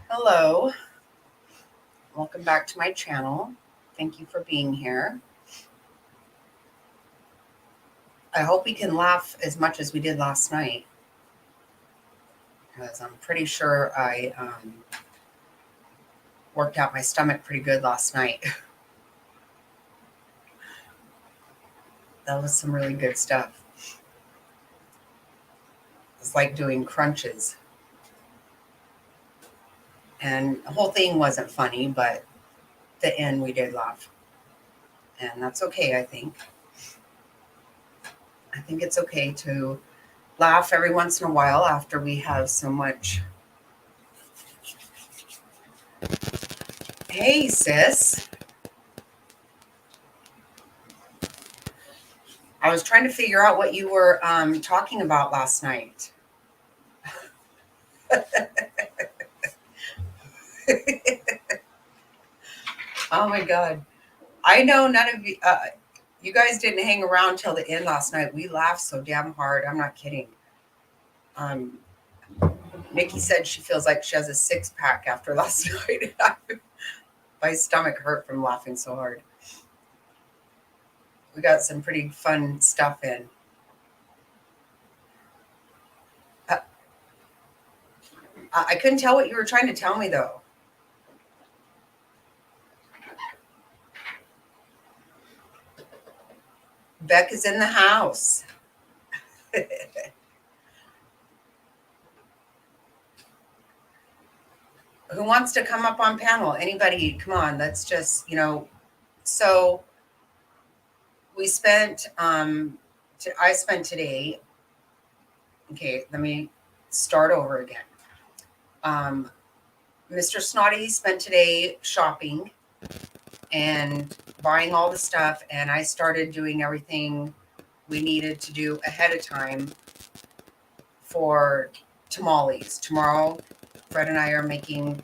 Hello, welcome back to my channel. Thank you for being here. I hope we can laugh as much as we did last night, because I'm pretty sure I worked out my stomach pretty good last night. That was some really good stuff. It's like doing crunches. And the whole thing wasn't funny, but the end we did laugh. And that's okay, I think. I think it's okay to laugh every once in a while after we have so much. Hey, sis. I was trying to figure out what you were talking about last night. Oh my God. I know none of you, you guys didn't hang around till the end last night. We laughed so damn hard. I'm not kidding. Um, Nikki said she feels like she has a six pack after last night. My stomach hurt from laughing so hard. We got some pretty fun stuff in. Uh, I couldn't tell what you were trying to tell me though. Beck is in the house. Who wants to come up on panel? Anybody? Come on. Let's just, so we spent, I spent today. Okay, let me start over again. Mr. Snotty spent today shopping and buying all the stuff, and I started doing everything we needed to do ahead of time for tamales. Tomorrow, Fred and I are making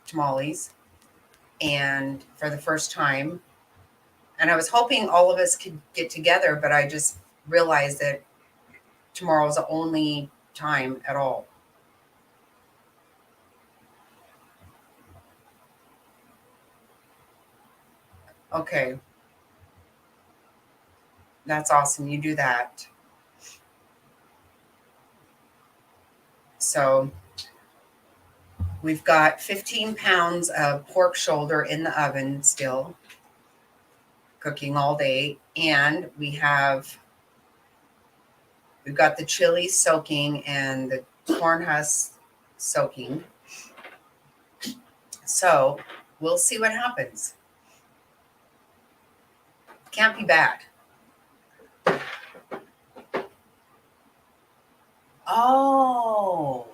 tamales, and for the first time. And I was hoping all of us could get together, but I just realized that tomorrow's the only time at all. Okay. That's awesome. You do that. So we've got 15 pounds of pork shoulder in the oven still, cooking all day. And we've got the chili soaking and the corn husk soaking. So we'll see what happens. Can't be bad. Oh,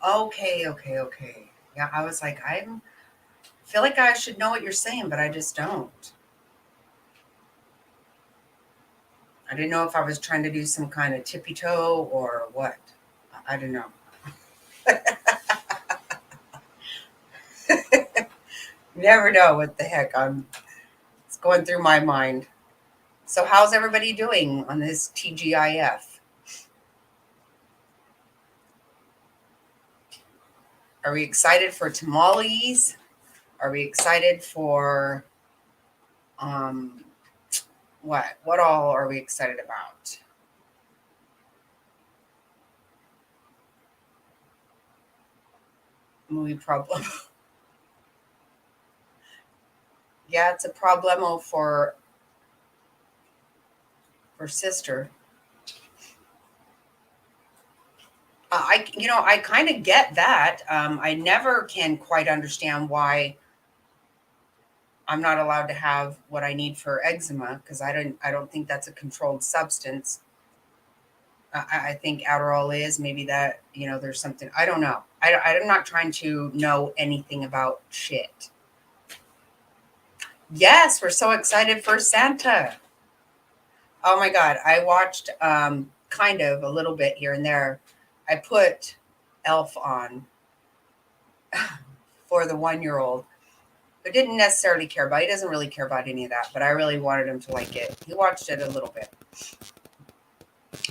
okay. Yeah, I was like, I feel like I should know what you're saying, but I just don't. I didn't know if I was trying to do some kind of tippy toe or what. I don't know. Never know what the heck it's going through my mind. So how's everybody doing on this TGIF? Are we excited for tamales? Are we excited for what? What all are we excited about? Movie problem. Yeah, it's a problemo for sister. I kind of get that. I never can quite understand why I'm not allowed to have what I need for eczema, because I don't think that's a controlled substance. I think Adderall is maybe that, there's something, I don't know. I'm not trying to know anything about shit. Yes, we're so excited for Santa. Oh my God. I watched kind of a little bit here and there. I put Elf on for the 1-year-old, but didn't necessarily care about. He doesn't really care about any of that, but I really wanted him to like it. He watched it a little bit.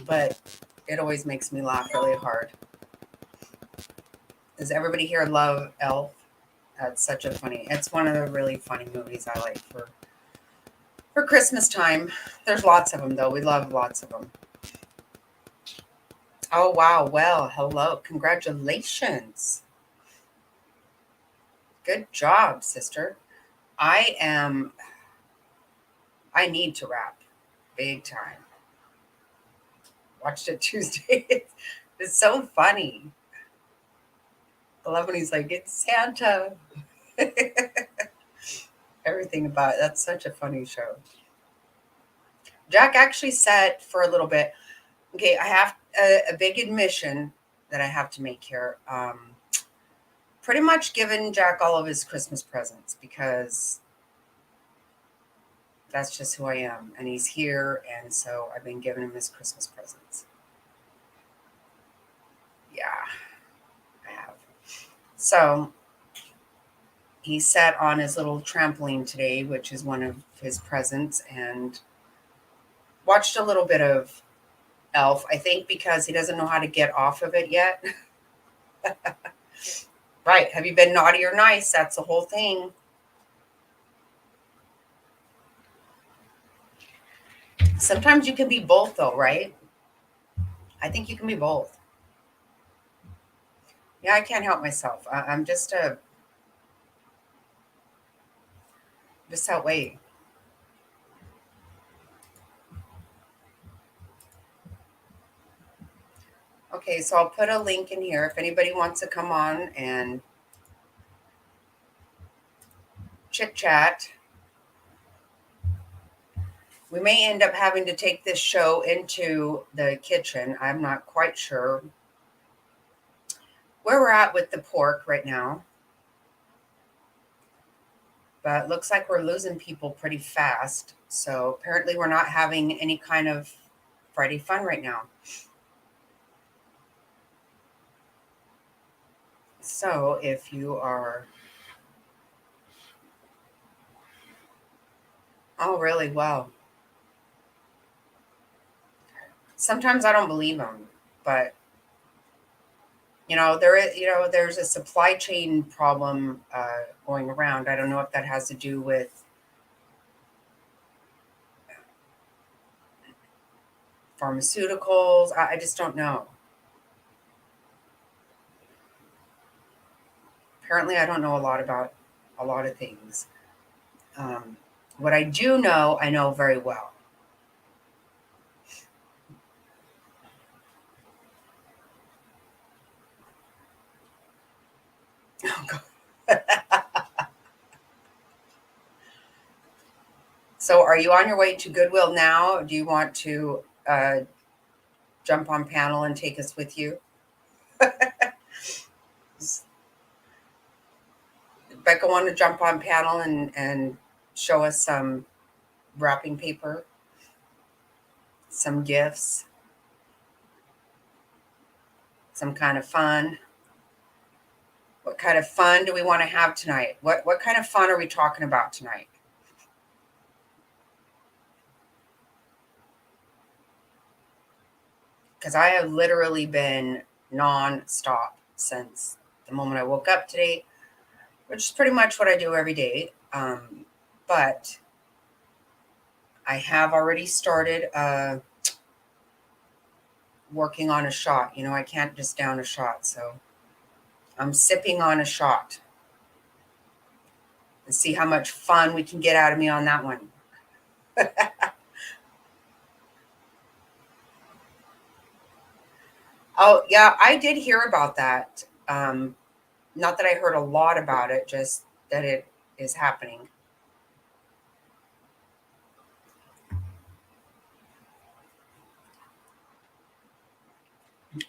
but it always makes me laugh really hard. Does everybody here love Elf? That's such a funny. It's one of the really funny movies I like for Christmas time. There's lots of them though. We love lots of them. Oh wow. Well, hello. Congratulations. Good job, sister. I am I need to rap big time. Watched it Tuesday. It's so funny. I love when he's like, it's Santa. Everything about it. That's such a funny show. Jack actually said for a little bit, okay, I have a big admission that I have to make here. Pretty much given Jack all of his Christmas presents because that's just who I am. And he's here. And so I've been giving him his Christmas presents. Yeah, I have. So he sat on his little trampoline today, which is one of his presents, and watched a little bit of Elf. I think because he doesn't know how to get off of it yet. Right. Have you been naughty or nice? That's the whole thing. Sometimes you can be both, though, right? I think you can be both. Yeah, I can't help myself. I'm just that way. Okay, so I'll put a link in here if anybody wants to come on and chit chat. We may end up having to take this show into the kitchen. I'm not quite sure where we're at with the pork right now, but it looks like we're losing people pretty fast. So apparently, we're not having any kind of Friday fun right now. So if you are, oh, really? Well, sometimes I don't believe them, but there's a supply chain problem going around. I don't know if that has to do with pharmaceuticals. I just don't know. Apparently, I don't know a lot about a lot of things. Um, what I do know, I know very well. So, are you on your way to Goodwill now? Do you want to jump on panel and take us with you? Does Becca want to jump on panel and show us some wrapping paper, some gifts, some kind of fun? What kind of fun do we want to have tonight? What kind of fun are we talking about tonight? Because I have literally been nonstop since the moment I woke up today, which is pretty much what I do every day. But I have already started working on a shot. I can't just down a shot. So I'm sipping on a shot and see how much fun we can get out of me on that one. Oh, yeah, I did hear about that. Not that I heard a lot about it, just that it is happening.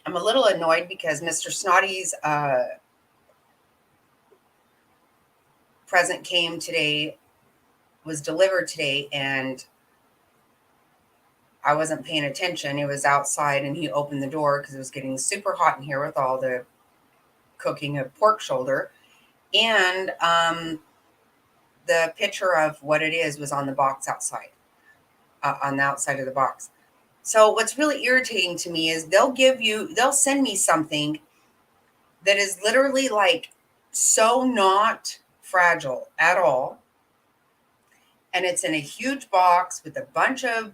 I'm a little annoyed because Mr. Snotty's present came today, was delivered today, and I wasn't paying attention. It was outside, and he opened the door because it was getting super hot in here with all the cooking of pork shoulder. And the picture of what it is was on the box outside, on the outside of the box. So what's really irritating to me is they'll send me something that is literally like so not fragile at all. And it's in a huge box with a bunch of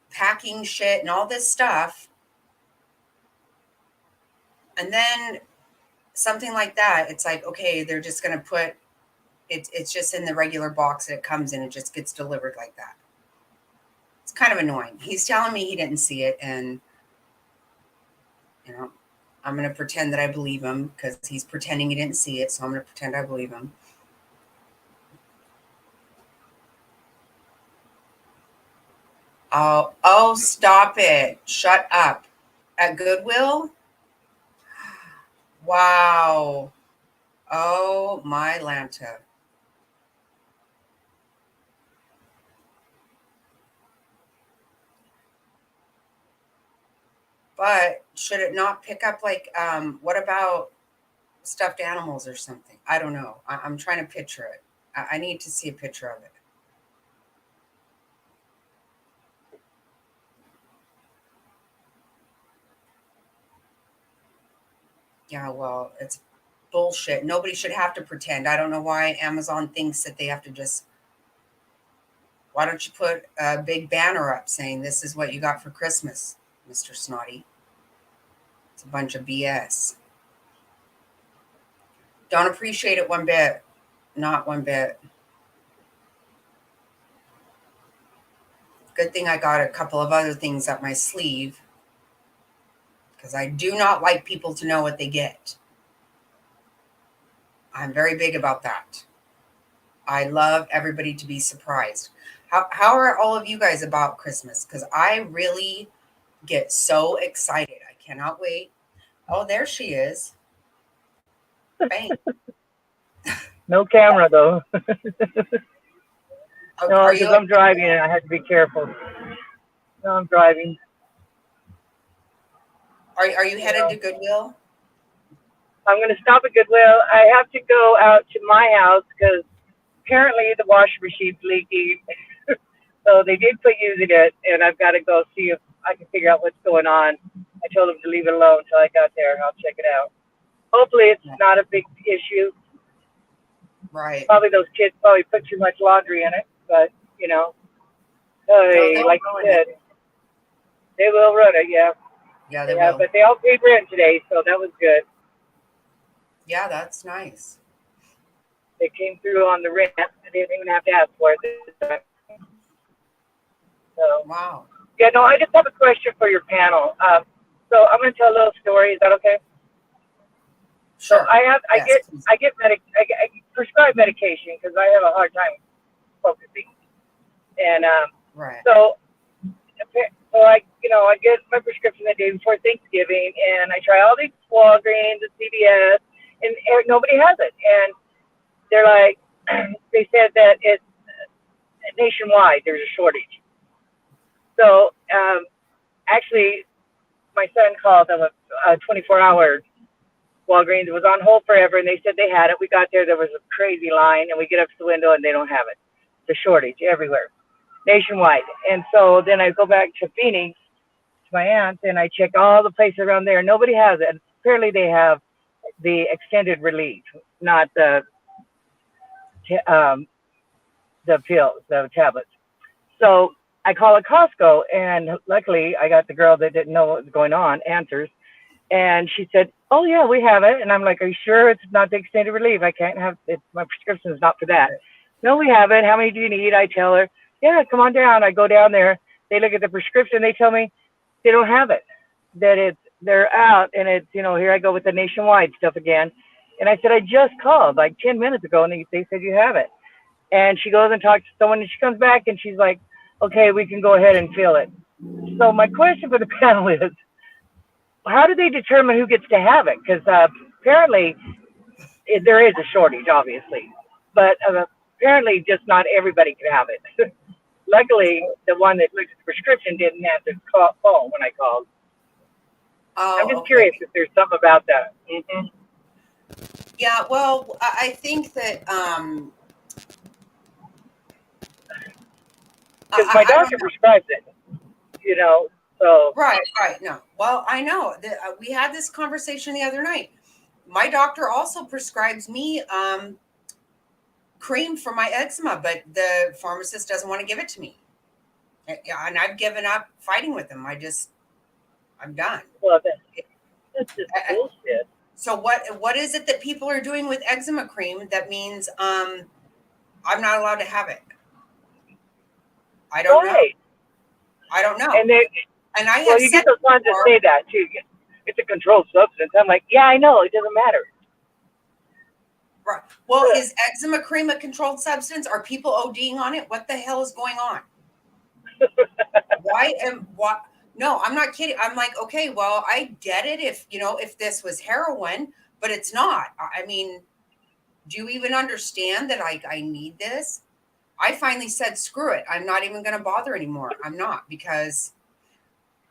packing shit and all this stuff. And then something like that, it's like, okay, they're just going to put it's just in the regular box that it comes in. It just gets delivered like that. It's kind of annoying. He's telling me he didn't see it, and you know, I'm going to pretend that I believe him because he's pretending he didn't see it. So I'm going to pretend I believe him. Oh, stop it. Shut up. At Goodwill? Wow. Oh, my Lanta. But should it not pick up like, what about stuffed animals or something? I don't know. I'm trying to picture it. I need to see a picture of it. Yeah, well, it's bullshit. Nobody should have to pretend. I don't know why Amazon thinks that they have to just. Why don't you put a big banner up saying this is what you got for Christmas, Mr. Snotty? It's a bunch of BS. Don't appreciate it one bit. Not one bit. Good thing I got a couple of other things up my sleeve because I do not like people to know what they get. I'm very big about that. I love everybody to be surprised. How are all of you guys about Christmas? Because I really get so excited. I cannot wait. Oh, there she is. Bang. No camera though. No, Are because you I'm driving and I have to be careful. No, I'm driving. are you You headed know, to Goodwill? I'm going to stop at Goodwill. I have to go out to my house because apparently the washing machine's leaking. So they did quit using it, and I've got to go see if I can figure out what's going on. I told them to leave it alone until I got there, and I'll check it out. Hopefully, it's Yeah. not a big issue. Right. Probably those kids probably put too much laundry in it, but you know, No, hey, they'll like you ruin it. said, they will run it. Yeah, Yeah, they yeah. will. But they all paid rent today, so that was good. Yeah, that's nice. They came through on the rent. I didn't even have to ask for it this time. So Wow. yeah, no, I just have a question for your panel. So I'm going to tell a little story. Is that okay? So Sure. Yes, please. I get prescribed medication because I have a hard time focusing, and Right. so so I get my prescription the day before Thanksgiving, and I try all these Walgreens and CVS, and nobody has it, and they're like, they said that it's nationwide. There's a shortage. So actually, my son called them a 24-hour Walgreens. It was on hold forever, and they said they had it. We got there. There was a crazy line, and we get up to the window, and they don't have it. It's a shortage everywhere, nationwide. And so then I go back to Phoenix to my aunt, and I check all the places around there. Nobody has it. Apparently, they have the extended relief, not um, the pills, the tablets. So I call a Costco, and luckily I got the girl that didn't know what was going on answers, and she said, "Oh yeah, we have it." And I'm like, "Are you sure it's not the extended relief? I can't have it. My prescription is not for that." "No, we have it. How many do you need?" I tell her, "Yeah, come on down." I go down there. They look at the prescription. They tell me they don't have it. That they're out, and it's here I go with the nationwide stuff again. And I said, "I just called like 10 minutes ago, and they said you have it." And she goes and talks to someone, and she comes back, and she's like, "Okay, we can go ahead and fill it." So my question for the panel is, how do they determine who gets to have it? Because apparently there is a shortage, obviously, but apparently just not everybody can have it. Luckily, the one that looks at the prescription didn't answer the phone when I called. I'm Oh, just okay. curious if there's something about that. Yeah, well, I think that because my I don't doctor know. prescribes it. You know, so Right, right. No. Well, I know that we had this conversation the other night. My doctor also prescribes me cream for my eczema, but the pharmacist doesn't want to give it to me. Yeah, and I've given up fighting with him. I'm done. well, that's just bullshit. So what is it that people are doing with eczema cream that means I'm not allowed to have it? I don't know. Right. I don't know. And they, And I well, have you said get those ones that before, say that too. It's a controlled substance. I'm like, yeah, I know. It doesn't matter. right, well, is eczema cream a controlled substance? Are people ODing on it? What the hell is going on? Why am what? No, I'm not kidding. I'm like, okay, well, I get it if if this was heroin, but it's not. I mean, do you even understand that I need this? I finally said, screw it. I'm not even going to bother anymore. I'm not, because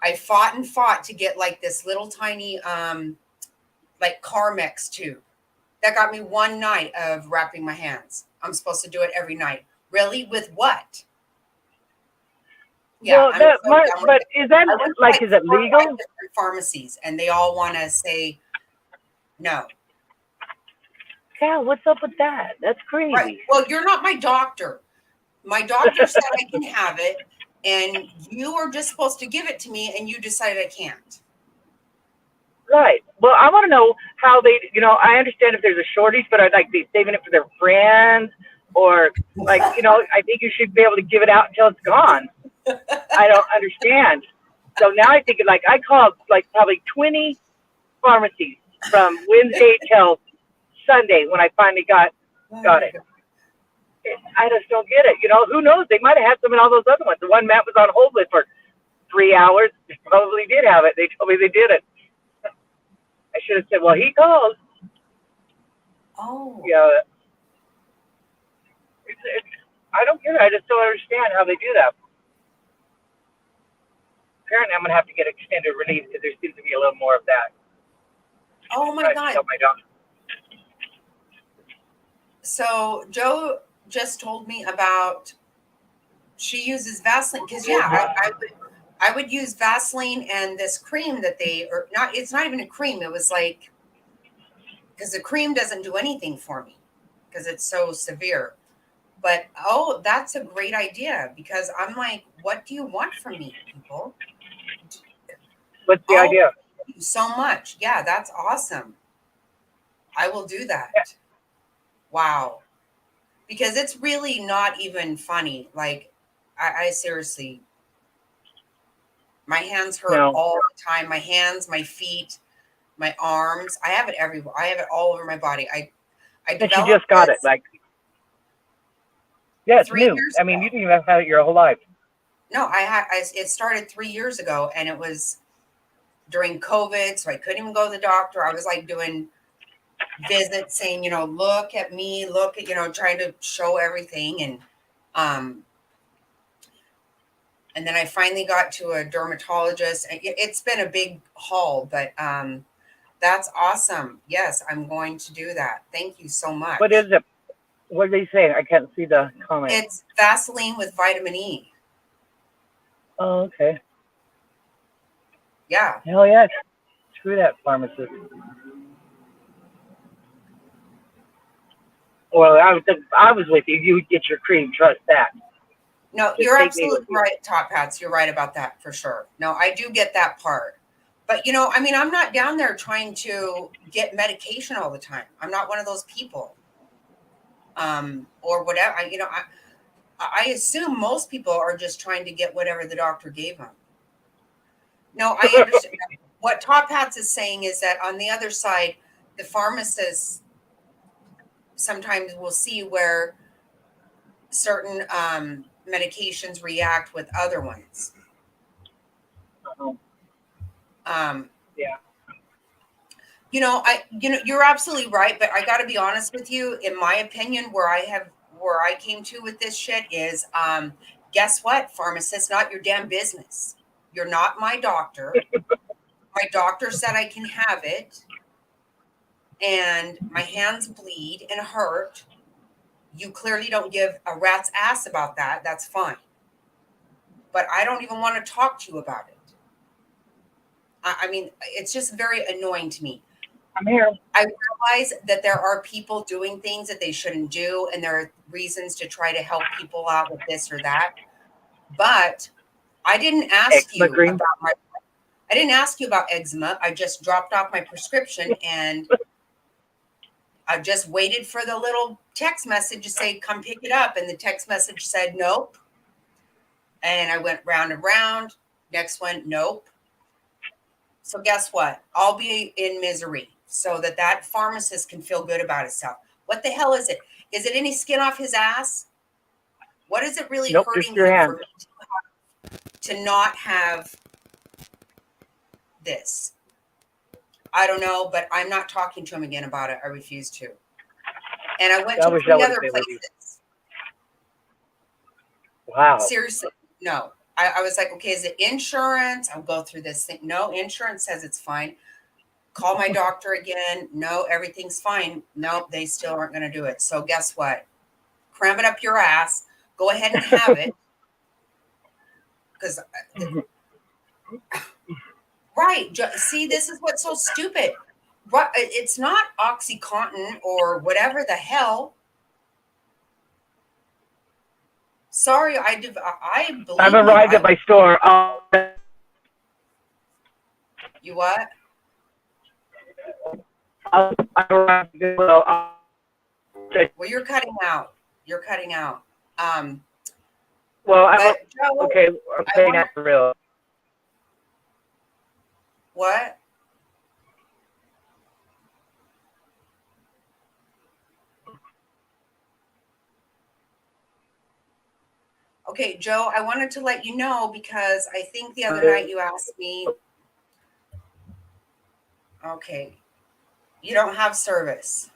I fought and fought to get like this little tiny like Carmex tube. That got me one night of wrapping my hands. I'm supposed to do it every night. Really? With what? Yeah, Well, I'm that so done with but it. is that I went to like, like is it 4 or 5 legal? different pharmacies, and they all want to say no. Yeah, what's up with that? That's Right. crazy. Well, you're not my doctor. My doctor said I can have it, and you are just supposed to give it to me, and you decided I can't. Right. Well, I want to know how they. I understand if there's a shortage, but are like they saving it for their friends, or like, I think you should be able to give it out until it's gone. I don't understand. So now I think like I called like probably 20 pharmacies from Wednesday till Sunday when I finally Oh got my it. God. I just don't get it. Who knows? They might have had some in all those other ones. The one Matt was on hold with for 3 hours, they probably did have it. They told me they didn't. I should have said, well, he called. Oh, Yeah, it's, I don't get it. I just don't understand how they do that. Apparently, I'm gonna have to get extended release because there seems to be a little more of that. oh my I have to God. tell my doctor. So Joe just told me about she uses Vaseline because yeah, I would use Vaseline and this cream that they or not. It's not even a cream. It was like because the cream doesn't do anything for me because it's so severe. But oh, that's a great idea because I'm like, what do you want from me, people? What's the Oh, idea? thank you so much. Yeah, that's awesome. I will do Yeah, that. Wow. Because it's really not even funny. Like, I seriously, my hands hurt no, all the time. My hands, my feet, my arms. I have it everywhere. I have it all over my body. I and she developed just got it. this Like, yeah, it's three new. years I mean, you ago. didn't even have it your whole life. No, it started 3 years ago, and it was during COVID, so I couldn't even go to the doctor. I was like doing visits, saying, look at me, look at, trying to show everything, um, and then I finally got to a dermatologist. It's been a big haul, but that's awesome. Yes, I'm going to do that. Thank you so What much. is it? What are they saying? I can't see the comment. It's Vaseline with vitamin E. Oh, okay. Yeah. Hell yeah. Screw that pharmacist. Well, I was with you. You would get your cream. Trust that. No, Just you're take me with absolutely you. right, Top Hats. You're right about that for sure. No, I do get that part. But, I mean, I'm not down there trying to get medication all the time. I'm not one of those people. Or whatever. I assume most people are just trying to get whatever the doctor gave them. No, I understand. What Top Hats is saying is that on the other side, the pharmacists sometimes will see where certain medications react with other ones. Um, Yeah. you're absolutely right, but I got to be honest with you. In my opinion, where I came to with this shit is, guess what, pharmacist, not your damn business. You're not my doctor. My doctor said I can have it, and my hands bleed and hurt. You clearly don't give a rat's ass about that. That's fine. but I don't even want to talk to you about it. I mean, it's just very annoying to me. I'm here. I realize that there are people doing things that they shouldn't do, and there are reasons to try to help people out with this or that. But I didn't ask Eczema you cream. about my I didn't ask you about eczema. I just dropped off my prescription and I just waited for the little text message to say, come pick it up. And the text message said, nope. And I went round and round. Next one, nope. So guess what? I'll be in misery so that pharmacist can feel good about himself. What the hell is it? Is it any skin off his ass? What is it really Nope, just hurting your him hand. for to not have this? I don't know, but I'm not talking to him again about it. I refuse to. And I went I to wish I 3 would have other been with you. places. Wow. Seriously, no. I was like, okay, is it insurance? I'll go through this thing. No, insurance says it's fine. Call my doctor again. No, everything's fine. Nope, they still aren't going to do it. So guess what? Cram it up your ass. Go ahead and have it. Because, right. See, this is what's so stupid. It's not OxyContin or whatever the hell. Sorry, I I've believe me. arrived at my store. You what? I've arrived at well, Well, you're cutting out. You're cutting out. Um, well, but Joe, okay. I'm I saying want that for real. what? Okay, Joe, I wanted to let you know because I think the other night you asked me. Okay, you don't have service.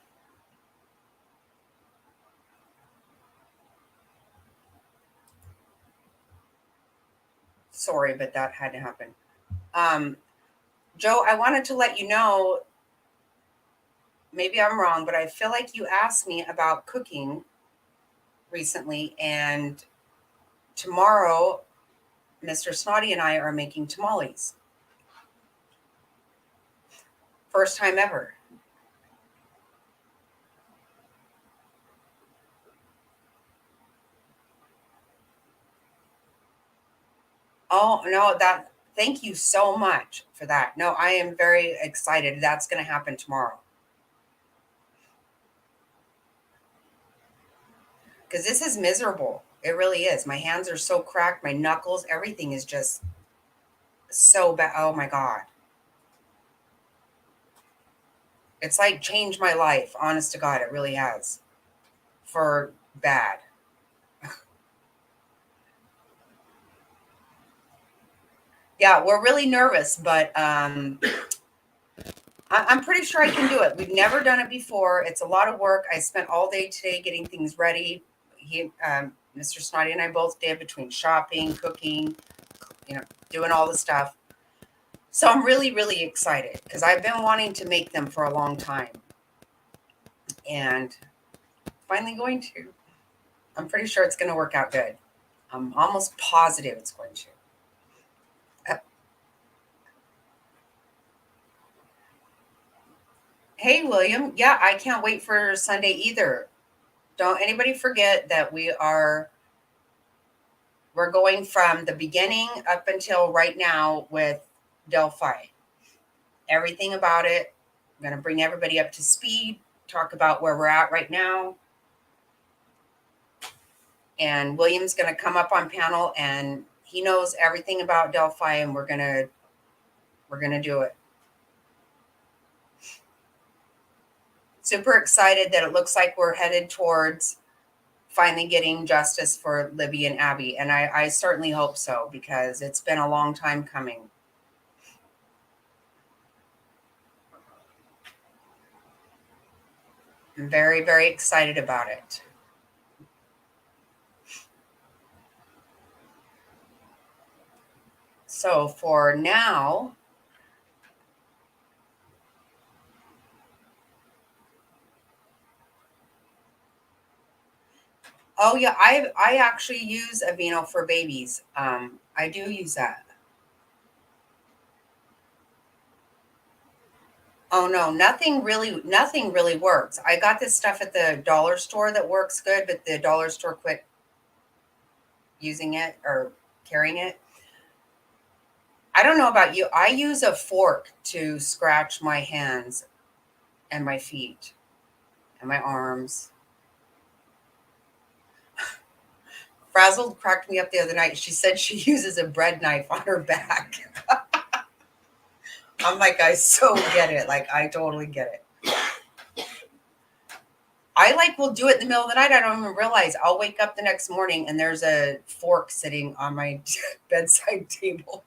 Sorry, but that had to happen. Um, Joe, I wanted to let you know. Maybe I'm wrong, but I feel like you asked me about cooking recently, and tomorrow, Mr. Snotty and I are making tamales. First time ever. Oh, no, thank you so much for that. No, I am very excited. That's going to happen tomorrow. Because this is miserable. It really is. My hands are so cracked, my knuckles, everything is just so bad. Oh my God. It's like changed my life. Honest to God, it really has. For bad. Yeah, we're really nervous, but I'm pretty sure I can do it. We've never done it before. It's a lot of work. I spent all day today getting things ready. Mr. Snotty and I both did between shopping, cooking, doing all the stuff. So I'm really, really excited because I've been wanting to make them for a long time. And finally going to. I'm pretty sure it's going to work out good. I'm almost positive it's going to. Uh, hey, William. Yeah, I can't wait for Sunday either. Don't anybody forget that we're going from the beginning up until right now with Delphi. Everything about it. I'm going to bring everybody up to speed, talk about where we're at right now. And William's going to come up on panel and he knows everything about Delphi and we're going to do it. Super excited that it looks like we're headed towards finally getting justice for Libby and Abby. And I certainly hope so because it's been a long time coming. I'm very, very excited about it. So for now, Oh yeah, I actually use Aveeno for babies. I do use that. Oh no, nothing really works. I got this stuff at the dollar store that works good, but the dollar store quit using it or carrying it. I don't know about you. I use a fork to scratch my hands and my feet and my arms. Frazzled cracked me up the other night. She said she uses a bread knife on her back. I'm like, I so get it. Like, I totally get it. I like will do it in the middle of the night. I don't even realize. I'll wake up the next morning and there's a fork sitting on my bedside table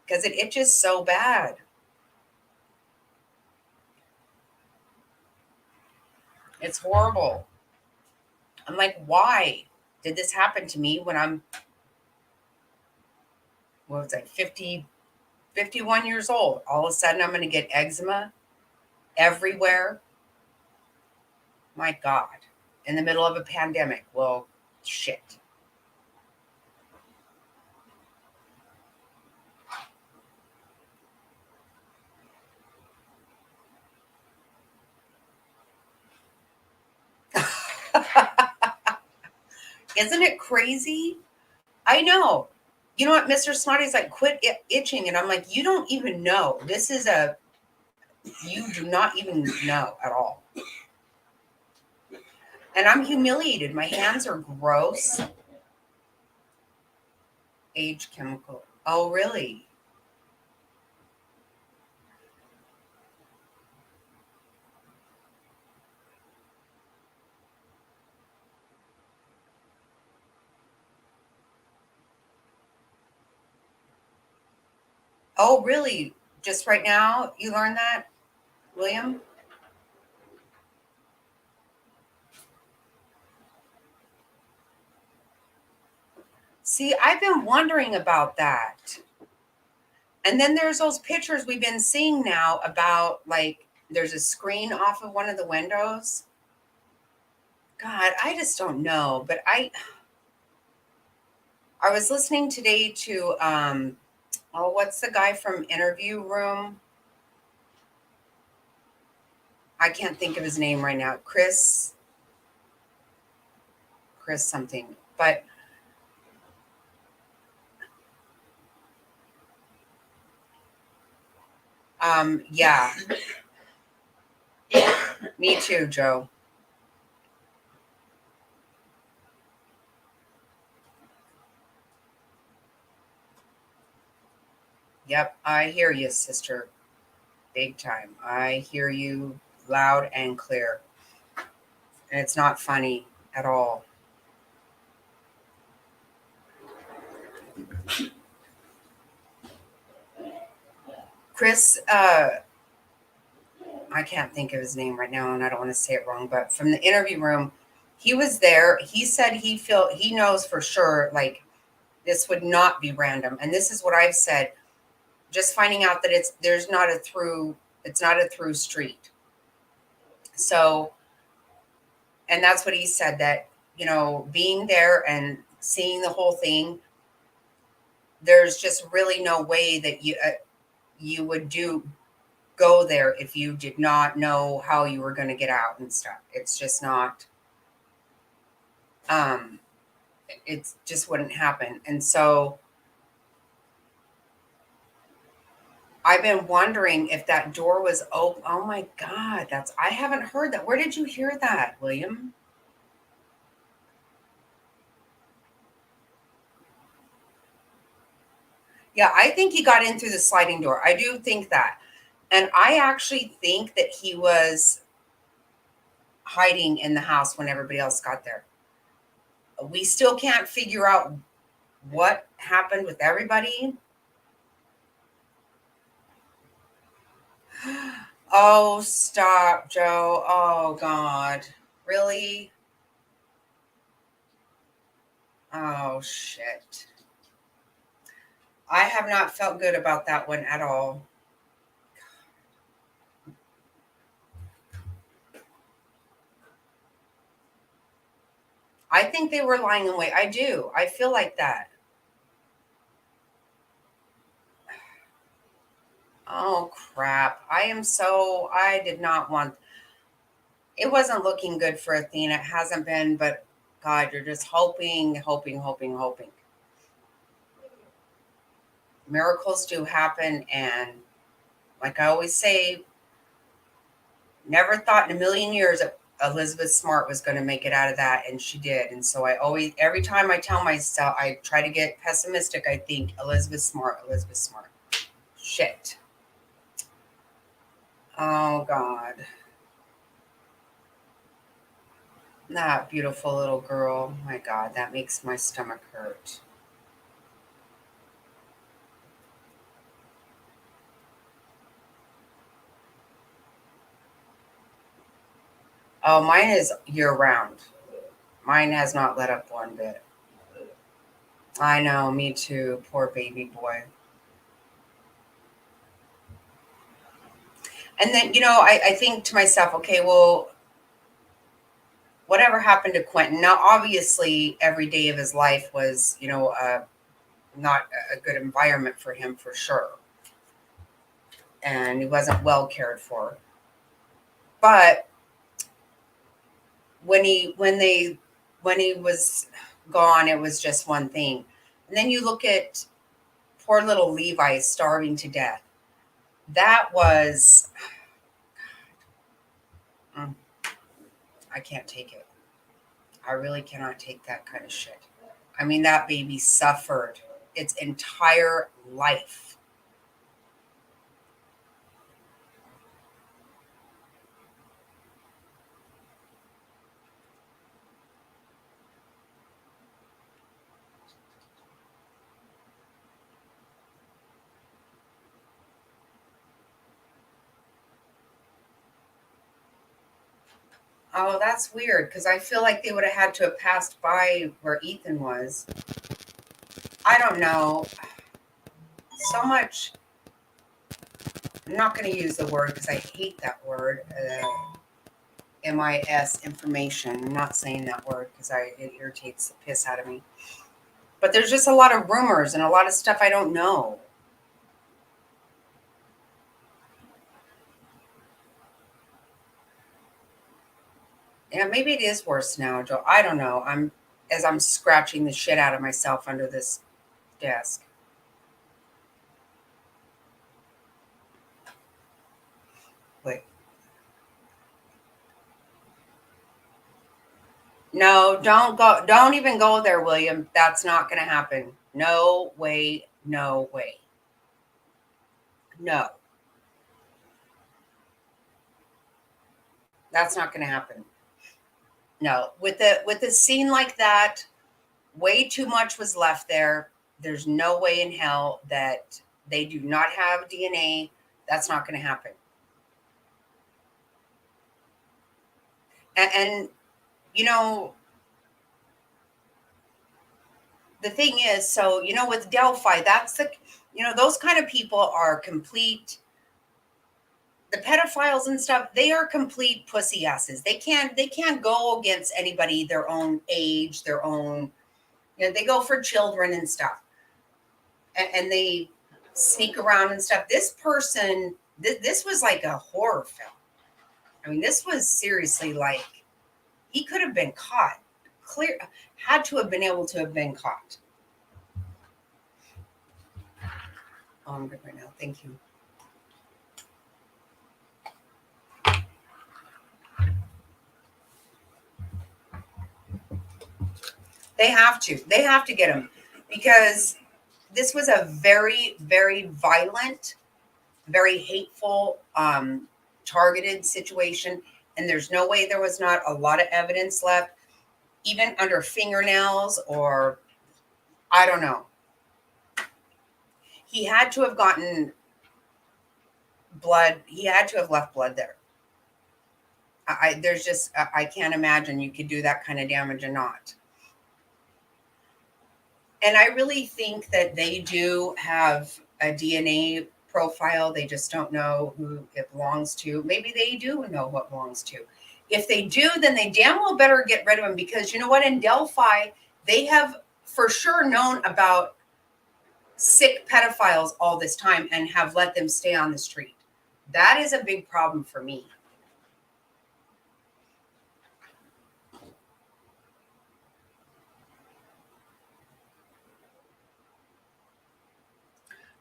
because it itches so bad. It's horrible. I'm like, why did this happen to me when I'm, what was I, 50, 51 years old? All of a sudden, I'm going to get eczema everywhere. My God. In the middle of a pandemic. Well, shit. Isn't it crazy? I know. You know what, Mr. Snotty's like, quit itching. And I'm like, you don't even know. You do not even know at all. And I'm humiliated. My hands are gross. Age chemical. Oh, really? Oh, really? Just right now you learned that, William? See, I've been wondering about that. And then there's those pictures we've been seeing now about like there's a screen off of one of the windows. God, I just don't know. But I was listening today to oh, what's the guy from Interview Room? I can't think of his name right now. Chris something. But yeah, me too, Joe. Yep, I hear you, sister. Big time. I hear you loud and clear. And it's not funny at all. Chris, I can't think of his name right now, and I don't want to say it wrong, but from the Interview Room, he was there. He said he knows for sure like this would not be random. And this is what I've said. Just finding out that it's not a through street. So, and that's what he said, that being there and seeing the whole thing, there's just really no way that you would do go there if you did not know how you were going to get out and stuff. It's just not, um it just wouldn't happen. And so I've been wondering if that door was open. Oh my God, I haven't heard that. Where did you hear that, William? Yeah, I think he got in through the sliding door. I do think that. And I actually think that he was hiding in the house when everybody else got there. We still can't figure out what happened with everybody. Oh, stop, Joe. Oh, God. Really? Oh, shit. I have not felt good about that one at all. I think they were lying in wait. I do. I feel like that. Oh crap. I did not want, it wasn't looking good for Athena. It hasn't been, but God, you're just hoping, hoping, hoping, hoping. Miracles do happen. And like I always say, never thought in a million years that Elizabeth Smart was going to make it out of that. And she did. And so I always, every time I tell myself, I try to get pessimistic, I think Elizabeth Smart, Elizabeth Smart. Shit. Oh God. That beautiful little girl. My God, that makes my stomach hurt. Oh, mine is year round. Mine has not let up one bit. I know, me too. Poor baby boy. And then, I think to myself, okay, well, whatever happened to Quentin? Now, obviously, every day of his life was, not a good environment for him for sure. And he wasn't well cared for. But when he was gone, it was just one thing. And then you look at poor little Levi starving to death. That was, mm, I can't take it. I really cannot take that kind of shit. I mean, that baby suffered its entire life. Oh, that's weird because I feel like they would have had to have passed by where Ethan was. I don't know. So much. I'm not going to use the word because I hate that word. MIS information. I'm not saying that word because it irritates the piss out of me. But there's just a lot of rumors and a lot of stuff I don't know. Yeah, maybe it is worse now, Joe. I don't know. I'm scratching the shit out of myself under this desk. Wait. No, don't go. Don't even go there, William. That's not going to happen. No way. No way. No, that's not going to happen. No, with a scene like that, way too much was left there. There's no way in hell that they do not have DNA. That's not going to happen. And you know, the thing is, so with Delphi, that's those kind of people are complete. The pedophiles and stuff, they are complete pussy asses. They can't go against anybody their own age, their own. They go for children and stuff, and they sneak around and stuff. This person, this was like a horror film. I mean, this was seriously like he could have been caught. Clear, had to have been able to have been caught. Oh, I'm good right now. Thank you. They have to. They have to get him because this was a very, very violent, very hateful, targeted situation. And there's no way there was not a lot of evidence left, even under fingernails or I don't know. He had to have gotten blood. He had to have left blood there. There's just, I can't imagine you could do that kind of damage and not. And I really think that they do have a DNA profile. They just don't know who it belongs to. Maybe they do know what belongs to. If they do, then they damn well better get rid of them, because you know what? In Delphi, they have for sure known about sick pedophiles all this time and have let them stay on the street. That is a big problem for me.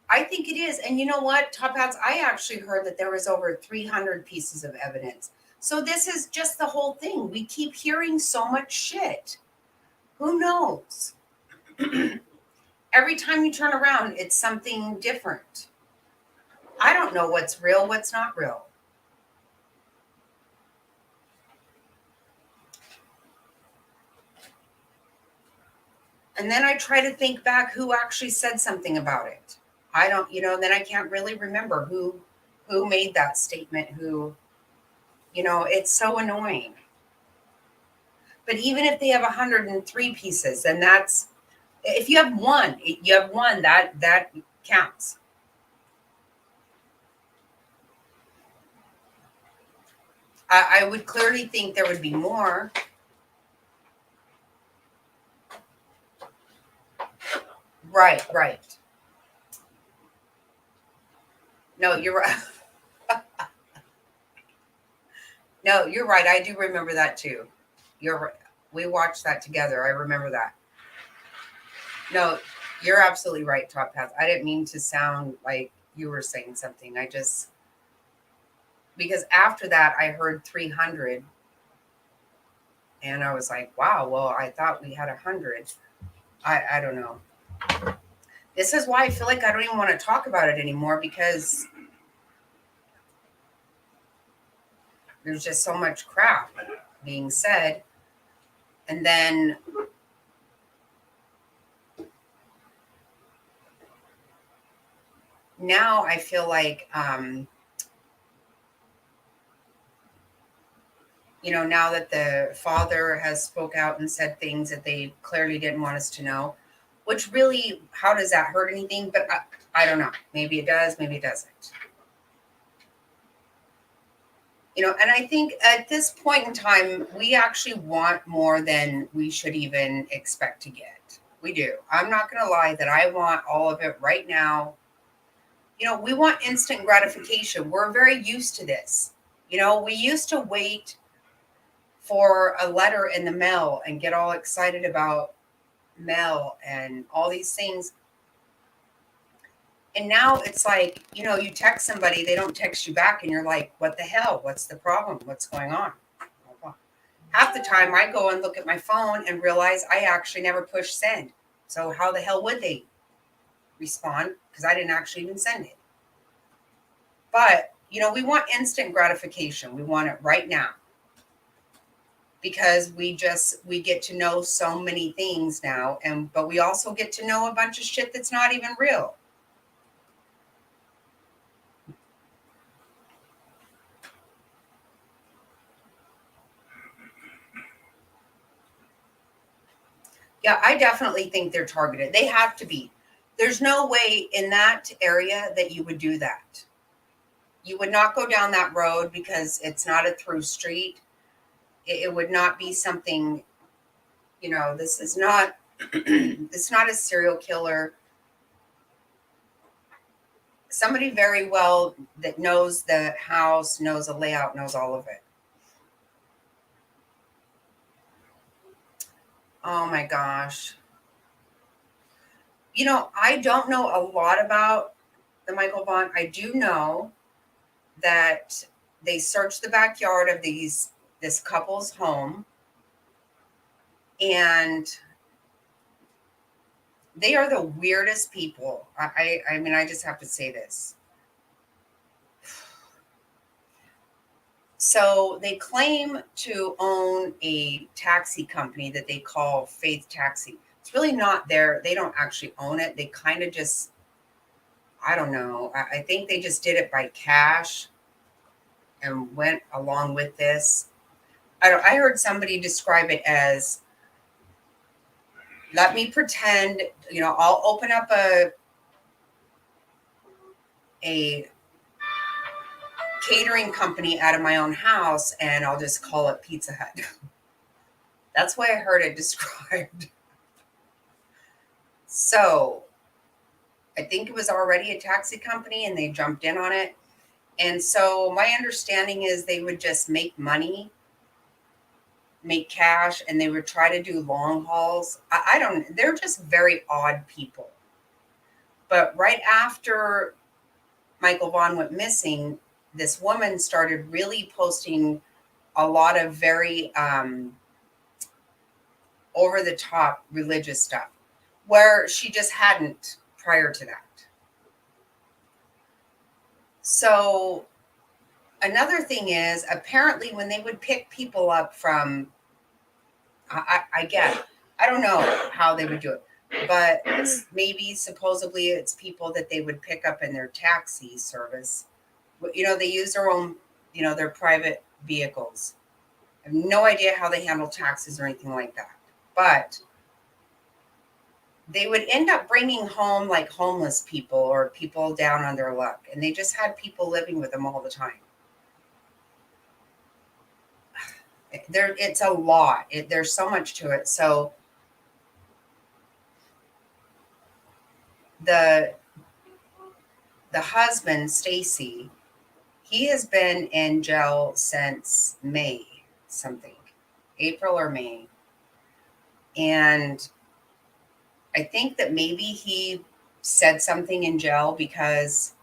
I think it is. And you know what, Top Hats, I actually heard that there was over 300 pieces of evidence. So this is just the whole thing. We keep hearing so much shit. Who knows? Every time you turn around, it's something different. I don't know what's real, what's not real. And then I try to think back who actually said something about it. I don't, then I can't really remember who made that statement, it's so annoying. But even if they have 103 pieces, then that's, if you have one that counts. I would clearly think there would be more. Right. No, you're right. No, you're right. I do remember that too. You're right. We watched that together. I remember that. No, you're absolutely right, Top Path. I didn't mean to sound like you were saying something. I just, because after that I heard 300 and I was like, wow, well, I thought we had 100. I don't know. This is why I feel like I don't even want to talk about it anymore, because there's just so much crap being said. And then now I feel like, now that the father has spoke out and said things that they clearly didn't want us to know, which really, how does that hurt anything? But I don't know. Maybe it does, maybe it doesn't. And I think at this point in time, we actually want more than we should even expect to get. We do. I'm not going to lie that I want all of it right now. We want instant gratification. We're very used to this. We used to wait for a letter in the mail and get all excited about mail and all these things. And now it's like, you text somebody, they don't text you back, and you're like, what the hell? What's the problem? What's going on? Half the time I go and look at my phone and realize I actually never pushed send. So how the hell would they respond? Because I didn't actually even send it. But, we want instant gratification. We want it right now. Because we get to know so many things now, but we also get to know a bunch of shit that's not even real. Yeah, I definitely think they're targeted. They have to be. There's no way in that area that you would do that. You would not go down that road because it's not a through street. It would not be something, this is not, it's not a serial killer. Somebody very well that knows the house, knows the layout, knows all of it. Oh my gosh. I don't know a lot about the Michael Vaughn. I do know that they searched the backyard of this couple's home, and they are the weirdest people. I mean, I just have to say this. So they claim to own a taxi company that they call Faith Taxi. It's really not there. They don't actually own it. They kind of just, I don't know. I think they just did it by cash and went along with this. I heard somebody describe it as, let me pretend, I'll open up a catering company out of my own house, and I'll just call it Pizza Hut. That's why I heard it described. So I think it was already a taxi company and they jumped in on it. And so my understanding is they would just make money, make cash, and they would try to do long hauls. I don't, they're just very odd people. But right after Michael Vaughn went missing, this woman started really posting a lot of very over the top religious stuff where she just hadn't prior to that. So another thing is apparently when they would pick people up from, I get, I don't know how they would do it, but maybe supposedly it's people that they would pick up in their taxi service. You know, they use their own, you know, their private vehicles. I have no idea how they handle taxes or anything like that. But they would end up bringing home like homeless people or people down on their luck. And they just had people living with them all the time. It's a lot. There's so much to it. So the husband, Stacy, he has been in jail since May, something, April or May. And I think that maybe he said something in jail because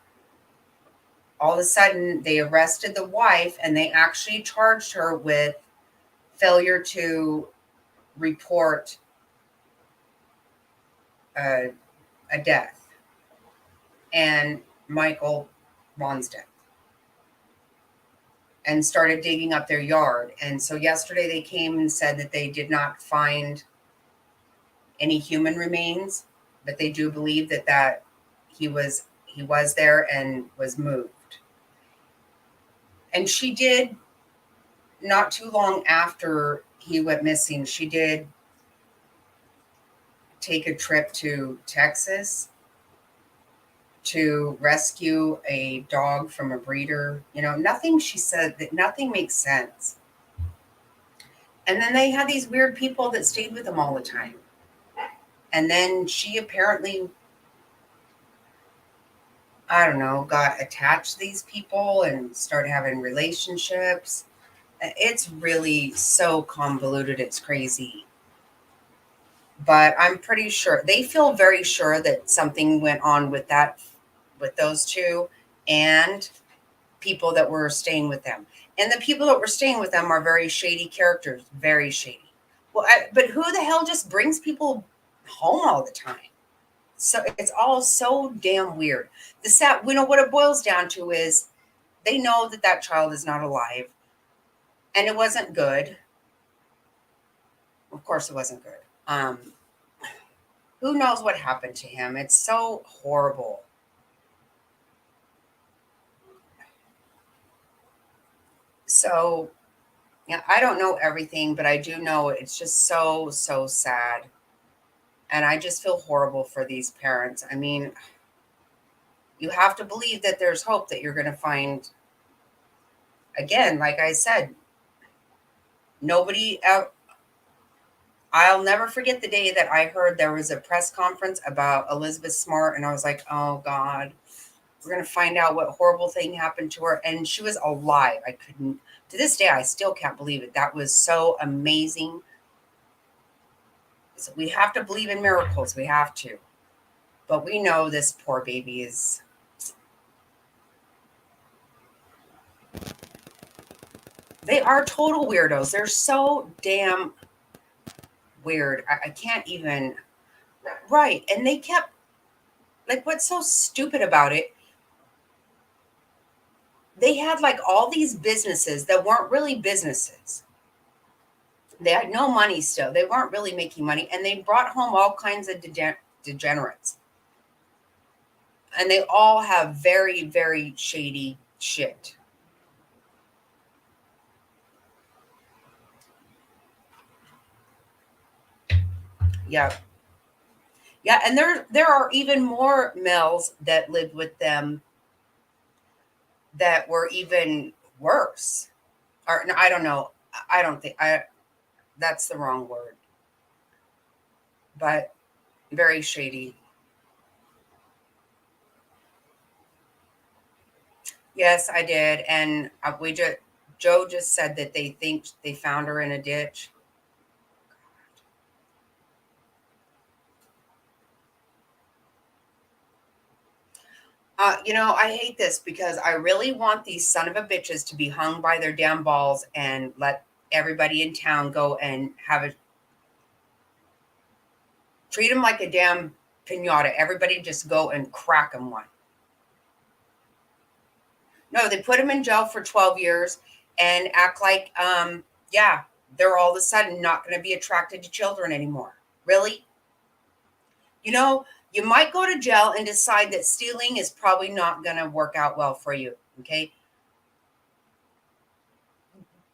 all of a sudden they arrested the wife and they actually charged her with failure to report a, a death and Michael Vaughn's death, and started digging up their yard. And so yesterday they came and said that they did not find any human remains, but they do believe that he was there and was moved. And she did, not too long after he went missing, she did take a trip to Texas to rescue a dog from a breeder. You know, nothing she said, that nothing makes sense. And then they had these weird people that stayed with them all the time. And then she apparently, I don't know, got attached to these people and started having relationships. It's really so convoluted, it's crazy. But I'm pretty sure they feel very sure that something went on with with those two and people that were staying with them. And the people that were staying with them are very shady characters, very shady. Well, but who the hell just brings people home all the time? So it's all so damn weird. The sad, you know, what it boils down to is they know that child is not alive, and it wasn't good. Of course, it wasn't good. Who knows what happened to him? It's so horrible. So, yeah, I don't know everything, but I do know it's just so sad. And I just feel horrible for these parents. I mean, you have to believe that there's hope that you're going to find, again, like I said, nobody out. I'll never forget the day that I heard there was a press conference about Elizabeth Smart, and I was like, oh God, we're going to find out what horrible thing happened to her. And she was alive. I couldn't, to this day, I still can't believe it. That was so amazing. So we have to believe in miracles. We have to. But we know this poor baby is. They are total weirdos. They're so damn weird. I can't even. Right. And they kept, like, what's so stupid about it? They had like all these businesses that weren't really businesses. They had no money still. They weren't really making money. And they brought home all kinds of degenerates. And they all have very, very shady shit. Yeah. Yeah. And there are even more males that lived with them that were even worse. Or no, I don't know. I don't think I that's the wrong word. But very shady. Yes, I did. And we just Joe just said that they think they found her in a ditch. I hate this because I really want these son of a bitches to be hung by their damn balls and let everybody in town go and have a treat them like a damn pinata. Everybody just go and crack them one. No, they put them in jail for 12 years and act like, yeah, they're all of a sudden not going to be attracted to children anymore. Really? You know, you might go to jail and decide that stealing is probably not going to work out well for you. Okay.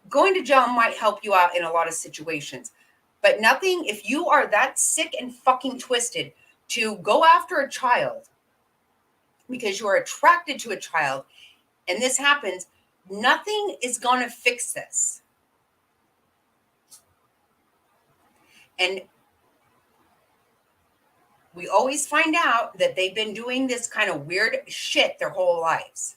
Going to jail might help you out in a lot of situations, but nothing if you are that sick and fucking twisted to go after a child because you're attracted to a child and this happens, nothing is going to fix this. And we always find out that they've been doing this kind of weird shit their whole lives.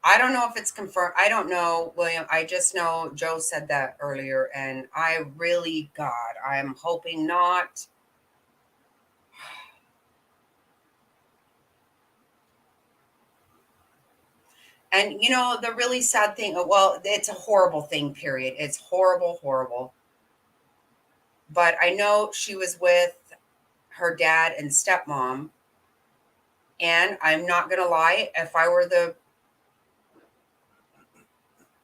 I don't know if it's confirmed. I don't know, William. I just know Joe said that earlier. And I really, God, I'm hoping not. And, the really sad thing, well, it's a horrible thing, period. It's horrible, horrible. But I know she was with her dad and stepmom. And I'm not going to lie, if I were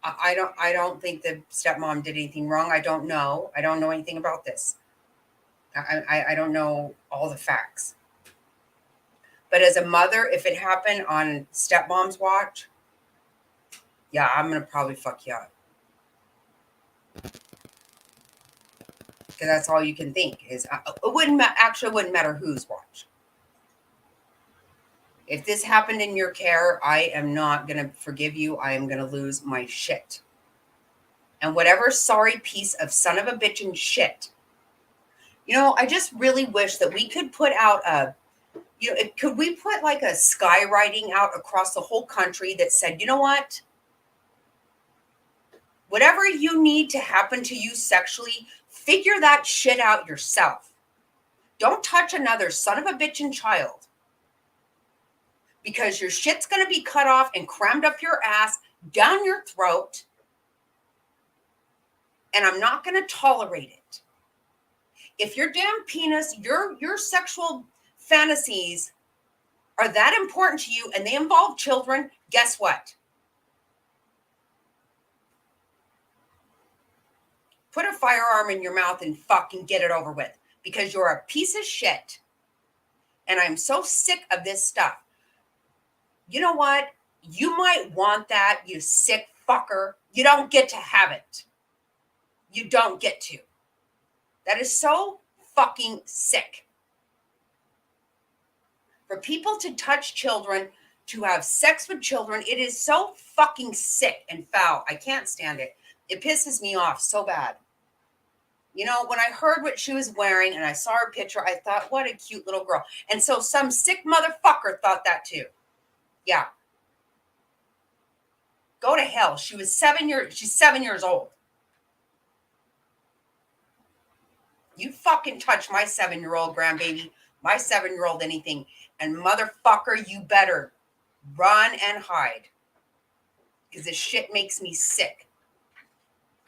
I don't think the stepmom did anything wrong. I don't know. I don't know anything about this. I don't know all the facts. But as a mother, if it happened on stepmom's watch, yeah, I'm gonna probably fuck you up because that's all you can think is it wouldn't matter whose watch. If this happened in your care, I am not gonna forgive you. I am gonna lose my shit. And whatever sorry piece of son of a bitch and shit. I just really wish that we could put out could we put like a skywriting out across the whole country that said, you know what? Whatever you need to happen to you sexually, figure that shit out yourself. Don't touch another son of a bitch and child because your shit's going to be cut off and crammed up your ass, down your throat, and I'm not going to tolerate it. If your damn penis, your sexual fantasies are that important to you and they involve children, guess what? Put a firearm in your mouth and fucking get it over with because you're a piece of shit. And I'm so sick of this stuff. You know what? You might want that, you sick fucker. You don't get to have it. You don't get to. That is so fucking sick. For people to touch children, to have sex with children, it is so fucking sick and foul. I can't stand it. It pisses me off so bad. When I heard what she was wearing and I saw her picture, I thought, what a cute little girl. And so some sick motherfucker thought that too. Yeah. Go to hell. She's 7 years old. You fucking touch my 7-year-old grandbaby, my 7-year-old anything. And motherfucker, you better run and hide. Because this shit makes me sick.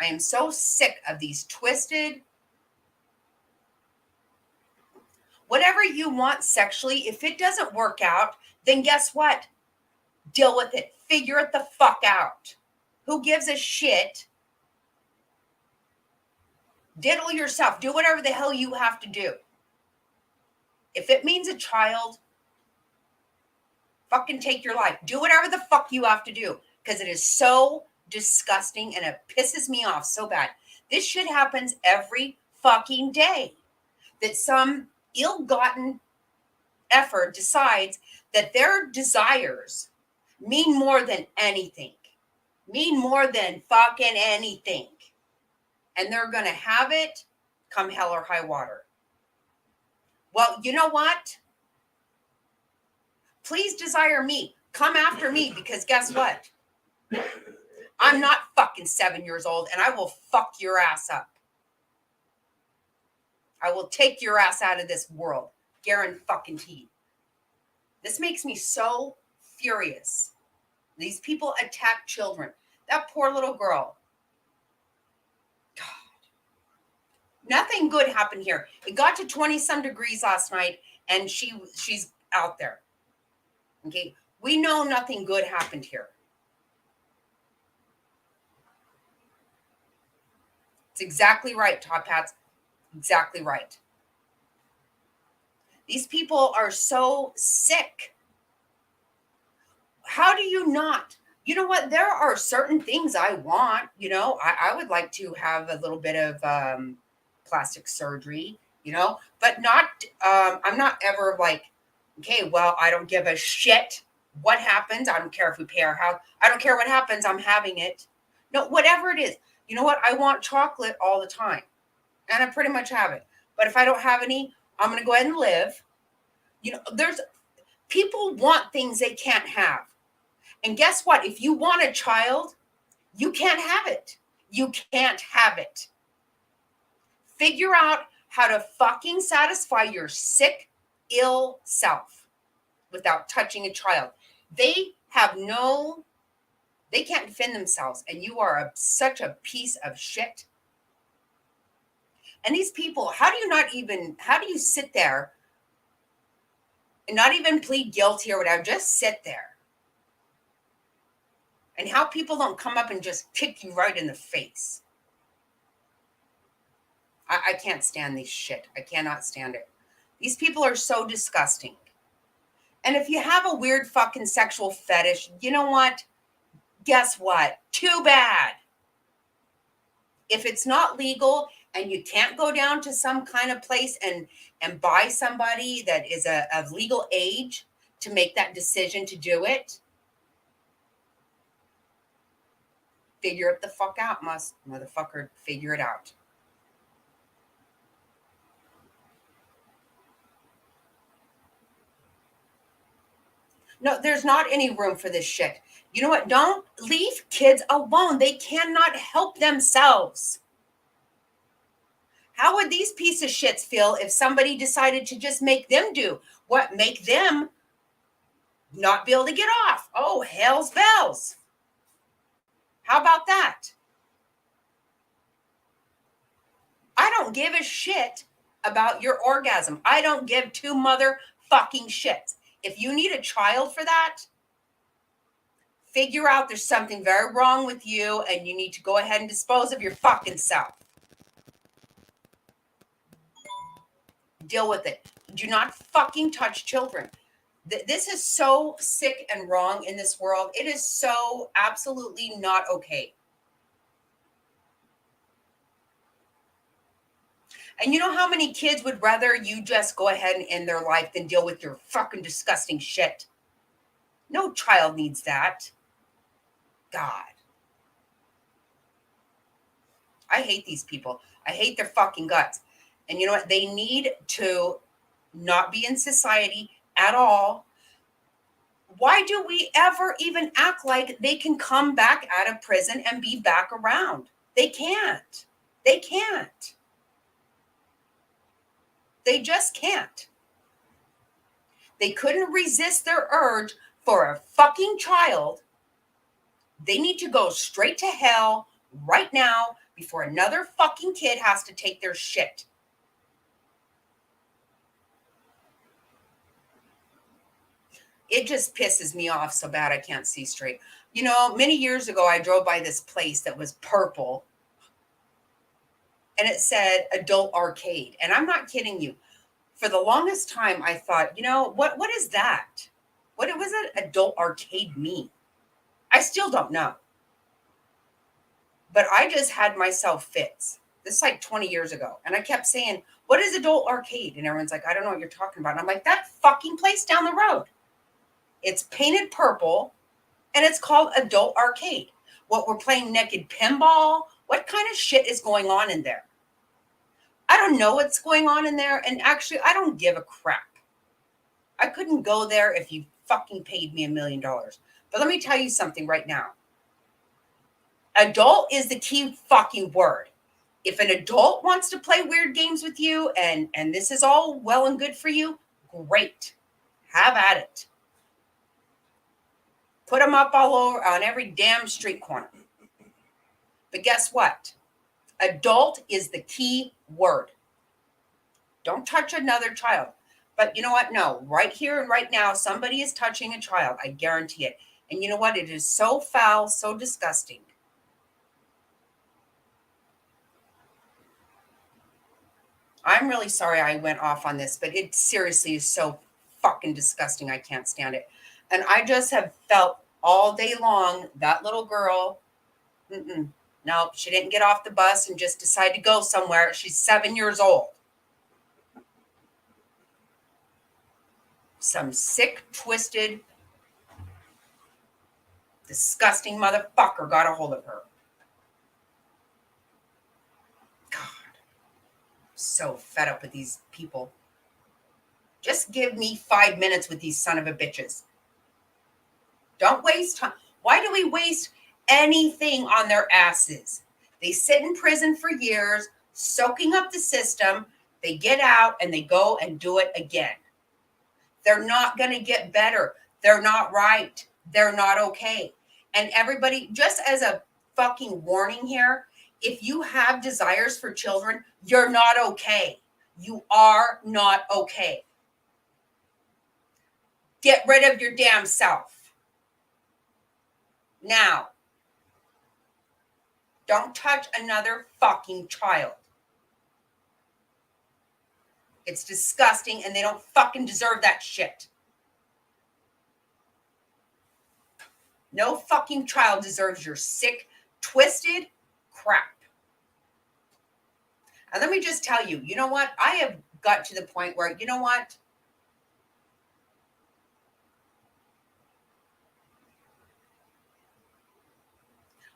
I am so sick of these twisted. Whatever you want sexually, if it doesn't work out, then guess what? Deal with it. Figure it the fuck out. Who gives a shit? Diddle yourself. Do whatever the hell you have to do. If it means a child, fucking take your life. Do whatever the fuck you have to do because it is so disgusting and it pisses me off so bad. This shit happens every fucking day. That some ill-gotten effer decides that their desires mean more than anything, mean more than fucking anything, and they're going to have it come hell or high water. Well, you know what? Please desire me. Come after me, because guess what? I'm not fucking 7 years old, and I will fuck your ass up. I will take your ass out of this world. Guaranteed. This makes me so furious. These people attack children. That poor little girl. God. Nothing good happened here. It got to 20 some degrees last night, and she's out there. Okay. We know nothing good happened here. It's exactly right, Top Hats. Exactly right. These people are so sick. How do you not? You know what? There are certain things I want. I would like to have a little bit of plastic surgery, but not, I'm not ever like, okay, well, I don't give a shit what happens. I don't care if we pay our house. I don't care what happens. I'm having it. No, whatever it is. You know what? I want chocolate all the time, and I pretty much have it. But if I don't have any, I'm going to go ahead and live. There's people want things they can't have. And guess what? If you want a child, you can't have it. You can't have it. Figure out how to fucking satisfy your sick, ill self without touching a child. They can't defend themselves, and you are such a piece of shit. And these people, how do you sit there and not even plead guilty or whatever, just sit there? And how people don't come up and just kick you right in the face. I can't stand this shit. I cannot stand it. These people are so disgusting. And if you have a weird fucking sexual fetish, you know what? Guess what? Too bad. If it's not legal and you can't go down to some kind of place and buy somebody that is of legal age to make that decision to do it, figure it the fuck out, motherfucker. Figure it out. No, there's not any room for this shit. You know what? Don't leave kids alone. They cannot help themselves. How would these piece of shits feel if somebody decided to just make them do what? Make them not be able to get off. Oh, hell's bells. How about that? I don't give a shit about your orgasm. I don't give two motherfucking shits. If you need a child for that, figure out there's something very wrong with you and you need to go ahead and dispose of your fucking self. Deal with it. Do not fucking touch children. This is so sick and wrong in this world. It is so absolutely not okay. And you know how many kids would rather you just go ahead and end their life than deal with your fucking disgusting shit? No child needs that. God. I hate these people. I hate their fucking guts. And you know what? They need to not be in society at all. Why do we ever even act like they can come back out of prison and be back around? They can't. They can't. They just can't. They couldn't resist their urge for a fucking child. They need to go straight to hell right now before another fucking kid has to take their shit. It just pisses me off so bad I can't see straight. You know, many years ago, I drove by this place that was purple and it said adult arcade. And I'm not kidding you. For the longest time, I thought, what is that? What was it adult arcade mean? I still don't know. But I just had myself fits. This is like 20 years ago. And I kept saying, what is adult arcade? And everyone's like, I don't know what you're talking about. And I'm like, that fucking place down the road. It's painted purple and it's called adult arcade. What, we're playing naked pinball? What kind of shit is going on in there? I don't know what's going on in there. And actually, I don't give a crap. I couldn't go there if you fucking paid me $1 million. But let me tell you something right now. Adult is the key fucking word. If an adult wants to play weird games with you and this is all well and good for you, great. Have at it. Put them up all over on every damn street corner. But guess what? Adult is the key word. Don't touch another child. But you know what? No, right here and right now, somebody is touching a child. I guarantee it. And you know what? It is so foul, so disgusting. I'm really sorry I went off on this, but it seriously is so fucking disgusting. I can't stand it. And I just have felt all day long that little girl, no, she didn't get off the bus and just decide to go somewhere. She's 7 years old. Some sick, twisted, disgusting motherfucker got a hold of her. God, so fed up with these people. Just give me 5 minutes with these son of a bitches. Don't waste time. Why do we waste anything on their asses? They sit in prison for years, soaking up the system. They get out and they go and do it again. They're not going to get better. They're not right. They're not okay. And everybody, just as a fucking warning here, if you have desires for children, you're not okay. You are not okay. Get rid of your damn self. Now, don't touch another fucking child. It's disgusting and they don't fucking deserve that shit. No fucking child deserves your sick, twisted crap. And let me just tell you, you know what? I have got to the point where, you know what?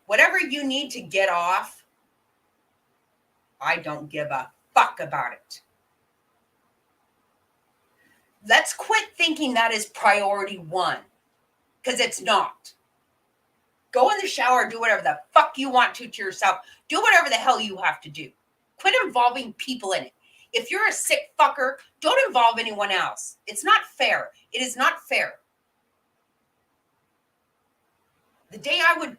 Whatever you need to get off, I don't give a fuck about it. Let's quit thinking that is priority one, because it's not. Go in the shower, do whatever the fuck you want to yourself. Do whatever the hell you have to do. Quit involving people in it. If you're a sick fucker, don't involve anyone else. It's not fair. It is not fair. The day I would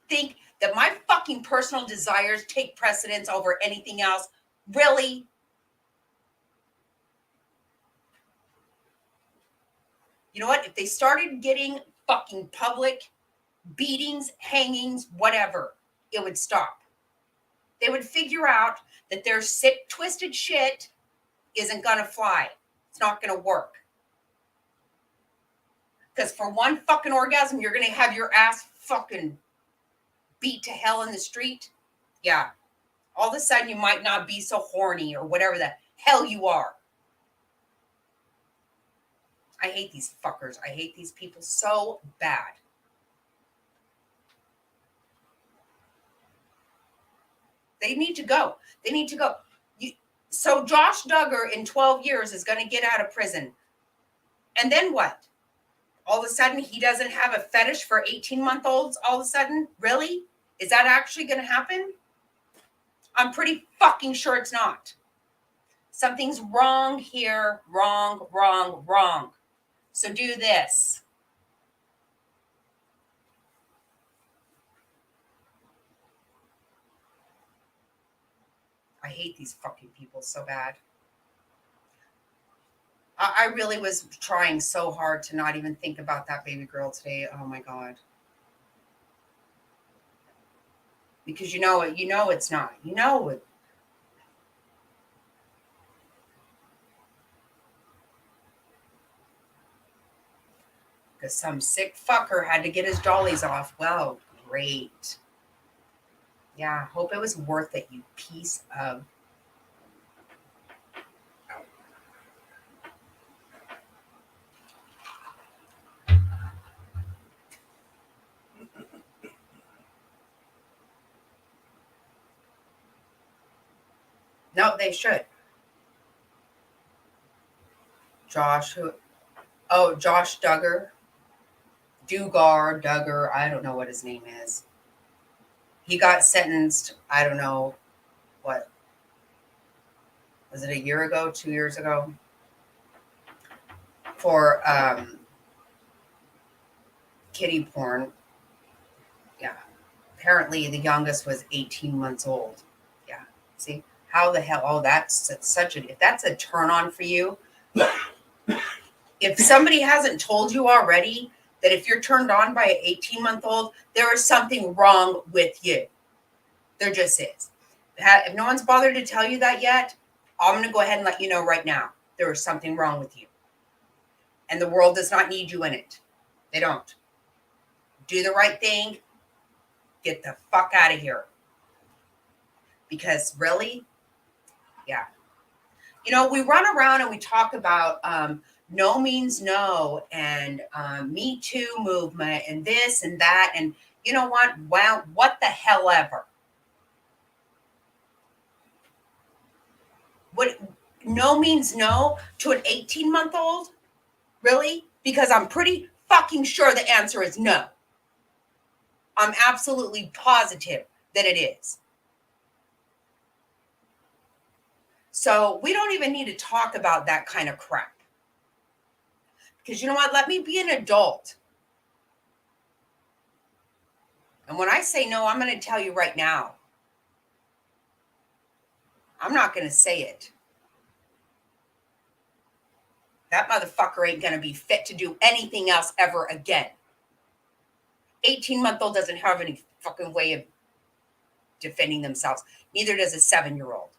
think that my fucking personal desires take precedence over anything else, really? You know what? If they started getting fucking public beatings, hangings, whatever, it would stop. They would figure out that their sick, twisted shit isn't going to fly. It's not going to work. Because for one fucking orgasm, you're going to have your ass fucking beat to hell in the street. Yeah. All of a sudden, you might not be so horny or whatever the hell you are. I hate these fuckers. I hate these people so bad. They need to go. They need to go. So Josh Duggar in 12 years is going to get out of prison. And then what? All of a sudden, he doesn't have a fetish for 18-month-olds all of a sudden? Really? Is that actually going to happen? I'm pretty fucking sure it's not. Something's wrong here. Wrong, wrong, wrong. So do this. I hate these fucking people so bad. I really was trying so hard to not even think about that baby girl today. Oh my God. Because you know it's not. You know it. Because some sick fucker had to get his jollies off. Well, great. Yeah, hope it was worth it, you piece of. No, they should. Josh, who? Oh, Josh Duggar, I don't know what his name is. He got sentenced, I don't know what, was it a year ago, 2 years ago, for kiddie porn. Yeah. Apparently, the youngest was 18 months old. Yeah. See? How the hell? Oh, that's such a, if that's a turn on for you, if somebody hasn't told you already that if you're turned on by an 18-month-old, there is something wrong with you. There just is. If no one's bothered to tell you that yet, I'm going to go ahead and let you know right now. There is something wrong with you. And the world does not need you in it. They don't. Do the right thing. Get the fuck out of here. Because really, yeah. You know, we run around and we talk about no means no and Me Too movement and this and that. And you know what? Well, what the hell ever. What no means no to an 18-month-old? Really? Because I'm pretty fucking sure the answer is no. I'm absolutely positive that it is. So we don't even need to talk about that kind of crap. Because you know what? Let me be an adult. And when I say no, I'm going to tell you right now. I'm not going to say it. That motherfucker ain't going to be fit to do anything else ever again. 18-month-old doesn't have any fucking way of defending themselves. Neither does a 7-year-old.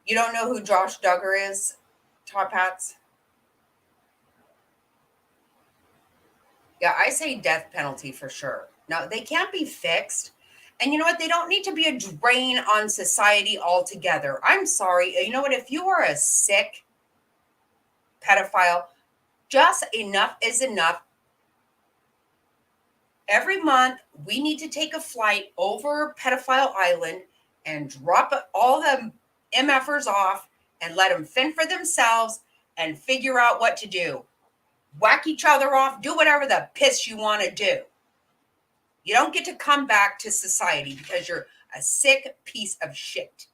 You don't know who Josh Duggar is, Top Hats? Yeah, I say death penalty for sure. Now, they can't be fixed. And you know what? They don't need to be a drain on society altogether. I'm sorry. You know what? If you are a sick pedophile, just enough is enough. Every month, we need to take a flight over Pedophile Island and drop all the MFers off and let them fend for themselves and figure out what to do. Whack each other off, do whatever the piss you want to do. You don't get to come back to society because you're a sick piece of shit.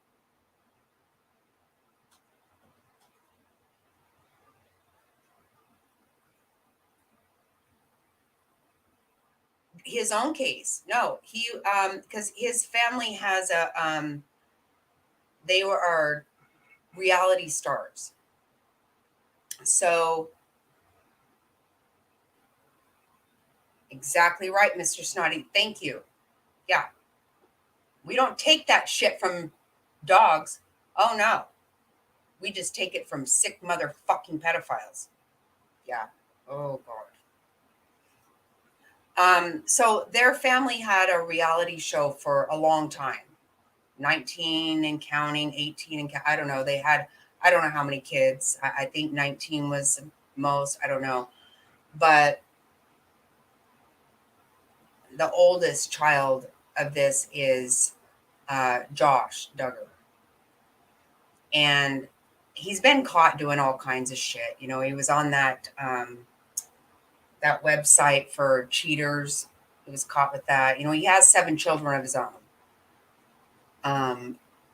His own case, no, he because his family has a they are reality stars. So exactly right, Mr. Snotty. Thank you. Yeah. We don't take that shit from dogs. Oh no. We just take it from sick motherfucking pedophiles. Yeah. Oh God. So their family had a reality show for a long time. 19 and counting, 18 and I don't know. They had, I don't know how many kids. I think 19 was most. I don't know. But the oldest child of this is Josh Duggar. And he's been caught doing all kinds of shit. You know, he was on that website for cheaters. He was caught with that. You know, he has 7 children of his own.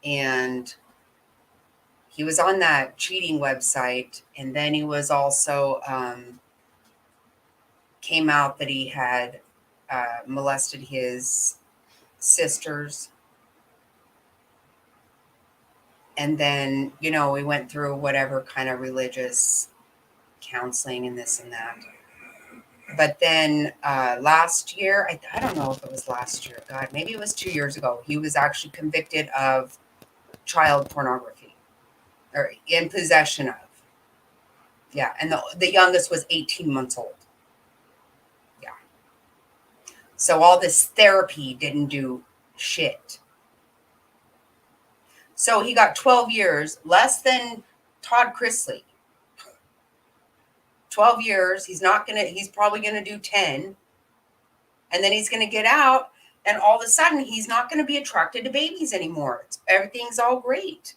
And he was on that cheating website. And then he was also came out that he had molested his sisters. And then, you know, we went through whatever kind of religious counseling and this and that. But then last year, I don't know if it was last year, God, maybe it was 2 years ago, he was actually convicted of child pornography. or in possession of. Yeah, and the youngest was 18 months old. Yeah. So all this therapy didn't do shit. So he got 12 years, less than Todd Chrisley. 12 years. He's probably gonna do 10. And then he's gonna get out, and all of a sudden he's not gonna be attracted to babies anymore. Everything's all great.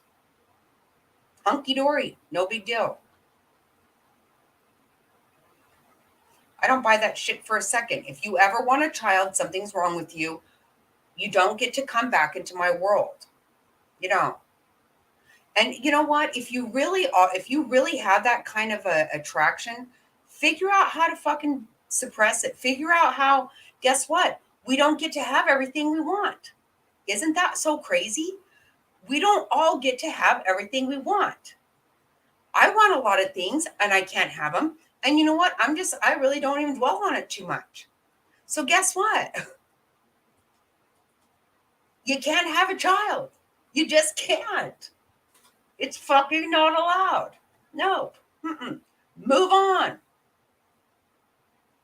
Hunky dory, no big deal. I don't buy that shit for a second. If you ever want a child, something's wrong with you. You don't get to come back into my world. You know. And you know what? If you really have that kind of a attraction, figure out how to fucking suppress it. Figure out how, guess what? We don't get to have everything we want. Isn't that so crazy? We don't all get to have everything we want. I want a lot of things and I can't have them. And you know what? I really don't even dwell on it too much. So guess what? You can't have a child. You just can't. It's fucking not allowed. No. Mm-mm. Move on.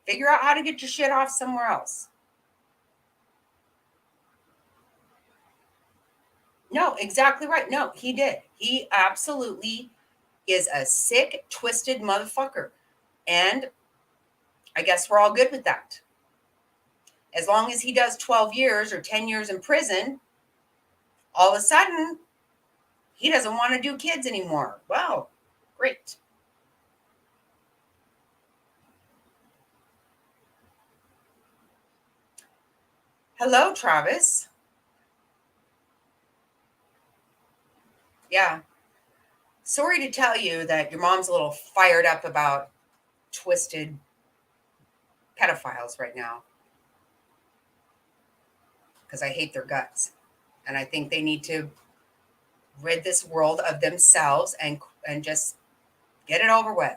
Figure out how to get your shit off somewhere else. No, exactly right. No, he did. He absolutely is a sick, twisted motherfucker. And I guess we're all good with that. As long as he does 12 years or 10 years in prison, all of a sudden, he doesn't want to do kids anymore. Wow, great. Hello, Travis. Yeah. Sorry to tell you that your mom's a little fired up about twisted pedophiles right now because I hate their guts. And I think they need to rid this world of themselves and just get it over with.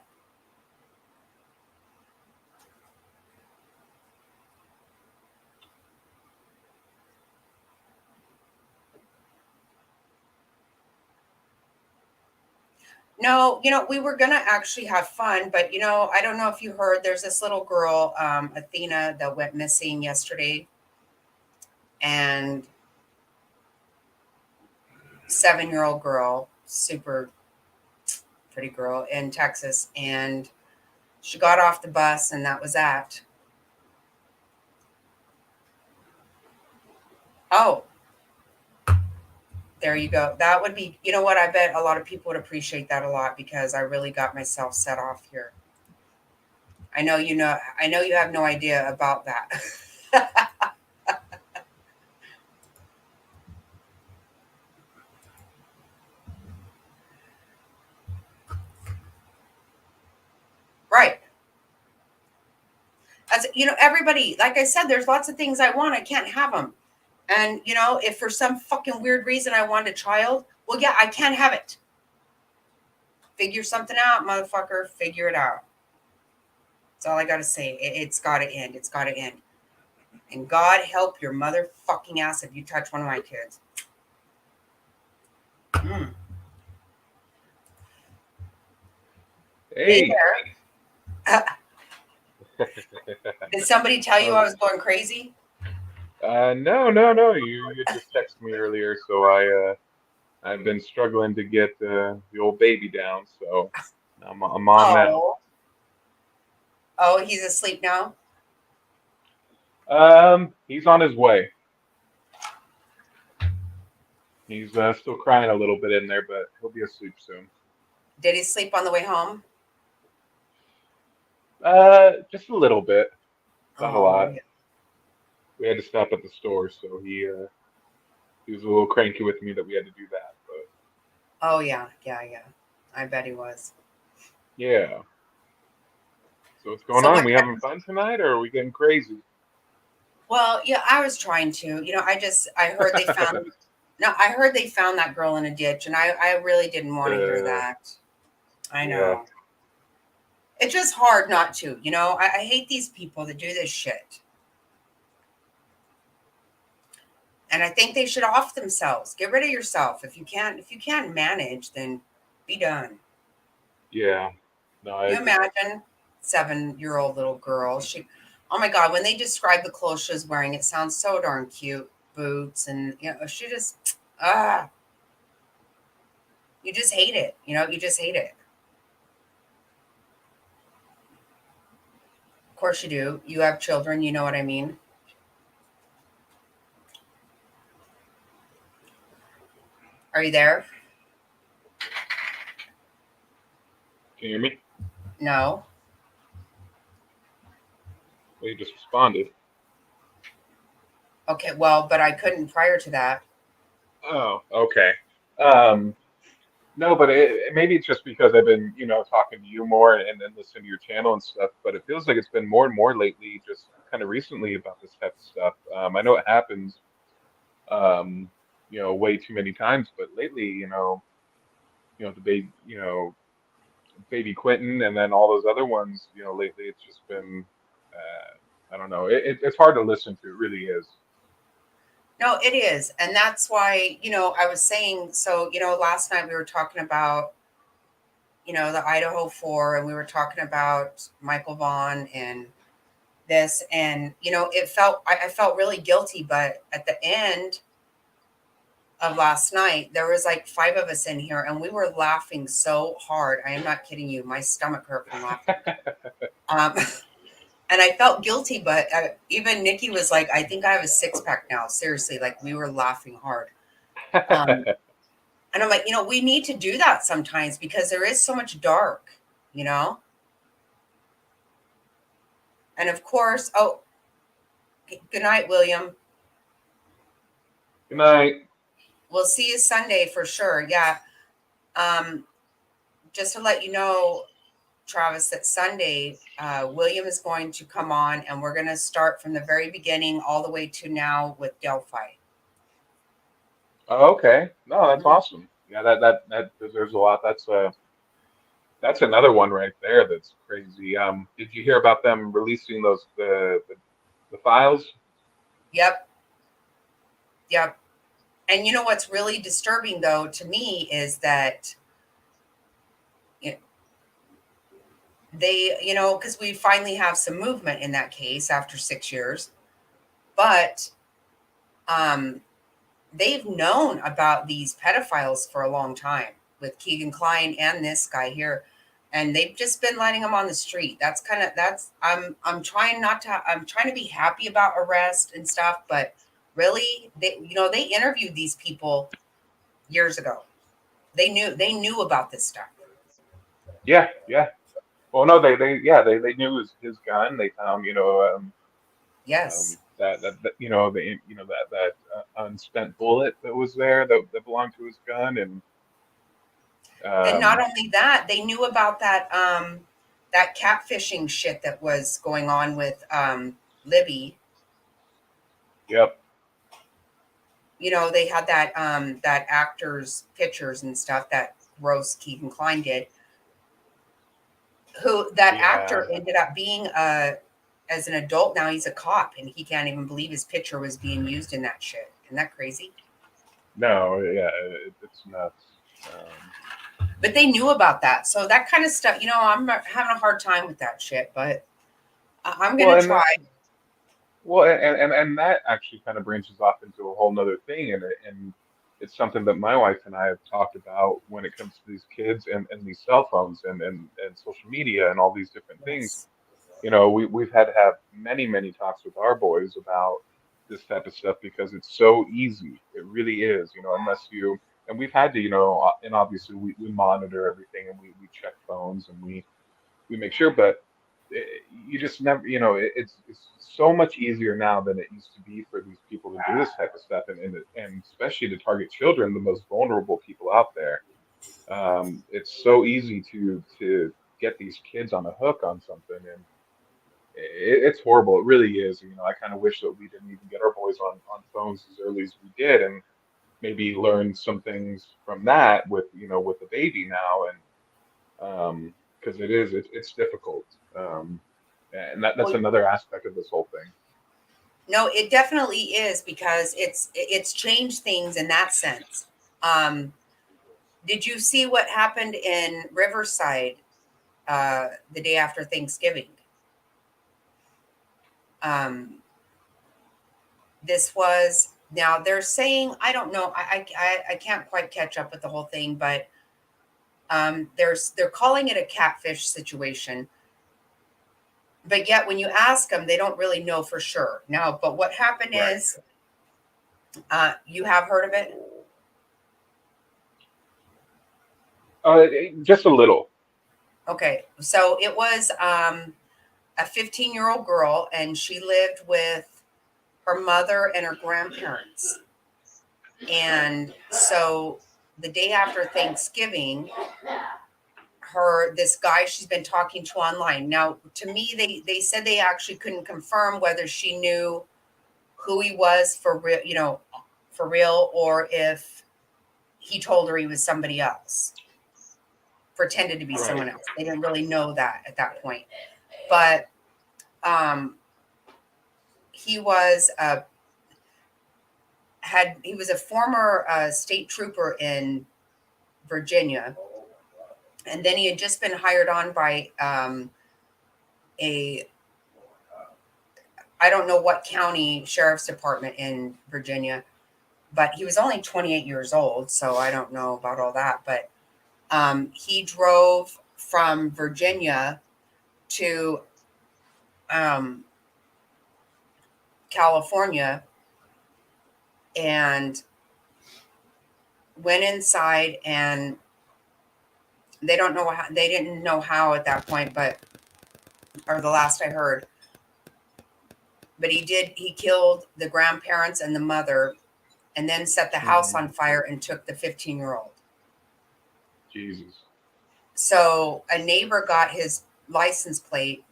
No, we were going to actually have fun, but, I don't know if you heard, there's this little girl, Athena, that went missing yesterday. And 7-year-old girl, super pretty girl in Texas. And she got off the bus and that was that. Oh, there you go. That would be, you know what? I bet a lot of people would appreciate that a lot because I really got myself set off here. I know you have no idea about that. Right. As everybody, like I said, there's lots of things I want. I can't have them. And if for some fucking weird reason I want a child, well, yeah, I can't have it. Figure something out, motherfucker. Figure it out. That's all I got to say. It's got to end. It's got to end. And God help your motherfucking ass if you touch one of my kids. Mm. Hey Hey. there. Did somebody tell you I was going crazy? No. You just texted me earlier, so I've been struggling to get the old baby down, so I'm on now. Oh. Oh, he's asleep now? He's on his way. He's still crying a little bit in there, but he'll be asleep soon. Did he sleep on the way home? Just a little bit, not a Oh, lot. yeah. We had to stop at the store, so he was a little cranky with me that we had to do that, but Oh, yeah. Yeah, yeah. I bet he was. yeah. So what's going So on? what We having fun tonight, or are we getting crazy? Well, yeah, I was trying to. I heard they found no, I heard they found that girl in a ditch, and I really didn't want to hear uh, that. I yeah. know. It's just hard not to, I hate these people that do this shit. And I think they should off themselves. Get rid of yourself. If you can't manage, then Be done. Yeah. No, You I imagine 7-year-old little girl. Oh my God, when they describe the clothes she was wearing, it sounds so darn cute. Boots and she just ah, you just hate it. You just hate it. Of course you do. You have children. You know what I mean. Are you there? can you hear me? No. Well, you just responded. Okay. Well, but I couldn't prior to that. Oh, okay. Um, no, but maybe it's just because I've been, talking to you more and listening to your channel and stuff. But it feels like it's been more and more lately, just kind of recently about this type of stuff. I know it happens, um, way too many times, but lately, the baby Quentin, and then all those other ones, lately it's just been, I don't know, it's hard to listen to. It really is. No, it is, and that's why I was saying. So last night we were talking about the Idaho Four, and we were talking about Michael Vaughn and this, and I felt really guilty, but at the end of last night there was like five of us in here, and we were laughing so hard. I am not kidding you. My stomach hurt from laughing. Um, and I felt guilty, but even Nikki was like, "I think I have a six pack now." Seriously, like we were laughing hard. Um, and I'm like, we need to do that sometimes because there is so much dark, you know. And of course, oh, good night, William. Good night. We'll see you Sunday for sure. Yeah. Um, just to let you know, Travis, that Sunday, William is going to come on and we're going to start from the very beginning all the way to now with Delphi. Oh, okay. No, that's Mhm. awesome. Yeah, that deserves a lot. That's another one right there that's crazy. Did you hear about them releasing the files? Yep. Yep. And you know what's really disturbing, though, to me is that you know, because we finally have some movement in that case after 6 years, but um, they've known about these pedophiles for a long time with Keegan Klein and this guy here, and they've just been letting them on the street. I'm trying not to. I'm trying to be happy about arrest and stuff, but really, they interviewed these people years ago. They knew about this stuff. Yeah, yeah. Well, no, they knew his gun. They found, Yes. that that unspent bullet that was there that belonged to his gun, and And not um, only that, they knew about that catfishing shit that was going on with Libby. yep, They had that actor's pictures and stuff that Rose Keegan Klein did. Who that yeah. actor ended up being as an adult now he's a cop and he can't even believe his picture was being used in that shit. Isn't that crazy? No, yeah, it's nuts. But they knew about that. So that kind of stuff, I'm having a hard time with that shit, but I'm Well, gonna and try. and that actually kind of branches off into a whole nother thing, and it's something that my wife and I have talked about when it comes to these kids and these cell phones and social media and all these different things. Yes. We've had to have many talks with our boys about this type of stuff because it's so easy. It really is, unless you, and we've had to, and obviously we monitor everything and we check phones and we make sure, but you just never, it's so much easier now than it used to be for these people to do this type of stuff, and especially to target children, the most vulnerable people out there. It's so easy to get these kids on a hook on something, and it's horrible. It really is. I kind of wish that we didn't even get our boys on phones as early as we did, and maybe learn some things from that with the baby now, and because it's difficult. Um, and that's Well, another aspect of this whole thing. no, it definitely is because it's changed things in that sense. Um, Did you see what happened in Riverside the day after Thanksgiving? Um, this was now they're saying I don't know I can't quite catch up with the whole thing, but they're calling it a catfish situation, but yet when you ask them, they don't really know for sure. Now, but what happened Right. is, you have heard of it? Just a little. Okay, so it was a 15-year-old girl, and she lived with her mother and her grandparents. And so the day after Thanksgiving, her this guy she's been talking to online. Now, to me, they said they actually couldn't confirm whether she knew who he was for real, for real, or if he told her he was somebody else, pretended to be Right. someone else. They didn't really know that at that point. But um, he was he was a former state trooper in Virginia, and then he had just been hired on by a I don't know what county sheriff's department in Virginia, but he was only 28 years old, so I don't know about all that. But he drove from Virginia to um, California and went inside, and they didn't know how at that point, but or the last I heard, but he killed the grandparents and the mother, and then set the house Mm, on fire and took the 15-year-old. Jesus. So a neighbor got his license plate,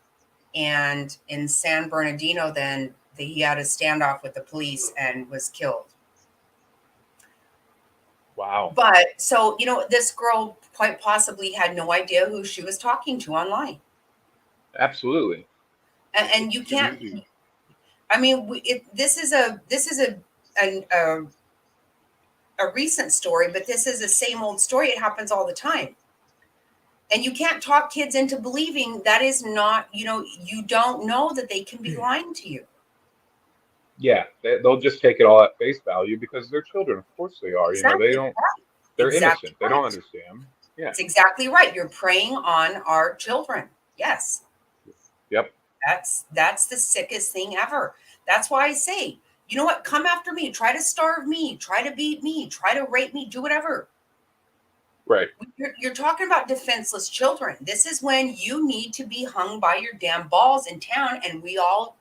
and in San Bernardino, then he had a standoff with the police and was killed. Wow. But so, this girl quite possibly had no idea who she was talking to online. Absolutely. And It's you too can't, easy. I mean, an, a recent story, but this is the same old story. It happens all the time. And you can't talk kids into believing that is not, you don't know that they can be lying to you. Yeah, they'll just take it all at face value because they're children. Of course they are. They Exactly don't. right. They're Exactly innocent. They don't right. understand. Yeah. It's exactly right. You're preying on our children. Yes. Yep. That's the sickest thing ever. That's why I say, you know what? Come after me. Try to starve me. Try to beat me. Try to rape me. Do whatever. Right. You're talking about defenseless children. This is when you need to be hung by your damn balls in town, and we all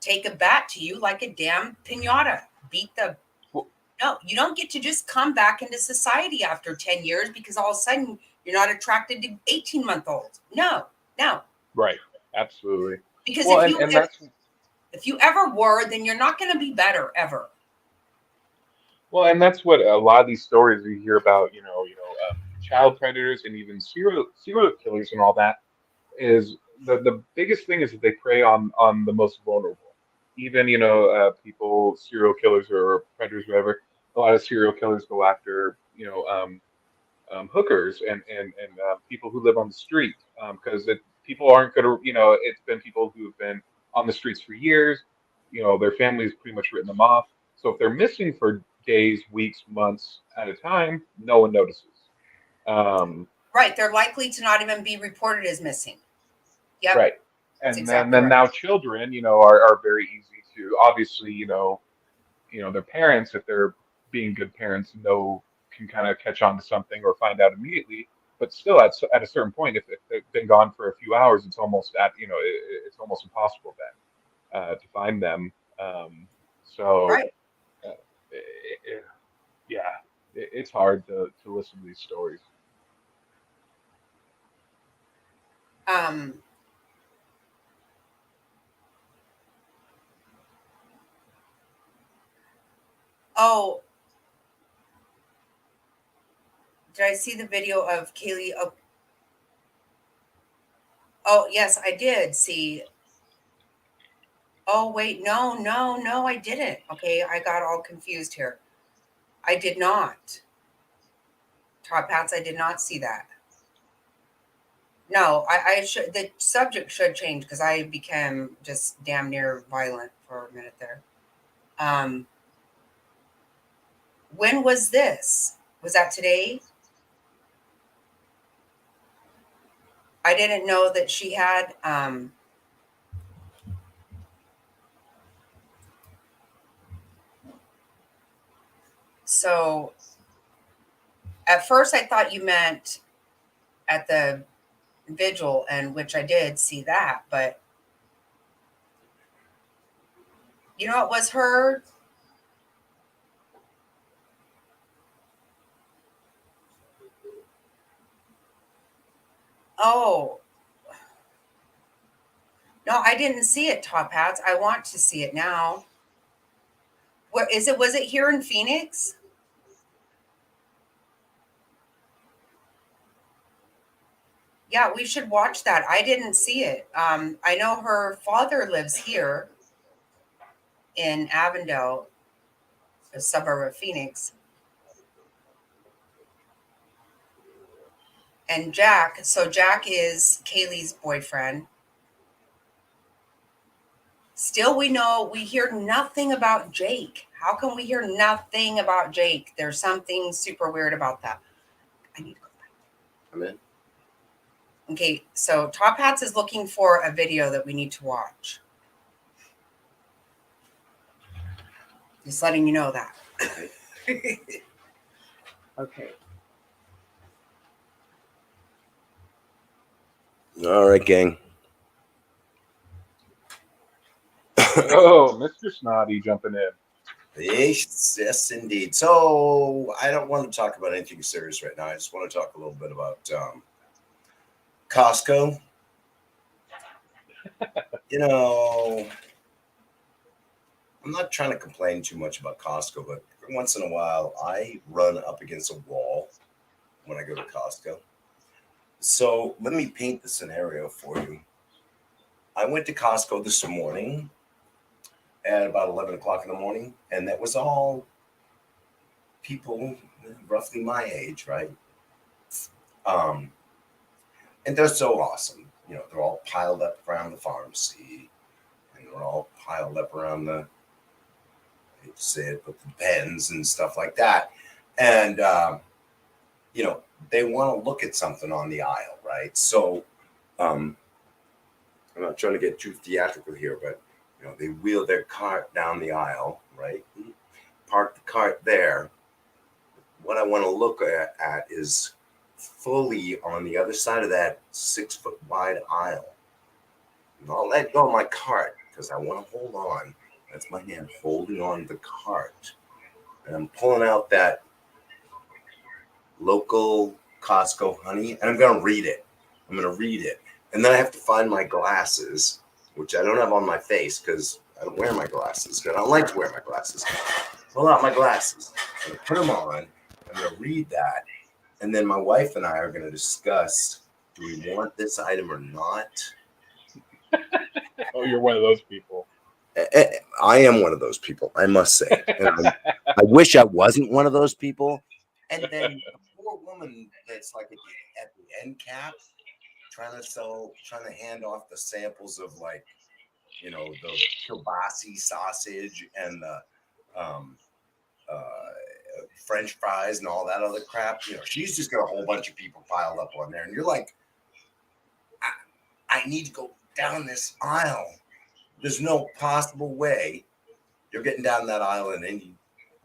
take a bat to you like a damn pinata. Beat the Well, No, you don't get to just come back into society after 10 years because all of a sudden you're not attracted to 18-month-olds. No, no. right. Absolutely. Because Well, and that's if you ever were, then you're not going to be better ever. and that's what a lot of these stories we hear about. Child predators and even serial killers and all that is the biggest thing is that they prey on the most vulnerable. Even people, serial killers or predators, whatever. A lot of serial killers go after hookers and people who live on the street because people aren't going to it's been people who've been on the streets for years. Their families pretty much written them off. So if they're missing for days, weeks, months at a time, no one notices. Um, Right. They're likely to not even be reported as missing. Yep. right. That's And then, exactly then right. now children, are very easy to obviously, their parents, if they're being good parents, can kind of catch on to something or find out immediately. But still, at a certain point, if they've been gone for a few hours, it's almost it's almost impossible then to find them. Um, so Right. it, it, yeah, it's hard to listen to these stories. Um, oh, did I see the video of Kaylee? Oh, oh, yes, I did see. Oh, wait. No, no, no, I didn't. Okay. I got all confused here. I did not. Top hats, I did not see that. No, I should. The subject should change because I became just damn near violent for a minute there. Um, when was this? Was that today? I didn't know that she had. So at first, I thought you meant at the vigil, and which I did see that, but you know, it was her. Oh, no, I didn't see it, Top Hats. I want to see it now. Where is it? Was it here in Phoenix? Yeah, we should watch that. I didn't see it. I know her father lives here in Avondale, a suburb of Phoenix. And Jack, so Jack is Kaylee's boyfriend. Still, we hear nothing about Jake. How can we hear nothing about Jake? There's something super weird about that. I need to go back. I'm in. Okay, so Top Hats is looking for a video that we need to watch. Just letting you know that. Okay. All right, gang. Oh, Mr. Snotty jumping in. Yes, yes, indeed. So I don't want to talk about anything serious right now. I just want to talk a little bit about Costco. You know, I'm not trying to complain too much about Costco, but once in a while I run up against a wall when I go to Costco. So let me paint the scenario for you. I went to Costco this morning at about 11 o'clock in the morning, and that was all people roughly my age, right? Um, and they're so awesome. You know, they're all piled up around the pharmacy, and they're all piled up around the, I hate to say it, but the pens and stuff like that. And, you know, they want to look at something on the aisle, right? So, I'm not trying to get too theatrical here, but, you know, they wheel their cart down the aisle, right? Park the cart there. What I want to look at is fully on the other side of that 6 foot wide aisle. And I'll let go of my cart because I want to hold on. That's my hand holding on the cart. And I'm pulling out that local Costco honey, and I'm going to read it. I'm going to read it. And then I have to find my glasses, which I don't have on my face because I don't wear my glasses. Because I don't like to wear my glasses. Pull out my glasses. I'm going to put them on. I'm going to read that. And then my wife and I are going to discuss, do we want this item or not? Oh, you're one of those people. I am one of those people, I must say. And I wish I wasn't one of those people. And then the poor woman that's like at the end cap trying to hand off the samples of, like, you know, the kielbasi sausage and the French fries and all that other crap. You know, she's just got a whole bunch of people piled up on there. And you're like, I need to go down this aisle. There's no possible way you're getting down that aisle in any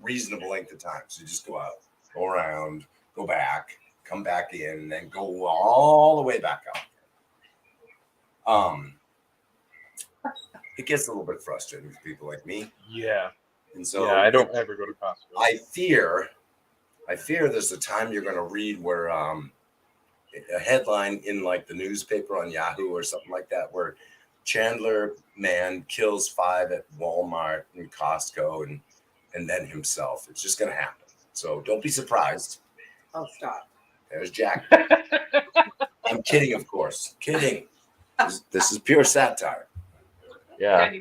reasonable length of time. So just go out, go around, go back, come back in, and then go all the way back out. It gets a little bit frustrating for people like me. Yeah. And so yeah, I don't ever go to Costco. I fear there's a time you're going to read where a headline in like the newspaper on Yahoo or something like that, where Chandler man kills 5 at Walmart and Costco and then himself. It's just going to happen. So don't be surprised. Oh, stop. There's Jack. I'm kidding, of course. Kidding. This is pure satire. Yeah.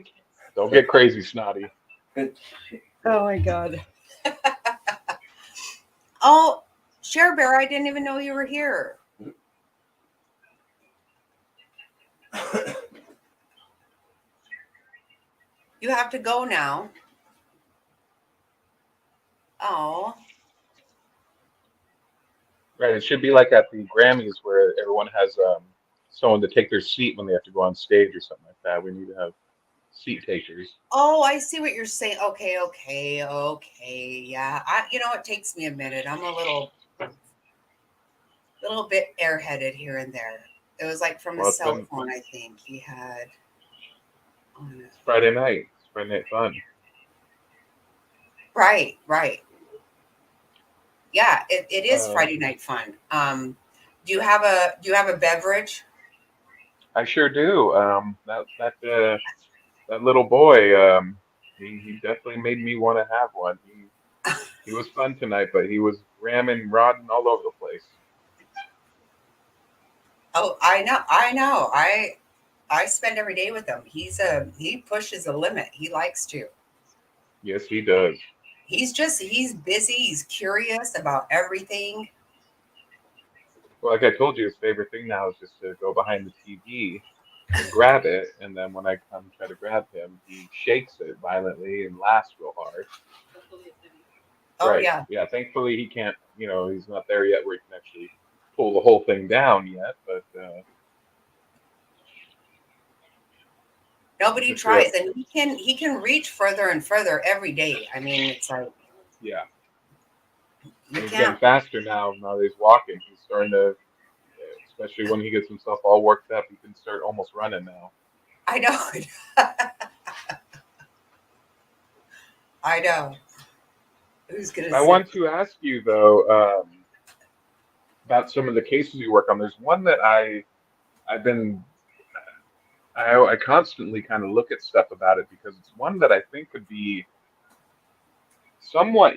Don't get crazy, Snotty. Oh my God. Oh, Share Bear, I didn't even know you were here. You have to go now. Oh, Right. It should be like at the Grammys where everyone has someone to take their seat when they have to go on stage or something like that. We need to have seat takers. oh, I see what you're saying. Okay, okay, okay. Yeah, it takes me a minute. I'm a little bit airheaded here and there. It was like from a Well, cell phone, I think he had on it. it's Friday night. It's Friday night fun. Right, right. Yeah, it is Um, Friday night fun. Do you have a beverage? I sure do. That little boy, he definitely made me want to have one. He was fun tonight, but he was ramming, rodding all over the place. Oh, I know, I know. I spend every day with him. He pushes the limit. He likes to. Yes, he does. He's busy. He's curious about everything. Well, like I told you, his favorite thing now is just to go behind the TV and grab it, and then when I come try to grab him, he shakes it violently and laughs real hard. Oh Right. yeah. Yeah. Thankfully, he can't. He's not there yet where he can actually pull the whole thing down yet. But Nobody just a tries, and he can reach further and further every day. I mean, it's like yeah. you And he's getting can't. faster now. Now that he's walking, he's starting to. Especially when he gets himself all worked up, he can start almost running now. I know. I know. Who's gonna I sit? want to ask you though about some of the cases you work on. There's one that I've been I constantly kind of look at stuff about it because it's one that I think could be somewhat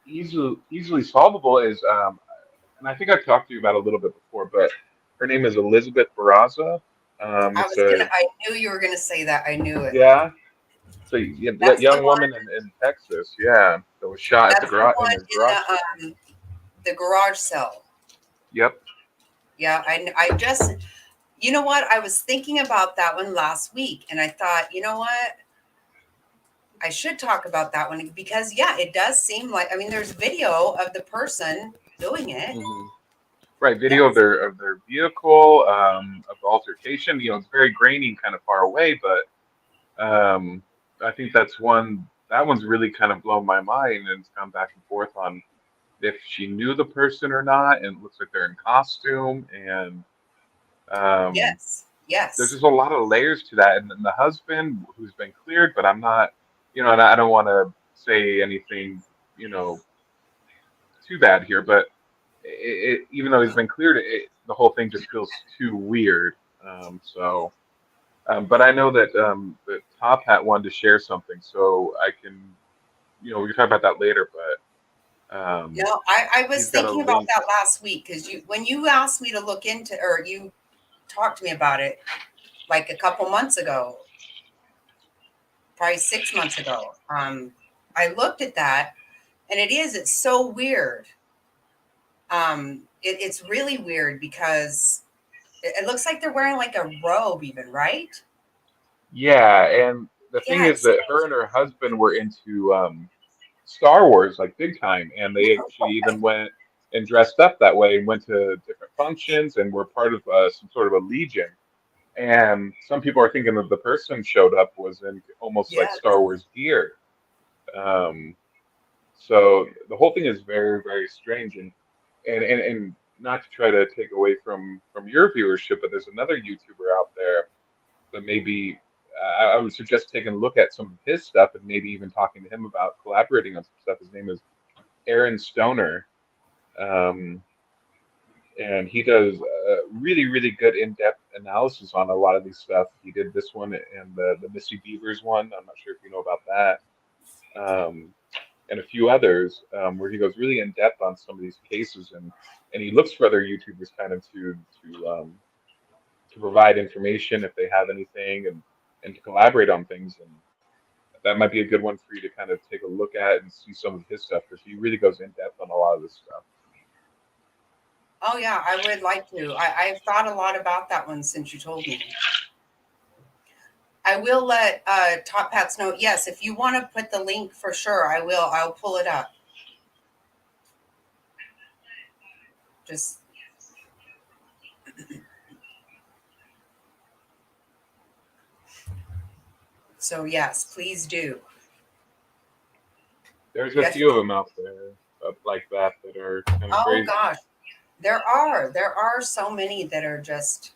easily solvable. Is and I think I've talked to you about it a little bit before, but her name is Elizabeth Barraza. It's a I knew you were gonna say that. I knew it. yeah, it's a that That's the young one. woman in Texas, yeah, that was shot at the That's the garage in one her in garage sale. the garage cell. Yep. Yeah, I just, you know what? I was thinking about that one last week, and I thought, you know what? I should talk about that one because, yeah, it does seem like, I mean, there's video of the person doing it. Hmm. Right, video Yes. of their vehicle, of the altercation. It's very grainy and kind of far away, but I think that one's really kind of blown my mind, and it's gone back and forth on if she knew the person or not, and it looks like they're in costume, and um, Yes. there's Yes. just a lot of layers to that. And then the husband who's been cleared, but I'm not, and I don't want to say anything, you know, too bad here, but even though he's been cleared, the whole thing just feels too weird. So, but I know that Top Hat wanted to share something, so I can, we can talk about that later. But No, I was he's got a thinking about link. that last week because when you asked me to look into, or you talked to me about it like a couple months ago, probably 6 months ago, I looked at that, and it's so weird. It's really weird because it looks like they're wearing like a robe, even, right? Yeah, and the thing Yeah, is it's that her and her husband were into Star Wars like big time, and they actually even went and dressed up that way and went to different functions and were part of some sort of a legion. And some people are thinking that the person showed up was in almost like yes, Star Wars gear. Um, so the whole thing is very, very strange, and not to try to take away from your viewership, but there's another YouTuber out there that maybe I would suggest taking a look at some of his stuff and maybe even talking to him about collaborating on some stuff. His name is Aaron Stoner, um, and he does really, really good in-depth analysis on a lot of these stuff. He did this one and the Missy Beavers one. I'm not sure if you know about that, and a few others where he goes really in depth on some of these cases, and he looks for other YouTubers kind of to provide information if they have anything and to collaborate on things. And that might be a good one for you to kind of take a look at and see some of his stuff because he really goes in depth on a lot of this stuff. Oh yeah, I would like to. I've thought a lot about that one since you told me. I will let Top Hats know. Yes, if you want to put the link for sure, I will. I'll pull it up. Just so yes, please do. There's a Yes. few of them out there like that that are kind of Oh crazy. gosh, there are so many that are just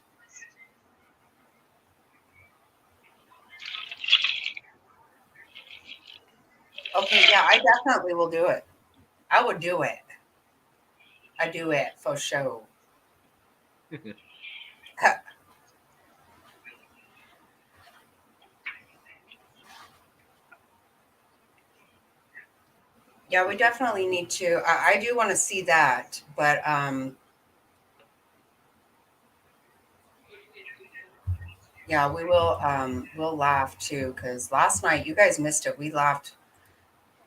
okay. Yeah, I definitely will do it. I would do it. I do it for sure. Yeah, we definitely need to. I do want to see that, but yeah, we will. We'll laugh too because last night you guys missed it. We laughed.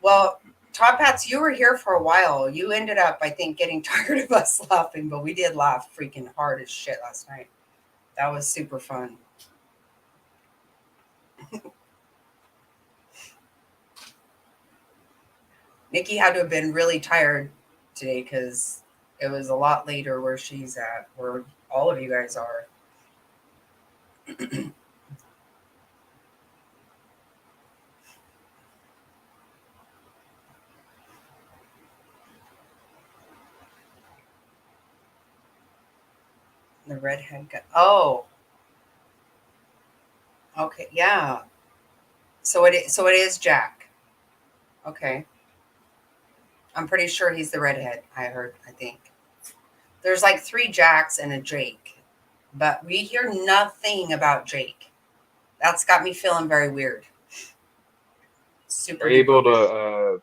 Well, Top Hats, you were here for a while. You ended up, I think, getting tired of us laughing, but we did laugh freaking hard as shit last night. That was super fun. Nikki had to have been really tired today because it was a lot later where she's at, where all of you guys are. The redhead guy. Oh, okay, yeah. So it is Jack. Okay, I'm pretty sure he's the redhead. I heard. I think there's like three Jacks and a Jake, but we hear nothing about Jake. That's got me feeling very weird. Are Super you duper able to weird.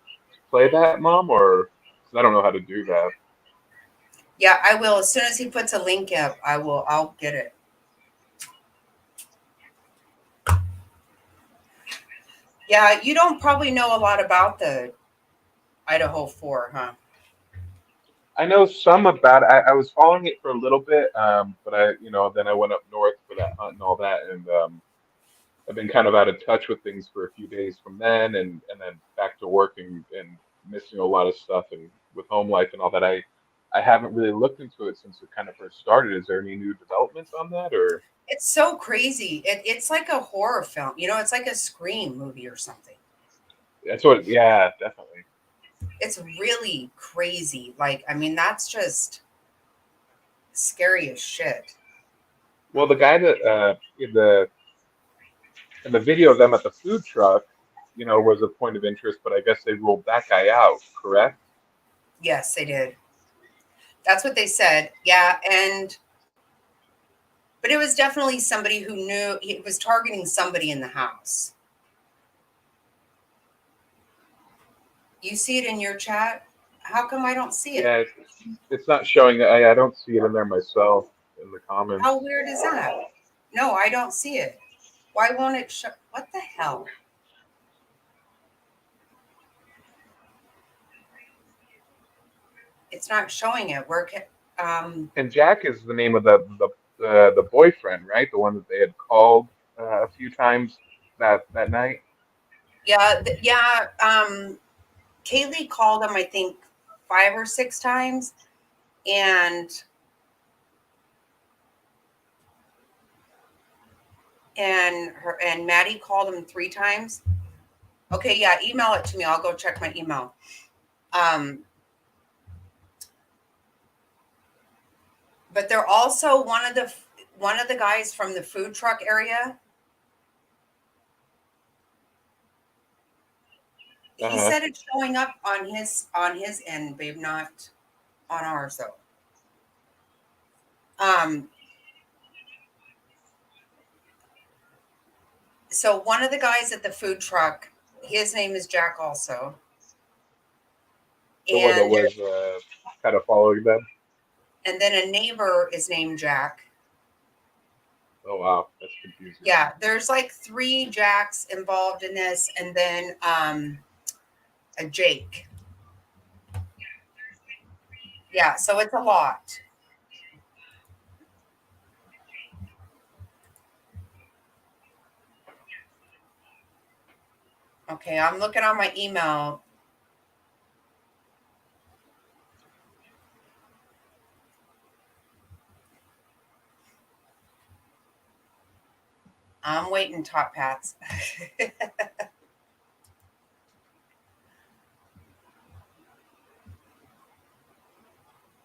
play that, Mom, or 'cause I don't know how to do that. Yeah, I will. As soon as he puts a link up, I will. I'll get it. Yeah, you don't probably know a lot about the Idaho 4, huh? I know some about it. I was following it for a little bit, but then I went up north for that hunt and all that, and I've been kind of out of touch with things for a few days from then, and then back to working and missing a lot of stuff and with home life and all that. I haven't really looked into it since it kind of first started. Is there any new developments on that, or It's so crazy. It's like a horror film. It's like a Scream movie or something. that's what? Yeah, definitely. It's really crazy. Like, I mean, that's just scary as shit. Well, the guy that in the video of them at the food truck, was a point of interest, but I guess they ruled that guy out, correct? Yes, they did. That's what they said. Yeah, and but it was definitely somebody who knew he was targeting somebody in the house. You see it in your chat? How come I don't see it? Yeah, it's not showing. I don't see it in there myself in the How comments. weird is that? No, I don't see it. Why won't it show? What the hell? It's not showing it. And Jack is the name of the boyfriend, right? The one that they had called a few times that night. Yeah, yeah. Kaylee called him, I think, 5 or 6 times, and Maddie called him 3 times. Okay, yeah, email it to me. I'll go check my email. Um, but they're also one of the guys from the food truck area. He Uh-huh. said it's showing up on his end, babe, not on ours though. Um, so one of the guys at the food truck, his name is Jack also, The one that and was kind of following them. then a neighbor is named Jack. Oh wow, that's confusing. Yeah, there's like 3 Jacks involved in this, and then a Jake. Yeah, so it's a lot. Okay, I'm looking on my email. I'm waiting, Top Hats.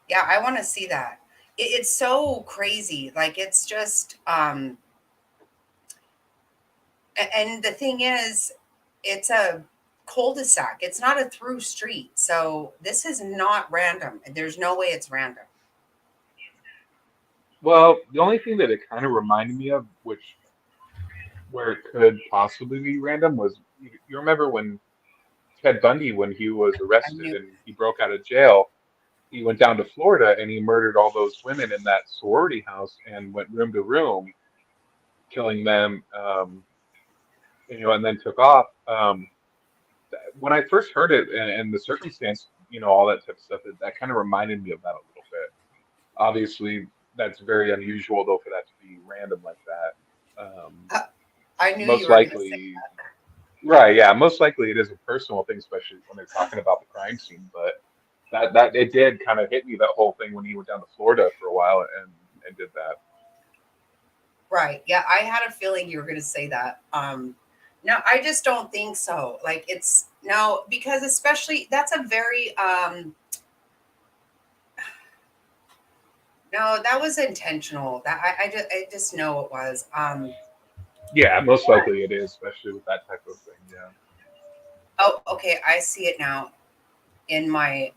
Yeah, I want to see that. It's so crazy. Like it's just and the thing is, it's a cul-de-sac. It's not a through street. So this is not random. There's no way it's random. Well, the only thing that it kind of reminded me of, which where it could possibly be random, was you remember when Ted Bundy, when he was I arrested knew. and he broke out of jail, he went down to Florida and he murdered all those women in that sorority house and went room to room, killing them, and then took off. When I first heard it and the circumstance, all that type of stuff, that kind of reminded me of that a little bit. Obviously, that's very unusual, though, for that to be random like that. Uh, I knew you Most were going to say. likely, right? Yeah, most likely it is a personal thing, especially when they're talking about the crime scene. But that it did kind of hit me, that whole thing when he went down to Florida for a while and did that. Right. Yeah, I had a feeling you were going to say that. No, I just don't think so. Like it's no, because especially that's a very no, that was intentional. That I just know it was. Yeah, most likely it is, especially with that type of thing. Yeah. Oh, okay, I see it now in my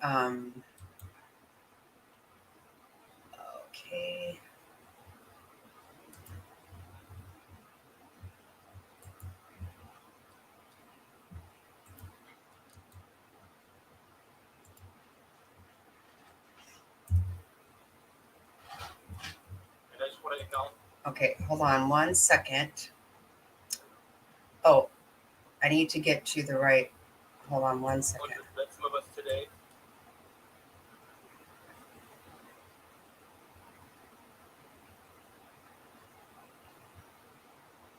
okay. Okay, hold on one second. Oh, I need to get to the right. Hold on one second.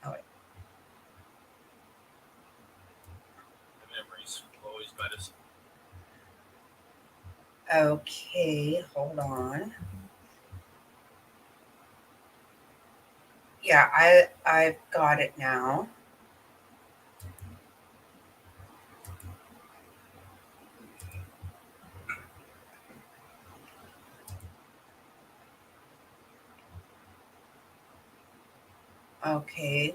Oh, wait. Okay, hold on. Yeah, I've got it now. Okay.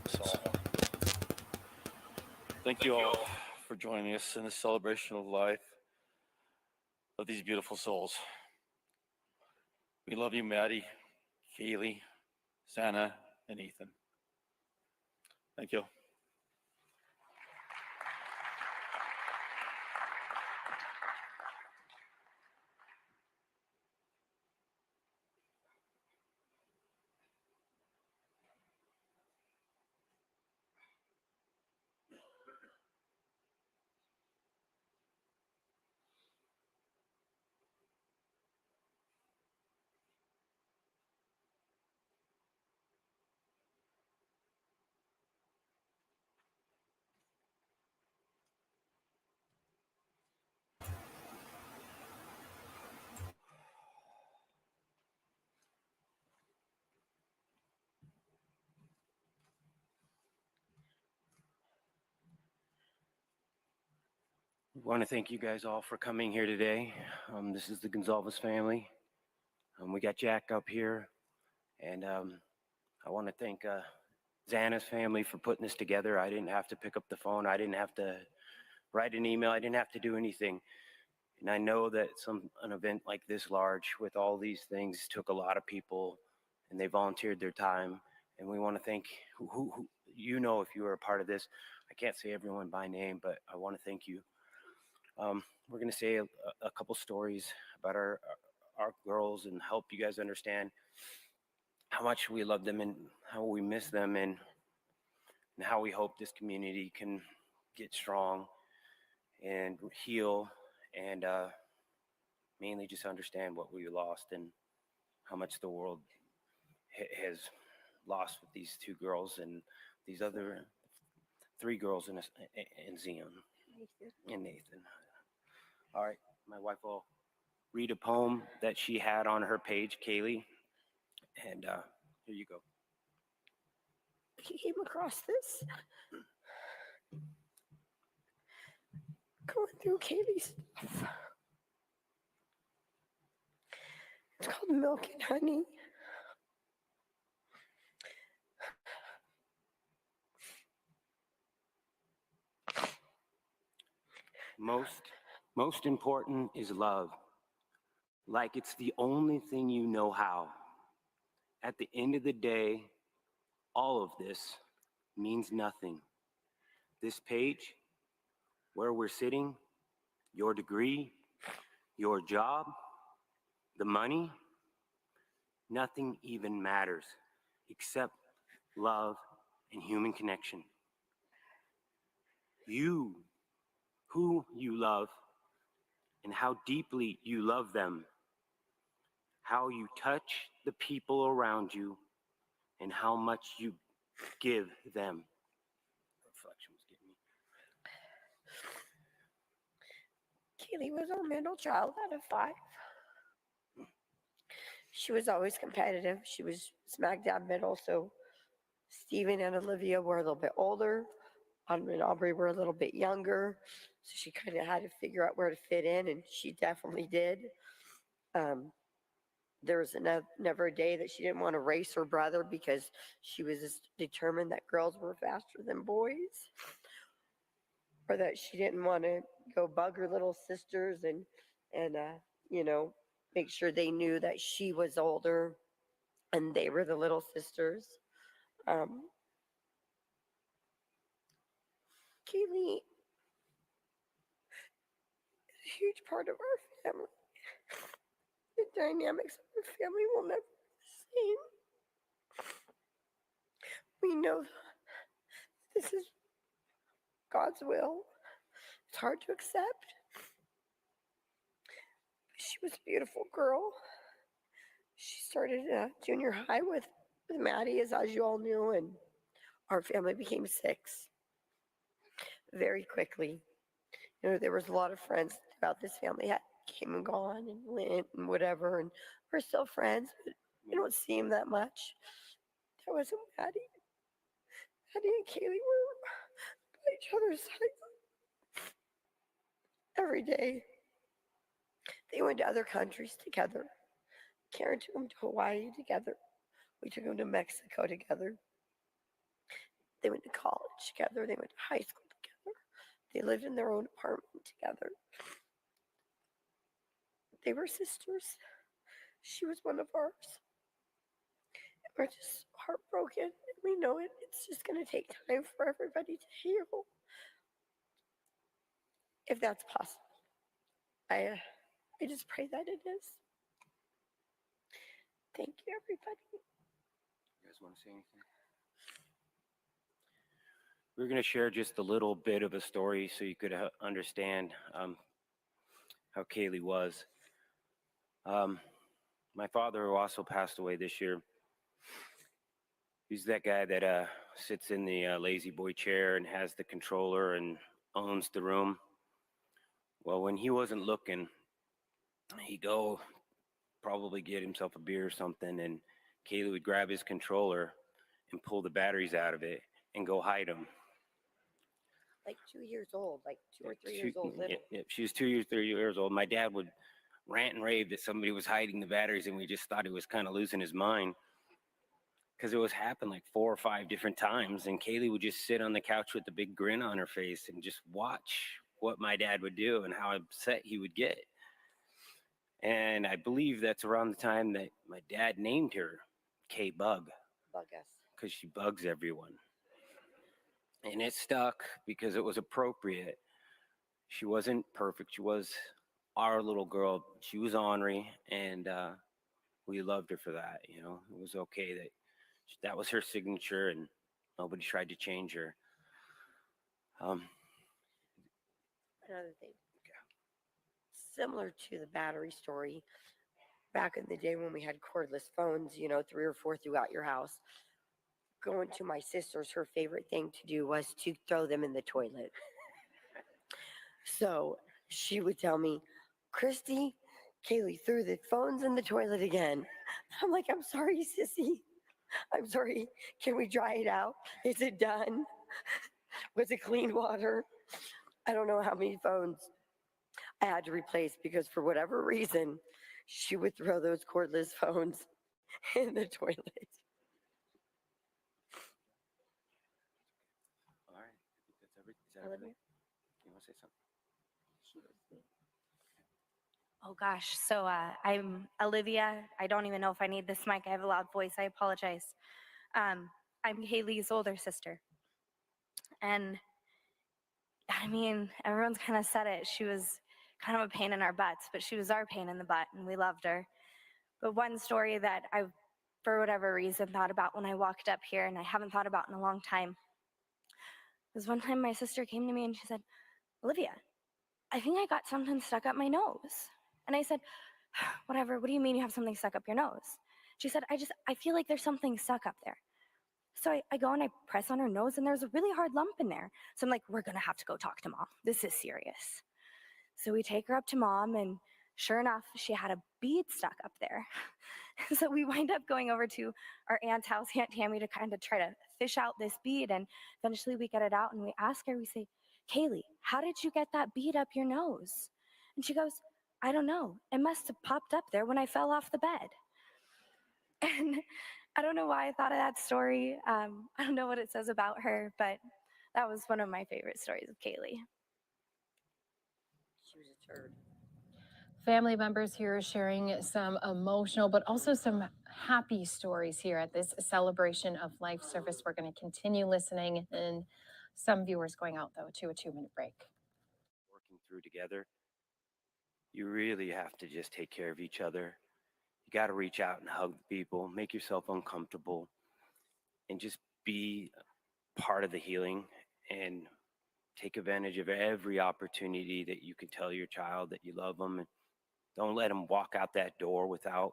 So, thank you all for joining us in this celebration of life of these beautiful souls. We love you, Maddie, Kaylee, Santa, and Ethan. Thank you. We want to thank you guys all for coming here today. This is the Gonzalez family. We got Jack up here, and I want to thank Xana's family for putting this together. I didn't have to pick up the phone. I didn't have to write an email. I didn't have to do anything. And I know that an event like this large with all these things took a lot of people, and they volunteered their time. And we want to thank who if you were a part of this. I can't say everyone by name, but I want to thank you. We're going to say a couple stories about our girls and help you guys understand how much we love them and how we miss them, and how we hope this community can get strong and heal and mainly just understand what we lost and how much the world has lost with these two girls and these other three girls in Zion and Nathan. All right, my wife will read a poem that she had on her page, Kaylee, and here you go. He came across this going through Kaylee's stuff. It's called Milk and Honey. Most important is love, like it's the only thing you know how. At the end of the day, all of this means nothing. This page, where we're sitting, your degree, your job, the money, nothing even matters except love and human connection. You, who you love, and how deeply you love them, how you touch the people around you, and how much you give them. Reflection was getting me. Kaylee was our middle child out of 5. She was always competitive. She was smack dab middle, so Stephen and Olivia were a little bit older. Autumn and Aubrey were a little bit younger, so she kind of had to figure out where to fit in, and she definitely did. There was never a day that she didn't want to race her brother because she was just determined that girls were faster than boys, or that she didn't want to go bug her little sisters and you know, make sure they knew that she was older and they were the little sisters. Kaylee is a huge part of our family. The dynamics of our family will never be the same. We know this is God's will. It's hard to accept. She was a beautiful girl. She started junior high with Maddie, as you all knew, and our family became 6 very quickly. You know, there was a lot of friends throughout this family that came and gone and went and whatever, and we're still friends, but we don't see him that much. That wasn't Maddie. Maddie and Kaylee were by each other's side every day. They went to other countries together. Karen took them to Hawaii together. We took them to Mexico together. They went to college together. They went to high school together. They lived in their own apartment together. They were sisters. She was one of ours. We're just heartbroken. We know it. It's just going to take time for everybody to heal, if that's possible. I just pray that it is. Thank you, everybody. You guys want to say anything? We're going to share just a little bit of a story so you could understand how Kaylee was. My father, who also passed away this year, he's that guy that sits in the lazy boy chair and has the controller and owns the room. Well, when he wasn't looking, he'd go probably get himself a beer or something, and Kaylee would grab his controller and pull the batteries out of it and go hide them. Like 2 years old, like 2 or 3 years old, little. Yeah, she was 2 years, 3 years old. My dad would rant and rave that somebody was hiding the batteries, and we just thought he was kind of losing his mind because it was happened like 4 or 5 different times. And Kaylee would just sit on the couch with a big grin on her face and just watch what my dad would do and how upset he would get. And I believe that's around the time that my dad named her K-Bug. Bug us. Because she bugs everyone. And it stuck because it was appropriate. She wasn't perfect. She was our little girl. She was ornery, and we loved her for that. You know, it was okay that was her signature, and nobody tried to change her. Another thing. similar to the battery story. Back in the day when we had cordless phones, 3 or 4 throughout your house, going to my sister's, her favorite thing to do was to throw them in the toilet. So she would tell me, Christy, Kaylee threw the phones in the toilet again. I'm like, I'm sorry, sissy. I'm sorry. Can we dry it out? Is it done? Was it clean water? I don't know how many phones I had to replace because for whatever reason, she would throw those cordless phones in the toilet. All right. I think that's everything. Is that everything? You want to say something? Oh gosh. So I'm Olivia. I don't even know if I need this mic. I have a loud voice. I apologize. I'm Haley's older sister. And I mean, everyone's kind of said it. She was kind of a pain in our butts, but she was our pain in the butt, and we loved her. But one story that I, for whatever reason, thought about when I walked up here, and I haven't thought about in a long time, was one time my sister came to me and she said, Olivia, I think I got something stuck up my nose. And I said, whatever, what do you mean you have something stuck up your nose? She said, I feel like there's something stuck up there. So I go and I press on her nose and there's a really hard lump in there. So I'm like, we're going to have to go talk to mom. This is serious. So we take her up to mom and sure enough, she had a bead stuck up there. So we wind up going over to our aunt's house, Aunt Tammy, to kind of try to fish out this bead. And eventually we get it out and we ask her, we say, Kaylee, how did you get that bead up your nose? And she goes, I don't know. It must have popped up there when I fell off the bed. And I don't know why I thought of that story. I don't know what it says about her, but that was one of my favorite stories of Kaylee. She was a turd. Family members here sharing some emotional but also some happy stories here at this celebration of life service. We're going to continue listening, and some viewers going out though to a 2-minute break. Working through together, you really have to just take care of each other. You got to reach out and hug people, make yourself uncomfortable, and just be part of the healing and take advantage of every opportunity that you can tell your child that you love them. And don't let them walk out that door without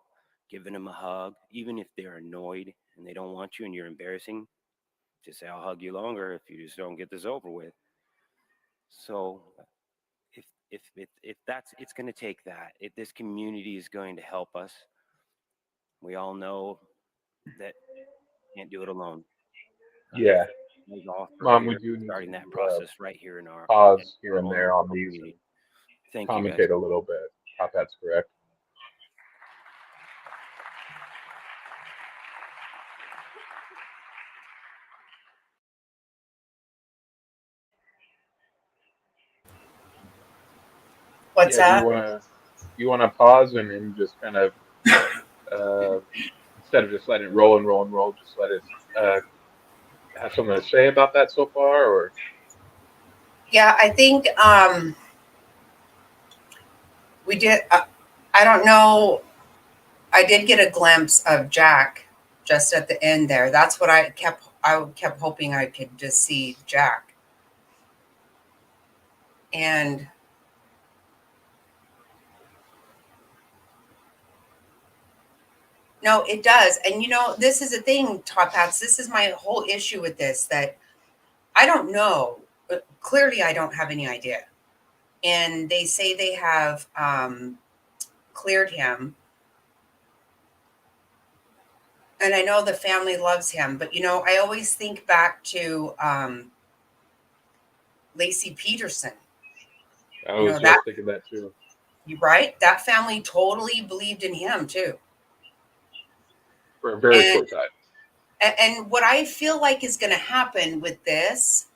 giving them a hug, even if they're annoyed and they don't want you and you're embarrassing. Just say, I'll hug you longer if you just don't get this over with. So if that's, it's going to take that. If this community is going to help us, we all know that we can't do it alone. Yeah, Thank you all for Mom, we here, do need starting that to process right here in our pause here and own there on local these and community. Thank you guys. commentate a little bit. If that's correct. What's Yeah, do that? you wanna pause and just kind of uh, instead of just letting it roll and roll and roll, just let it have something to say about that so far, or Yeah, I think we did. I don't know. I did get a glimpse of Jack just at the end there. That's what I kept hoping I could just see Jack. And no, it does. And this is a thing, Top Hats. This is my whole issue with this, that I don't know. But clearly, I don't have any idea. And they say they have cleared him. And I know the family loves him, but I always think back to Lacey Peterson. I You know was that just thinking that too. you right? That family totally believed in him too. For a very And short time. and what I feel like is going to happen with this,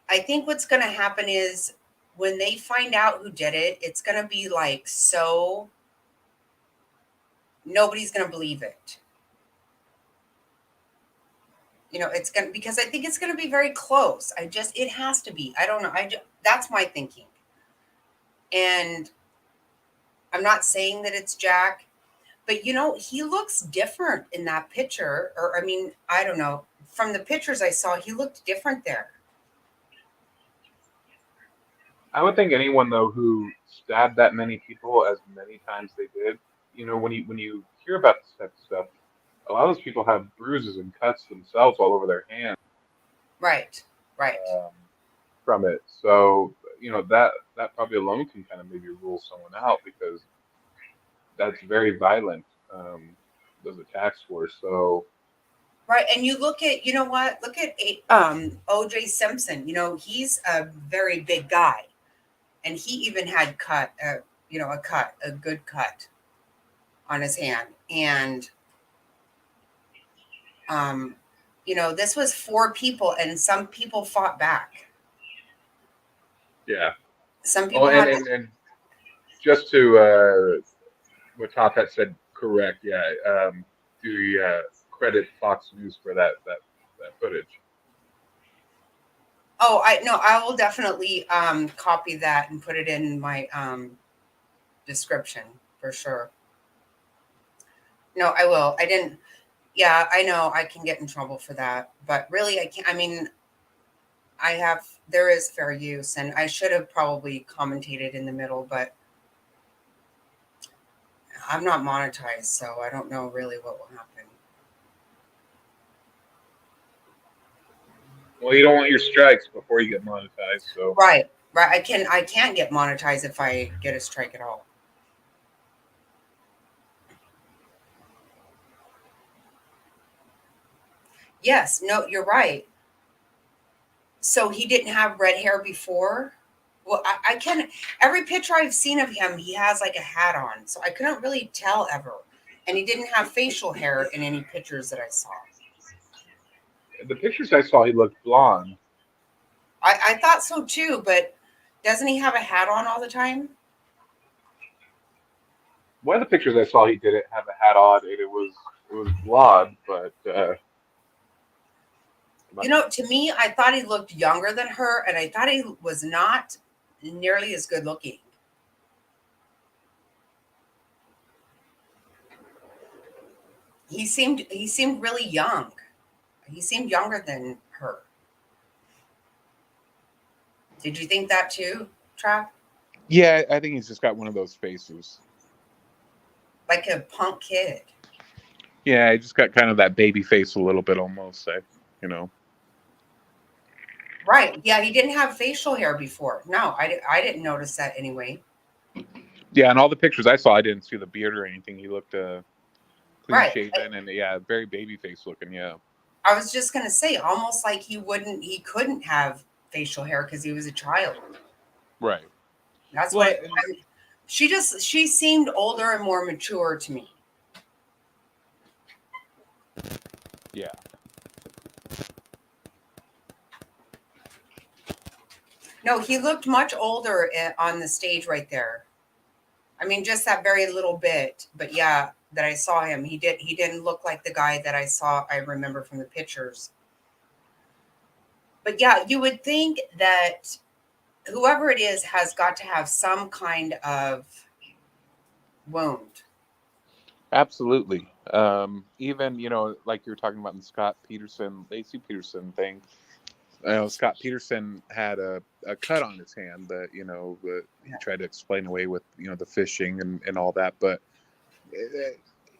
I think what's going to happen is when they find out who did it, it's going to be like so nobody's going to believe it. It's going to, because I think it's going to be very close. It has to be. I don't know. That's my thinking. And I'm not saying that it's Jack, but he looks different in that picture. Or, I mean, I don't know. From the pictures I saw, he looked different there. I would think anyone though who stabbed that many people as many times they did, when you hear about this type of stuff, a lot of those people have bruises and cuts themselves all over their hands Right. Right. um, from it. So that probably alone can kind of maybe rule someone out because that's very violent. Those attacks were so. Right. And you look at, you know what? Look at OJ Simpson. He's a very big guy, and he even had a good cut on his hand. And um, this was four people, and some people fought back. Yeah. Some Oh, people and had and, and just to what Top Hat said, correct. Yeah. Do credit Fox News for that footage. Oh, I no, I will definitely copy that and put it in my description for sure. No, I will. I didn't. Yeah, I know I can get in trouble for that, but really I can't. I mean, there is fair use, and I should have probably commentated in the middle, but I'm not monetized, so I don't know really what will happen. Well, you don't want your strikes before you get monetized, so Right, right. I can't get monetized if I get a strike at all. Yes, no, you're right. So he didn't have red hair before. Well, I can. Every picture I've seen of him, he has like a hat on, so I couldn't really tell ever. And he didn't have facial hair in any pictures that I saw. the pictures I saw, he looked blonde. I thought so too, but doesn't he have a hat on all the time? One of the pictures I saw, he didn't have a hat on, and it was blonde, but To me, I thought he looked younger than her, and I thought he was not nearly as good looking. He seemed really young. He seemed younger than her. Did you think that too, Trav? yeah, I think he's just got one of those faces. Like a punk kid. Yeah, he just got kind of that baby face a little bit almost. You know. Right. Yeah, he didn't have facial hair before. No, I didn't notice that anyway. Yeah, and all the pictures I saw, I didn't see the beard or anything. He looked clean Right. shaven and yeah, very baby face looking. Yeah. I was just gonna say, almost like he couldn't have facial hair because he was a child. Right. That's what Well, it. She seemed older and more mature to me. yeah. No, he looked much older on the stage right there. I mean, just that very little bit. But yeah, that I saw him, he didn't look like the guy that I remember from the pictures. But yeah, you would think that whoever it is has got to have some kind of wound. Absolutely. Even like you were talking about in Scott Peterson, Lacey Peterson thing. Scott Peterson had a cut on his hand that he tried to explain away with the fishing and all that. But uh,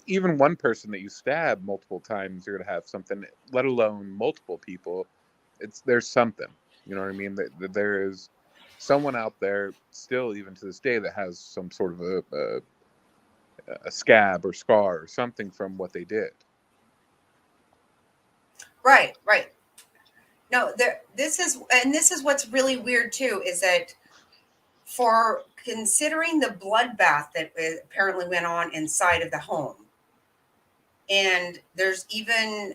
even one person that you stab multiple times, you're gonna have something. Let alone multiple people, there's something. You know what I mean? That there is someone out there still, even to this day, that has some sort of a scab or scar or something from what they did. Right, right. No, this is what's really weird too, is that for considering the bloodbath that apparently went on inside of the home, and there's even,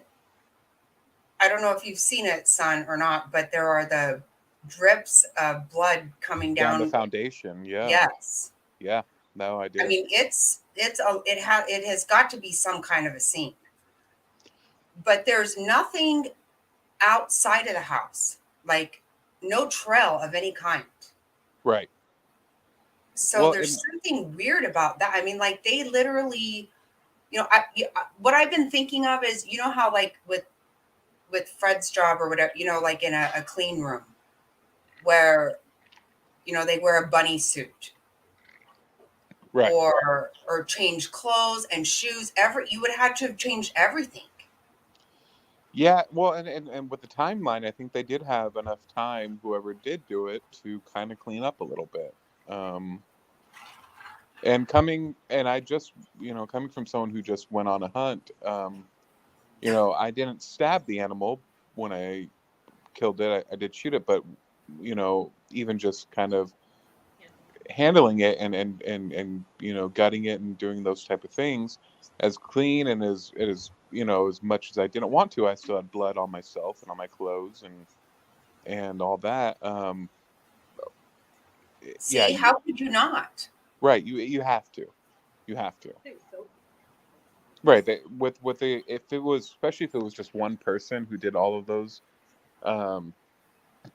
I don't know if you've seen it, son, or not, but there are the drips of blood coming Down the down. foundation, yeah, Yes, yeah. No, I I did. mean it has got to be some kind of a scene, but there's nothing outside of the house, like no trail of any kind. Right. So Well, there's and something weird about that. I mean, like they literally, what I've been thinking of is, how like with Fred's job or whatever, like in a clean room where they wear a bunny suit Right. or change clothes and shoes. You would have to have changed everything. Yeah, well, and with the timeline, I think they did have enough time, whoever did do it, to kind of clean up a little bit. Um, and I just, coming from someone who just went on a hunt, I didn't stab the animal when I killed it. I did shoot it, but even just kind of handling it and gutting it and doing those type of things, as clean and as much as I didn't want to, I still had blood on myself and on my clothes and all that. Yeah, See, how could you not? right. You have to. Right. If it was, especially if it was just one person who did all of those, um,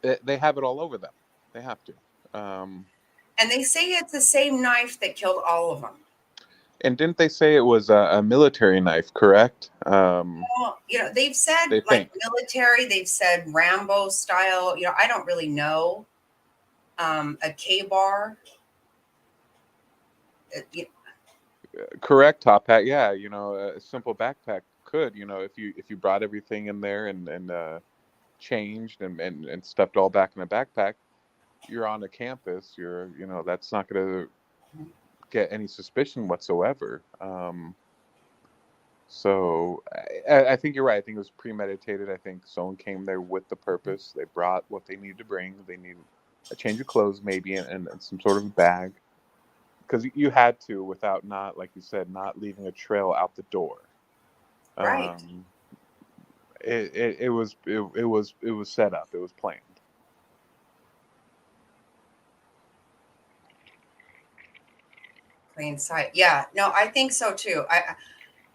they have it all over them. They have to. And they say it's the same knife that killed all of them. And didn't they say it was a military knife? Correct. Well, they've said They like think. military, they've said Rambo style. I don't really know. A K bar. Correct, top hat. Yeah, a simple backpack could, if you brought everything in there and changed and stuffed all back in a backpack, you're on a campus. That's not going to get any suspicion whatsoever. So I think you're right. I think it was premeditated. I think someone came there with the purpose. They brought what they needed to bring. They needed a change of clothes, maybe, and some sort of a bag, because you had to, without, not like you said, not leaving a trail out the door. Right. Um, it was set up. It was planned. Plain sight. Yeah. No, I think so too.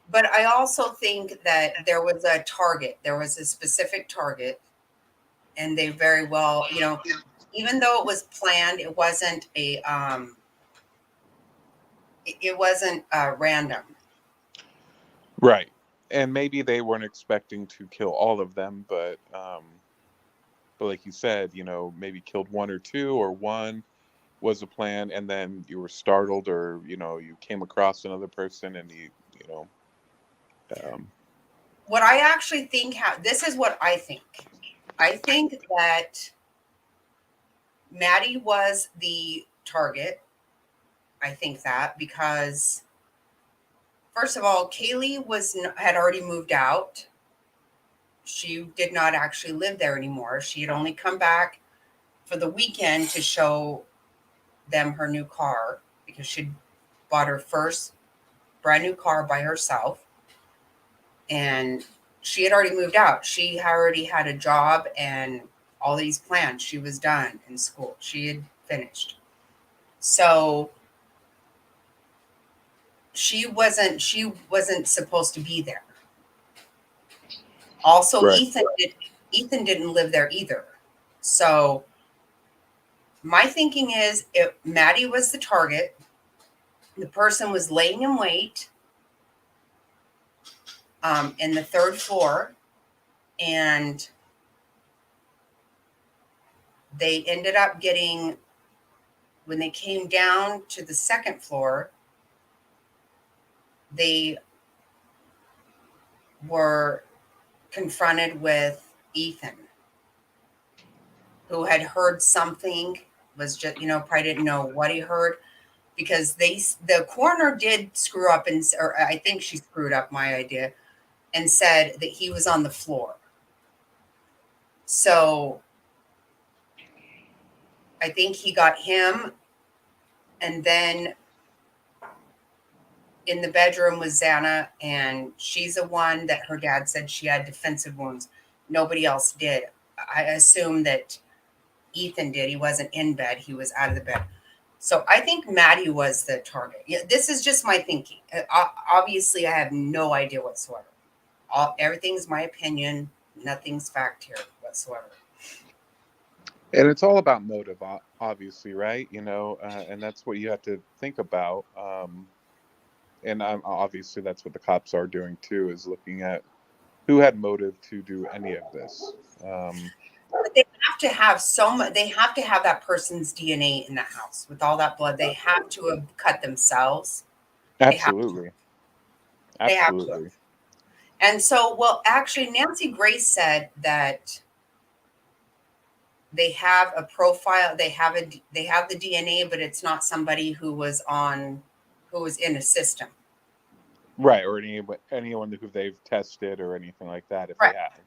But I also think that there was a target. There was a specific target, and they very well, even though it was planned, it wasn't random. Right. And maybe they weren't expecting to kill all of them, but like you said, maybe killed one or two, or one was a plan, and then you were startled, or you came across another person, and you know um, What I actually think, this is what I think. I think that Maddie was the target. I think that because first of all, Kaylee had already moved out. She did not actually live there anymore. She had only come back for the weekend to show them her new car because she'd bought her first brand new car by herself, and she had already moved out. She already had a job and all these plans. She was done in school. She had finished. So she wasn't supposed to be there. Also, right. Ethan didn't live there either. So my thinking is, if Maddie was the target, the person was laying in wait in the third floor, and they ended up getting, when they came down to the second floor, they were confronted with Ethan, who had heard something, was just, probably didn't know what he heard, because the coroner did screw up, or I think she screwed up my idea and said that he was on the floor. So I think he got him, and then in the bedroom was Xana, and she's the one that her dad said she had defensive wounds. Nobody else did. I assume that Ethan did. He wasn't in bed, he was out of the bed. So I think Maddie was the target. Yeah, this is just my thinking. Obviously, I have no idea whatsoever. Everything's my opinion. Nothing's fact here whatsoever. And it's all about motive, obviously, right? And that's what you have to think about. And obviously, that's what the cops are doing too, is looking at who had motive to do any of this. But they have to have so much. They have to have that person's DNA in the house with all that blood. They have to have cut themselves. They have to. Absolutely. They have to. Absolutely. And so, well, actually, Nancy Grace said that they have a profile. They have the DNA, but it's not somebody who was in a system. Right, or anyone who they've tested or anything like that, if Right. they have.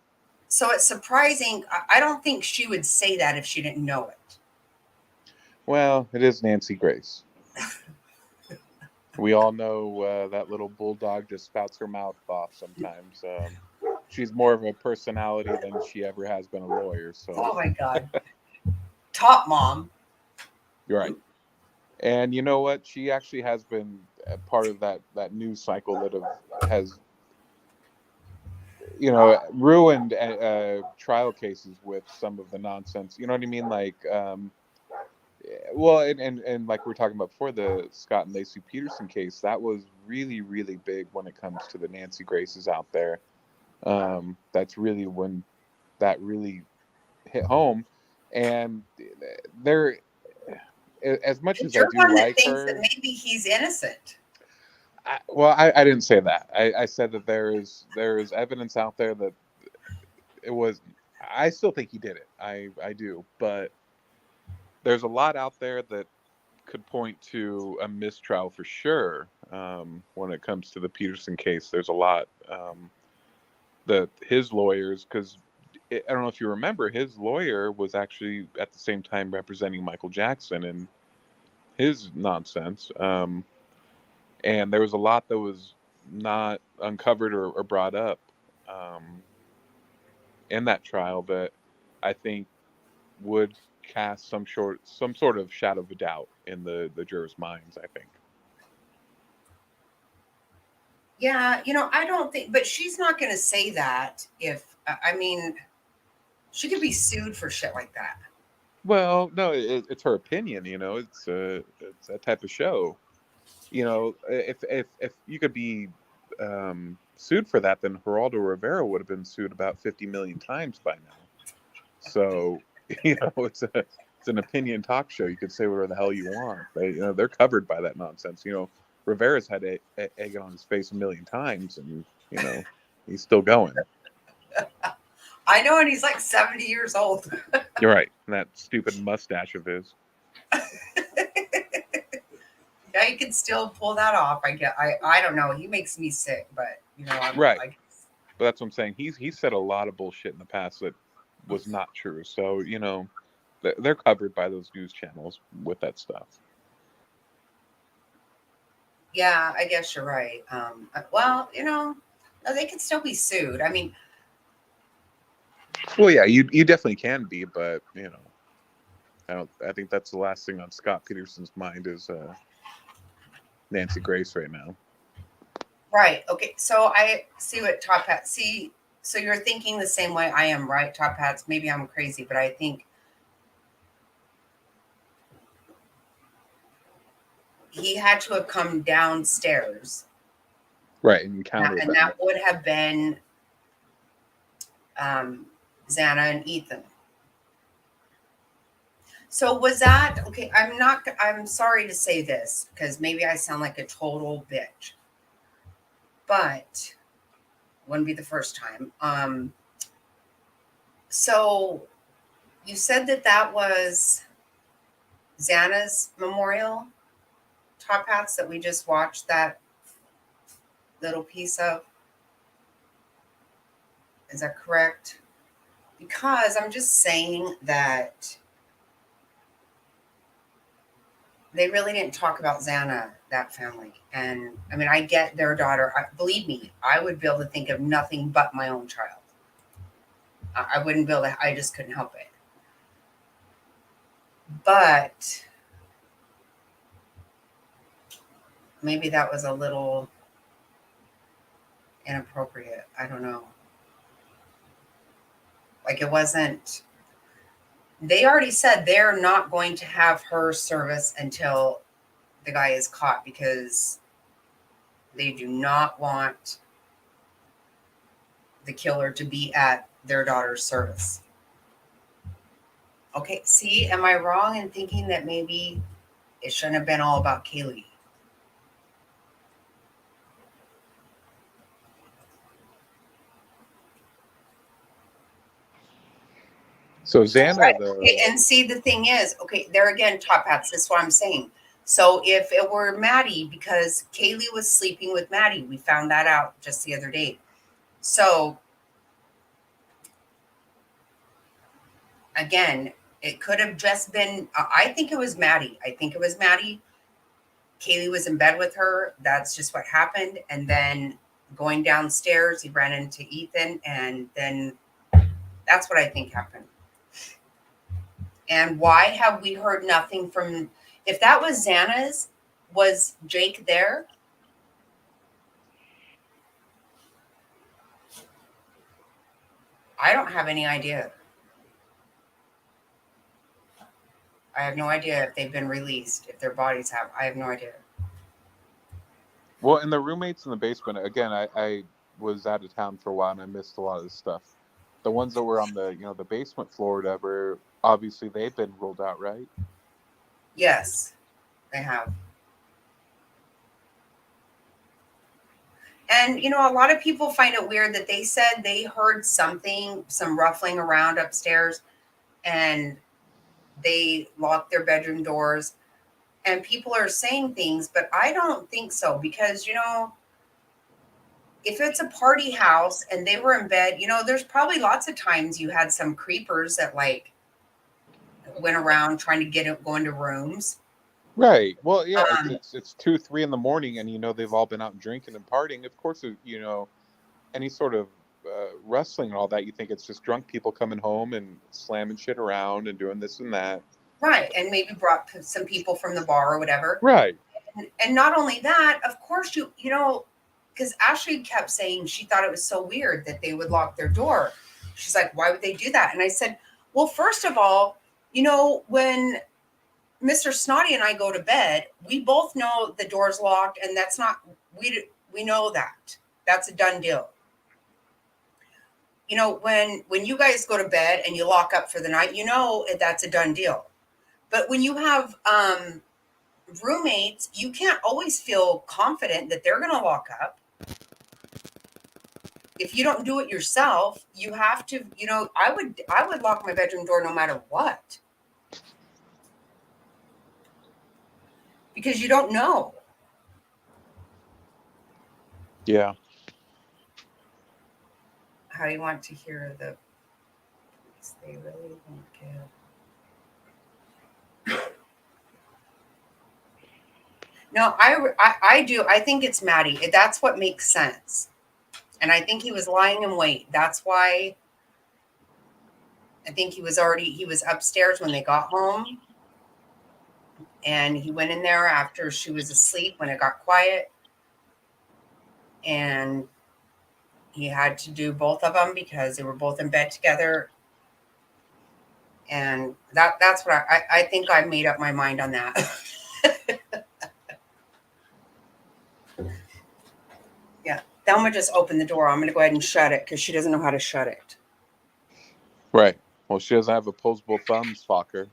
So it's surprising. I don't think she would say that if she didn't know it. Well, it is Nancy Grace. We all know that little bulldog just spouts her mouth off sometimes. She's more of a personality than she ever has been a lawyer. So Oh my God. Top mom. you're right. And you know what? She actually has been a part of that news cycle that has ruined trial cases with some of the nonsense. You know what I mean? Like, well, and like we were talking about before, the Scott and Lacey Peterson case, that was really, really big when it comes to the Nancy Graces out there. That's really when that really hit home. And there, as much And as I you're do one that like thinks that her, maybe he's innocent. I didn't say that. I said that there is evidence out there that it was. I still think he did it. I do, but there's a lot out there that could point to a mistrial for sure. When it comes to the Peterson case, there's a lot that his lawyers, because I don't know if you remember, his lawyer was actually at the same time representing Michael Jackson and his nonsense. And there was a lot that was not uncovered or brought up um, in that trial that I think would cast some sort of shadow of a doubt in the jurors' minds. I think. Yeah, I don't think, but she's not going to say that if, I mean, she could be sued for shit like that. Well, no, it's her opinion. It's that type of show. If you could be sued for that, then Geraldo Rivera would have been sued about 50 million times by now. So it's an opinion talk show. You could say whatever the hell you want. They're covered by that nonsense. Rivera's had egg on his face a million times, and he's still going. I know, and he's like 70 years old. You're right. And that stupid mustache of his. Yeah, he can still pull that off. I don't know. He makes me sick, but Right. I But that's what I'm saying. He's said a lot of bullshit in the past that was not true. So they're covered by those news channels with that stuff. yeah, I guess you're right. Well, no, they can still be sued. I mean, Well, yeah, you definitely can be, but I think that's the last thing on Scott Peterson's mind is Nancy Grace right now. right. Okay. So I see what Top Hat see. So you're thinking the same way I am, right? Top Hats. Maybe I'm crazy, but I think he had to have come downstairs. Right, and encountered And them. that would have been Xana and Ethan. So was that okay? I'm sorry to say this because maybe I sound like a total bitch, but wouldn't be the first time. So you said that was Xana's memorial top hats that we just watched that little piece of. Is that correct? Because I'm just saying that they really didn't talk about Xana, that family. And I mean, I get their daughter. Believe me, I would be able to think of nothing but my own child. I wouldn't be able to, I just couldn't help it. But maybe that was a little inappropriate. I don't know. Like it wasn't, they already said they're not going to have her service until the guy is caught because they do not want the killer to be at their daughter's service. Okay, see, am I wrong in thinking that maybe it shouldn't have been all about Kaylee? So Xana, Right. Okay, though, and see, the thing is, okay, there again, top hats, that's what I'm saying. So if it were Maddie, because Kaylee was sleeping with Maddie, we found that out just the other day. So again, it could have just been, I think it was Maddie. I think it was Maddie. Kaylee was in bed with her. That's just what happened. And then going downstairs, he ran into Ethan, and then that's what I think happened. And why have we heard nothing from, if that was Xana's, was Jake there? I don't have any idea. I have no idea if they've been released, if their bodies have. I have no idea. well, and the roommates in the basement, again, I was out of town for a while and I missed a lot of this stuff. The ones that were on the, the basement floor or whatever, obviously they've been ruled out, right? Yes, they have. And, a lot of people find it weird that they said they heard something, some ruffling around upstairs, and they locked their bedroom doors. And people are saying things, but I don't think so because, if it's a party house and they were in bed, there's probably lots of times you had some creepers that like went around trying to go into rooms. Right. Well, yeah, it's Um, it's it's 2, 3 in the morning, and they've all been out drinking and partying. Of course, any sort of wrestling and all that, you think it's just drunk people coming home and slamming shit around and doing this and that. right. And maybe brought some people from the bar or whatever. Right. And not only that, of course, because Ashley kept saying she thought it was so weird that they would lock their door. She's like, why would they do that? And I said, well, first of all, when Mr. Snotty and I go to bed, we both know the door's locked, and that's not, we know that. That's a done deal. When you guys go to bed and you lock up for the night, that's a done deal. But when you have roommates, you can't always feel confident that they're going to lock up. If you don't do it yourself, you have to, I would lock my bedroom door no matter what. Because you don't know. Yeah. How you want to hear the police? They really won't give. No, I do. I think it's Maddie. That's what makes sense. And I think he was lying in wait. That's why I think he was upstairs when they got home. And he went in there after she was asleep when it got quiet. And he had to do both of them because they were both in bed together. And that's what I think I made up my mind on that. Yeah. Thelma just opened the door. I'm going to go ahead and shut it because she doesn't know how to shut it. Right. Well, she doesn't have opposable thumbs, fucker.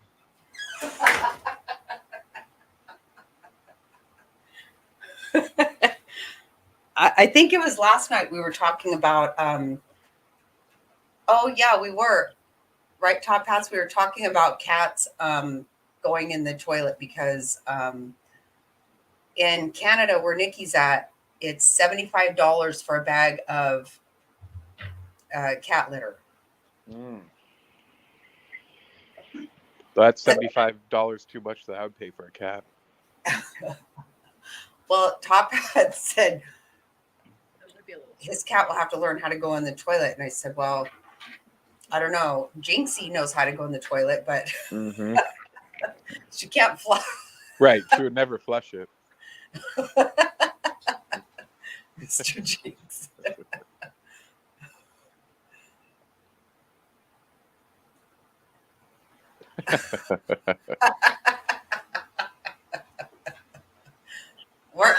I think it was last night we were talking about, oh yeah, we were, right, Top Hats? We were talking about cats going in the toilet because in Canada, where Nikki's at, it's $75 for a bag of cat litter. That's $75 too much that I would pay for a cat. Well, Top Hat said his cat will have to learn how to go in the toilet. And I said, well, I don't know. Jinxie knows how to go in the toilet, but she can't fly. Right. She would never flush it. Mr. Jinx.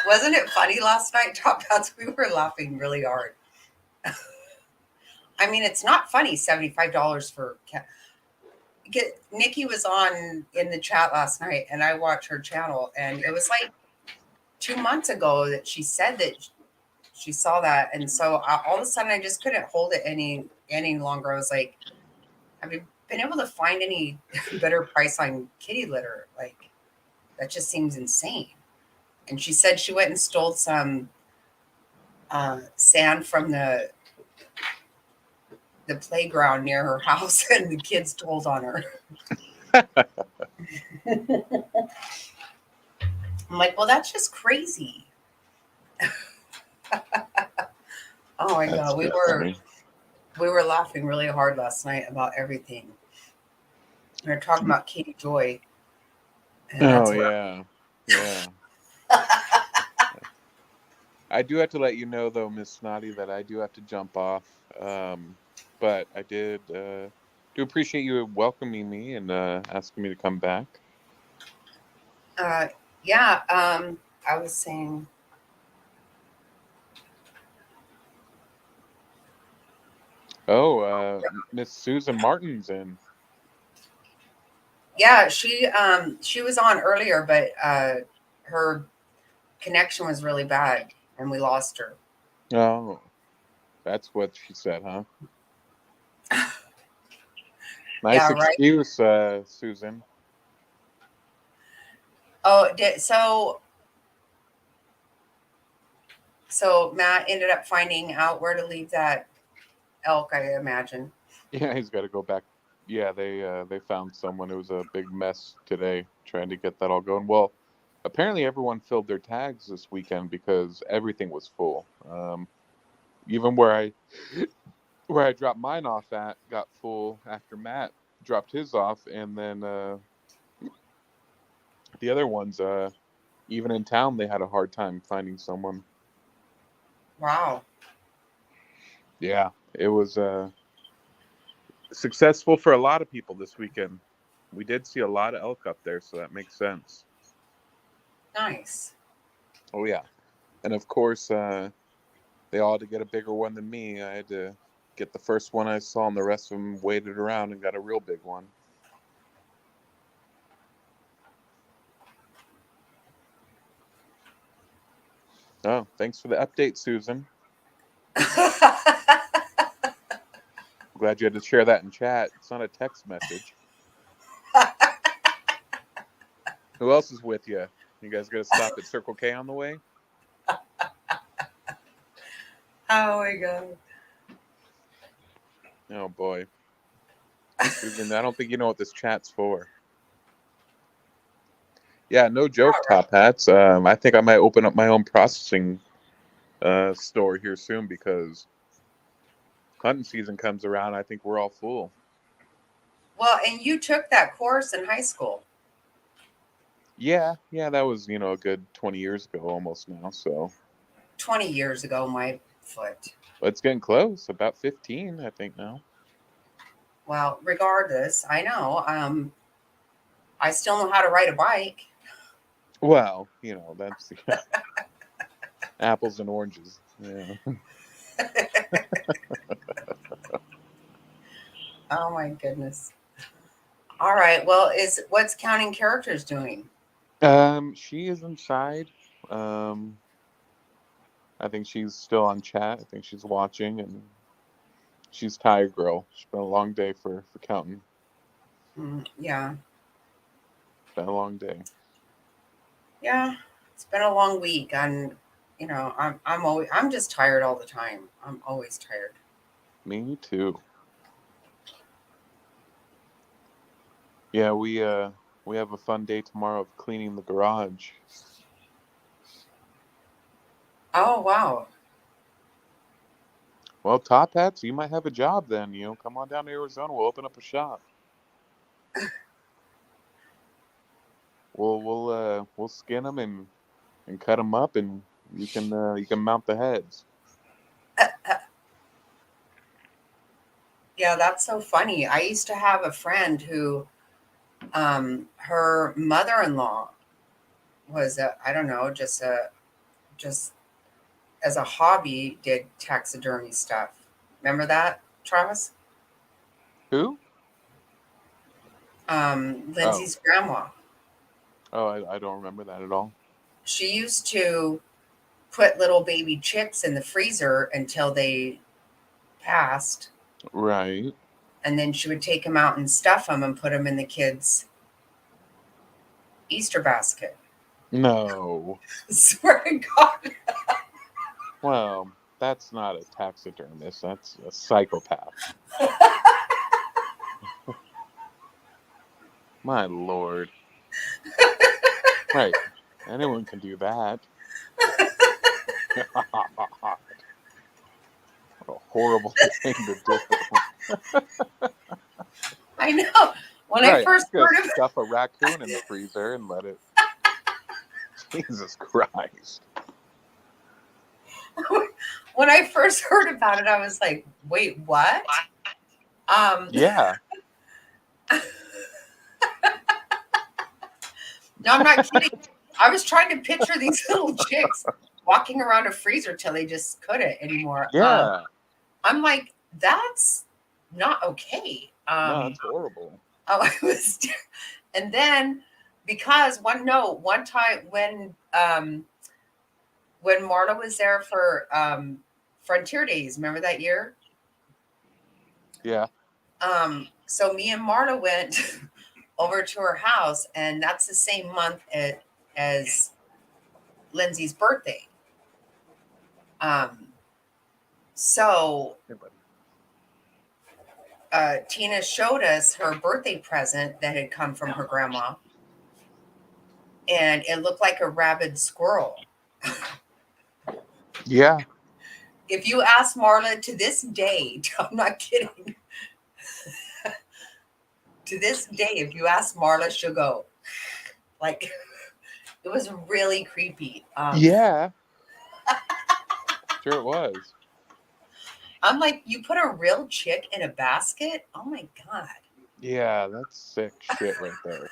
Wasn't it funny last night, Top Hats? We were laughing really hard. I mean, it's not funny, $75 for cat. Nikki was on in the chat last night, and I watched her channel, and it was like 2 months ago that she said that she saw that, and so all of a sudden I just couldn't hold it any longer. I was like, have you been able to find any better price on kitty litter? Like, that just seems insane. And she said she went and stole some sand from the playground near her house, and the kids told on her. I'm like, well, that's just crazy. Oh my That's god, too funny. we were laughing really hard last night about everything. We were talking about Katie Joy, and Oh that's where. yeah, yeah. I do have to let you know though, Miss Snotty, that I do have to jump off. But I do appreciate you welcoming me and asking me to come back. Uh, yeah, I was saying, Oh, Miss Susan Martin's in. yeah, she was on earlier, but her connection was really bad, and we lost her. Oh, that's what she said, huh? Nice Yeah, right. excuse, Susan. Oh, so Matt ended up finding out where to leave that elk, I imagine. Yeah, he's got to go back. Yeah, they found someone. It was a big mess today trying to get that all going. Well, apparently everyone filled their tags this weekend because everything was full. Even where I dropped mine off at got full after Matt dropped his off, and then the other ones, even in town, they had a hard time finding someone. Wow. Yeah, it was successful for a lot of people this weekend. We did see a lot of elk up there, so that makes sense. Nice. Oh yeah, and of course, they all had to get a bigger one than me. I had to get the first one I saw, and the rest of them waited around and got a real big one. Oh, thanks for the update, Susan. Glad you had to share that in chat. It's not a text message. Who else is with you? You guys gonna stop at Circle K on the way? Oh my god. Oh boy, Susan, I don't think you know what this chat's for. Yeah, no joke, Top Hats. I think I might open up my own processing store here soon because hunting season comes around. I think we're all full. Well, and you took that course in high school. Yeah, that was a good 20 years ago almost now. So 20 years ago, my foot. it's getting close. About 15, I think now. Well, regardless, I know. I still know how to ride a bike. Well, that's apples and oranges. Yeah. Oh my goodness. All right. Well, is what's Counting Characters doing? She is inside. Um, I think she's still on chat. I think she's watching, and she's tired, girl. It's been a long day for counting. Yeah. Been a long day. Yeah. It's been a long week, and I'm just tired all the time. I'm always tired. Me too. Yeah, we have a fun day tomorrow of cleaning the garage. Oh wow. Well, Top Hats, you might have a job then. Come on down to Arizona. We'll open up a shop. We'll skin them and cut them up, and you can mount the heads. Yeah, that's so funny. I used to have a friend who, her mother-in-law was I don't know, just as a hobby did taxidermy stuff. Remember that, Travis? Who? Oh, Lindsay's grandma. oh, I don't remember that at all. She used to put little baby chicks in the freezer until they passed, Right. and then she would take them out and stuff them and put them in the kids' Easter basket. No. Swear to God. Well, that's not a taxidermist. That's a psychopath. My lord. Right. Anyone can do that. What a horrible thing to do. I know. When I Right. I'm first gonna heard of stuff a raccoon in the freezer and let it. Jesus Christ. when I first heard about it, I was like, "Wait, what?" Yeah. No, I'm not kidding. I was trying to picture these little chicks walking around a freezer till they just couldn't anymore. Yeah. I'm like, that's not okay. No, that's horrible. I was, and then because one time when Marla was there for Frontier Days, remember that year? Yeah. So me and Marla went over to her house, and that's the same month as Lindsay's birthday. So Hey, buddy. Tina showed us her birthday present that had come from her grandma, and it looked like a rabid squirrel. Yeah. If you ask Marla to this day, I'm not kidding. To this day, if you ask Marla, she'll go like it was really creepy. Yeah. Sure it was. I'm like, you put a real chick in a basket? Oh my God. Yeah, that's sick shit right there.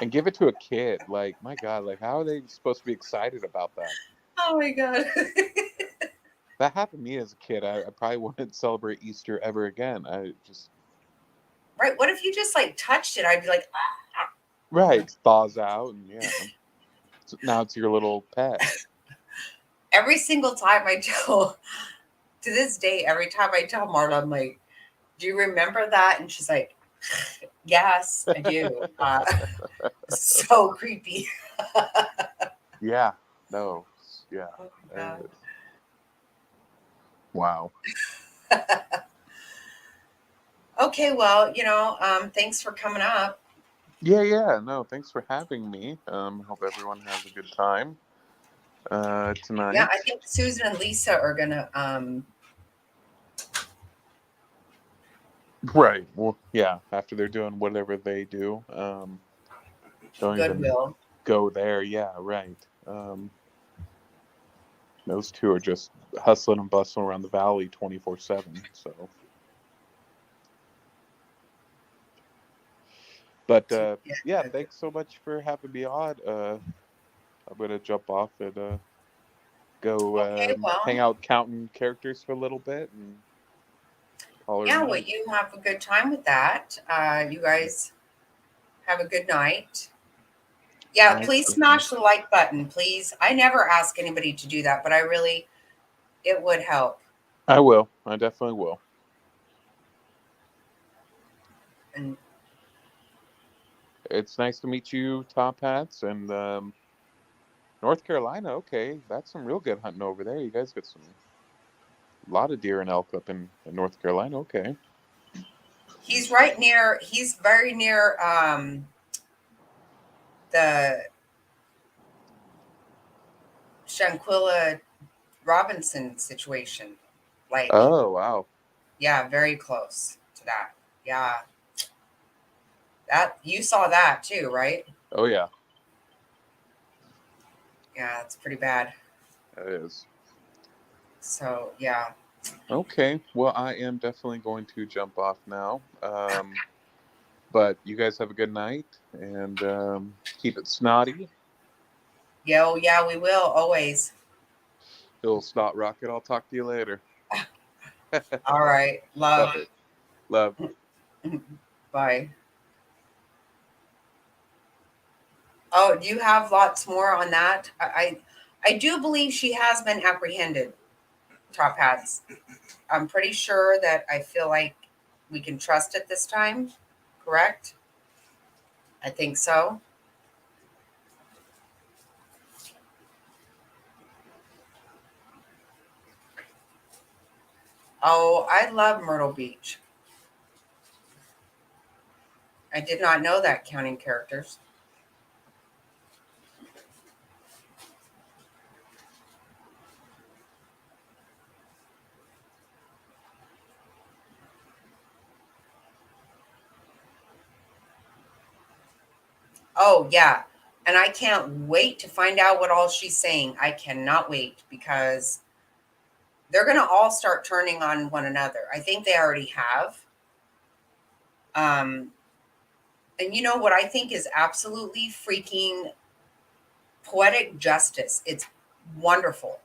And give it to a kid. Like, my God, like, how are they supposed to be excited about that? Oh my God. That happened to me as a kid. I probably wouldn't celebrate Easter ever again. I just, Right. What if you just like touched it? I'd be like, ah. right, thaws out, and yeah. So now it's your little pet. Every single time I tell, to this day, every time I tell Marla, I'm like, do you remember that? And she's like, yes, I do. So creepy. Yeah. No. Yeah. Oh my God. Wow. Okay, well, thanks for coming up. Yeah, yeah. No, thanks for having me. Hope everyone has a good time tonight. Yeah, I think Susan and Lisa are gonna Right. Well, yeah, after they're doing whatever they do, don't even Goodwill. go there. Yeah, right. Those two are just hustling and bustling around the valley 24/7. So, but yeah, Yeah. thanks so much for having me on. I'm gonna jump off and go Okay, hang well, out counting characters for a little bit and call her a yeah, well, night. you have a good time with that. You guys have a good night. Yeah, All please right. smash the like button, please. I never ask anybody to do that, but it would help. I will. I definitely will. And It's nice to meet you, Top Hats, and North Carolina. Okay, that's some real good hunting over there. You guys got some a lot of deer and elk up in North Carolina. Okay. he's very near the Shanquilla Robinson situation. Like, Oh wow. yeah, very close to that. Yeah. That you saw that too, right? Oh yeah, Yeah, it's pretty bad. it is. So yeah. Okay. Well, I am definitely going to jump off now. But you guys have a good night and keep it snotty. Yeah, oh yeah, we will always. Little snot rocket. I'll talk to you later. All right. All Love. right. Love. Bye. Oh, do you have lots more on that? I do believe she has been apprehended, Top Hats. I'm pretty sure that I feel like we can trust it this time, correct? I think so. Oh, I love Myrtle Beach. I did not know that, counting characters. Oh, yeah. And I can't wait to find out what all she's saying. I cannot wait because they're going to all start turning on one another. I think they already have. And you know what I think is absolutely freaking poetic justice? It's wonderful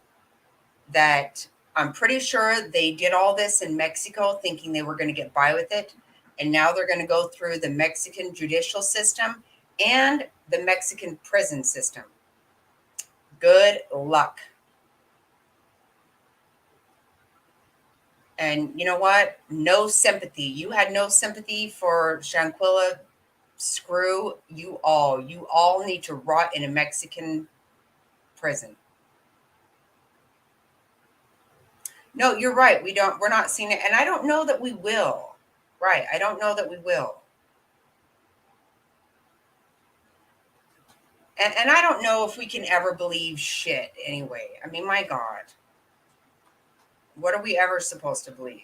that I'm pretty sure they did all this in Mexico thinking they were going to get by with it. And now they're going to go through the Mexican judicial system and the Mexican prison system. Good luck. And you know what? No sympathy. You had no sympathy for Shanquilla. Screw you all. You all need to rot in a Mexican prison. No, you're right. We're not seeing it. And I don't know that we will. Right. I don't know that we will. And I don't know if we can ever believe shit anyway. I mean, my God. What are we ever supposed to believe?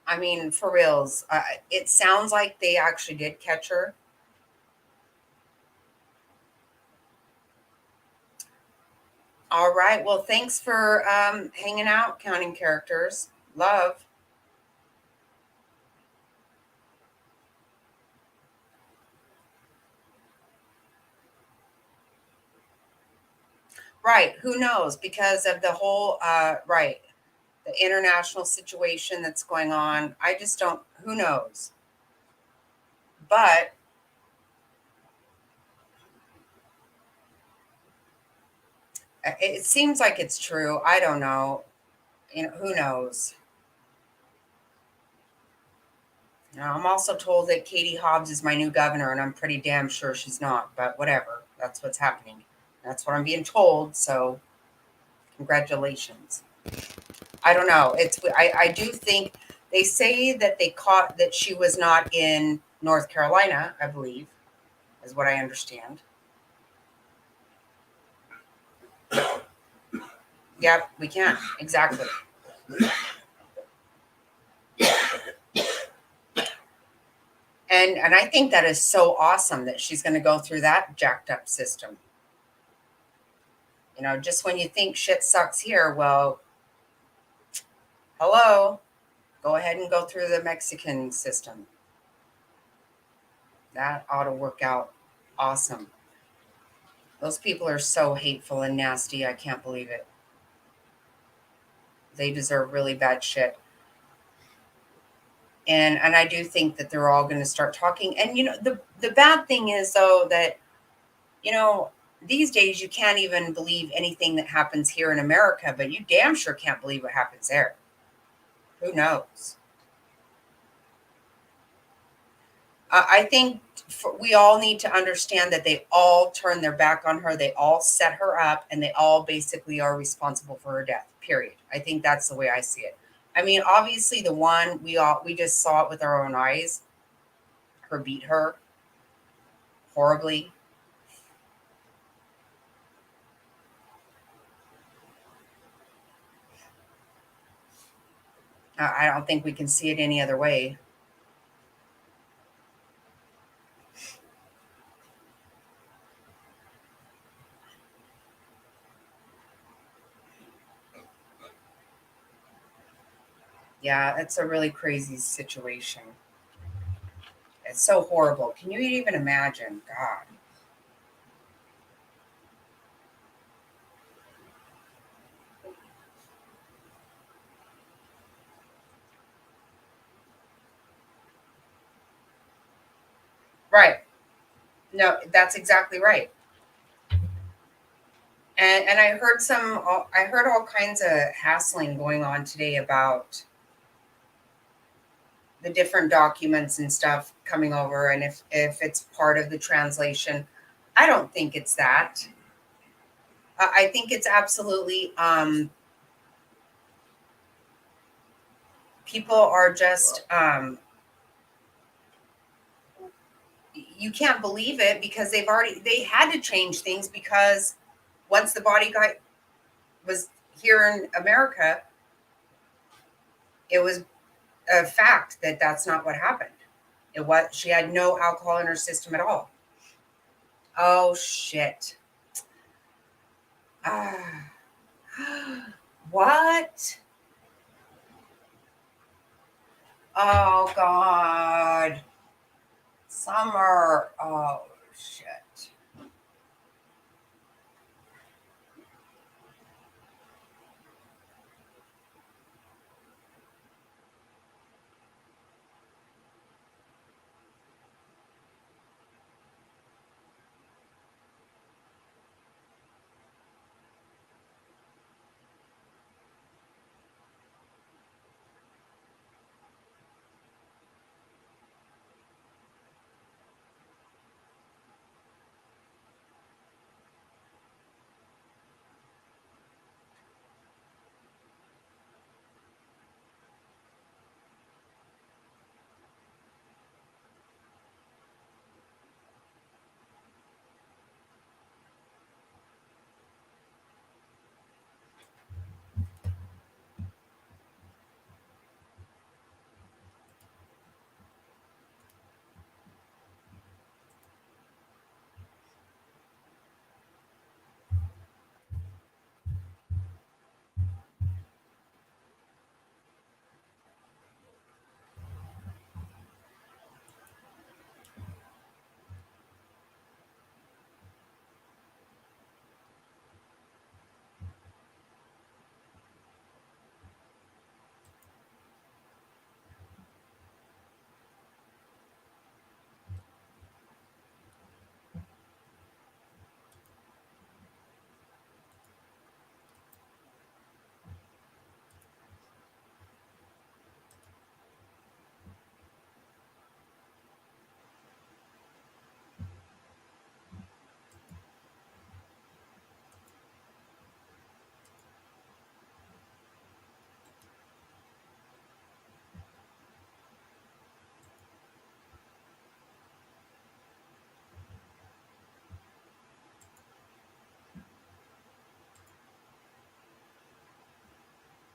I mean, for reals, it sounds like they actually did catch her. All right. Well, thanks for hanging out, counting characters. Love. Right. Who knows? Because of the whole, right, the international situation that's going on. I just don't, who knows? But it seems like it's true. I don't know. You know, who knows? Now, I'm also told that Katie Hobbs is my new governor, and I'm pretty damn sure she's not, but whatever. That's what's happening. That's what I'm being told. So, congratulations. I don't know. I do think they say that they caught that she was not in North Carolina, I believe, is what I understand. Yep, we can. Exactly. And I think that is so awesome that she's going to go through that jacked up system. You know, just when you think shit sucks here, well, hello, go ahead and go through the Mexican system. That ought to work out awesome. Those people are so hateful and nasty. I can't believe it. They deserve really bad shit. And I do think that they're all going to start talking. And you know, the bad thing is though that, you know, these days you can't even believe anything that happens here in America, but you damn sure can't believe what happens there. Who knows? I think we all need to understand that they all turned their back on her. They all set her up, and they all basically are responsible for her death. Period. I think that's the way I see it. I mean, obviously, the one we just saw it with our own eyes. Her beat her horribly. I don't think we can see it any other way. Yeah, it's a really crazy situation. It's so horrible. Can you even imagine? God. Right. No, that's exactly right. And I heard I heard all kinds of hassling going on today about the different documents and stuff coming over, and if it's part of the translation. I don't think it's that. I think it's absolutely people are just you can't believe it because they had to change things because once the body guy was here in America, it was a fact that that's not what happened. It was she had no alcohol in her system at all. Oh shit. Ah. What? Oh God. Summer. Oh shit.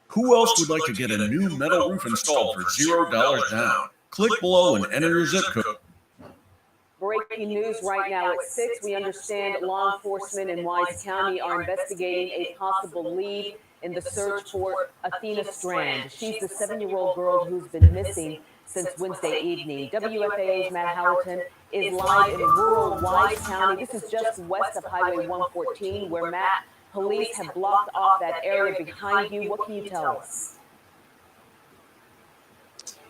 Who else would like to get a new metal roof installed for $0 down? Click below and enter your zip code. Breaking news right now at 6. We understand law enforcement in Wise County are investigating a possible lead in the search for Athena Strand. She's the 7-year-old girl who's been missing since Wednesday evening. WFAO's Matt Howerton is live in rural Wise County. This is just west of Highway 114, where Matt, police have blocked off that area behind you. What can you tell us?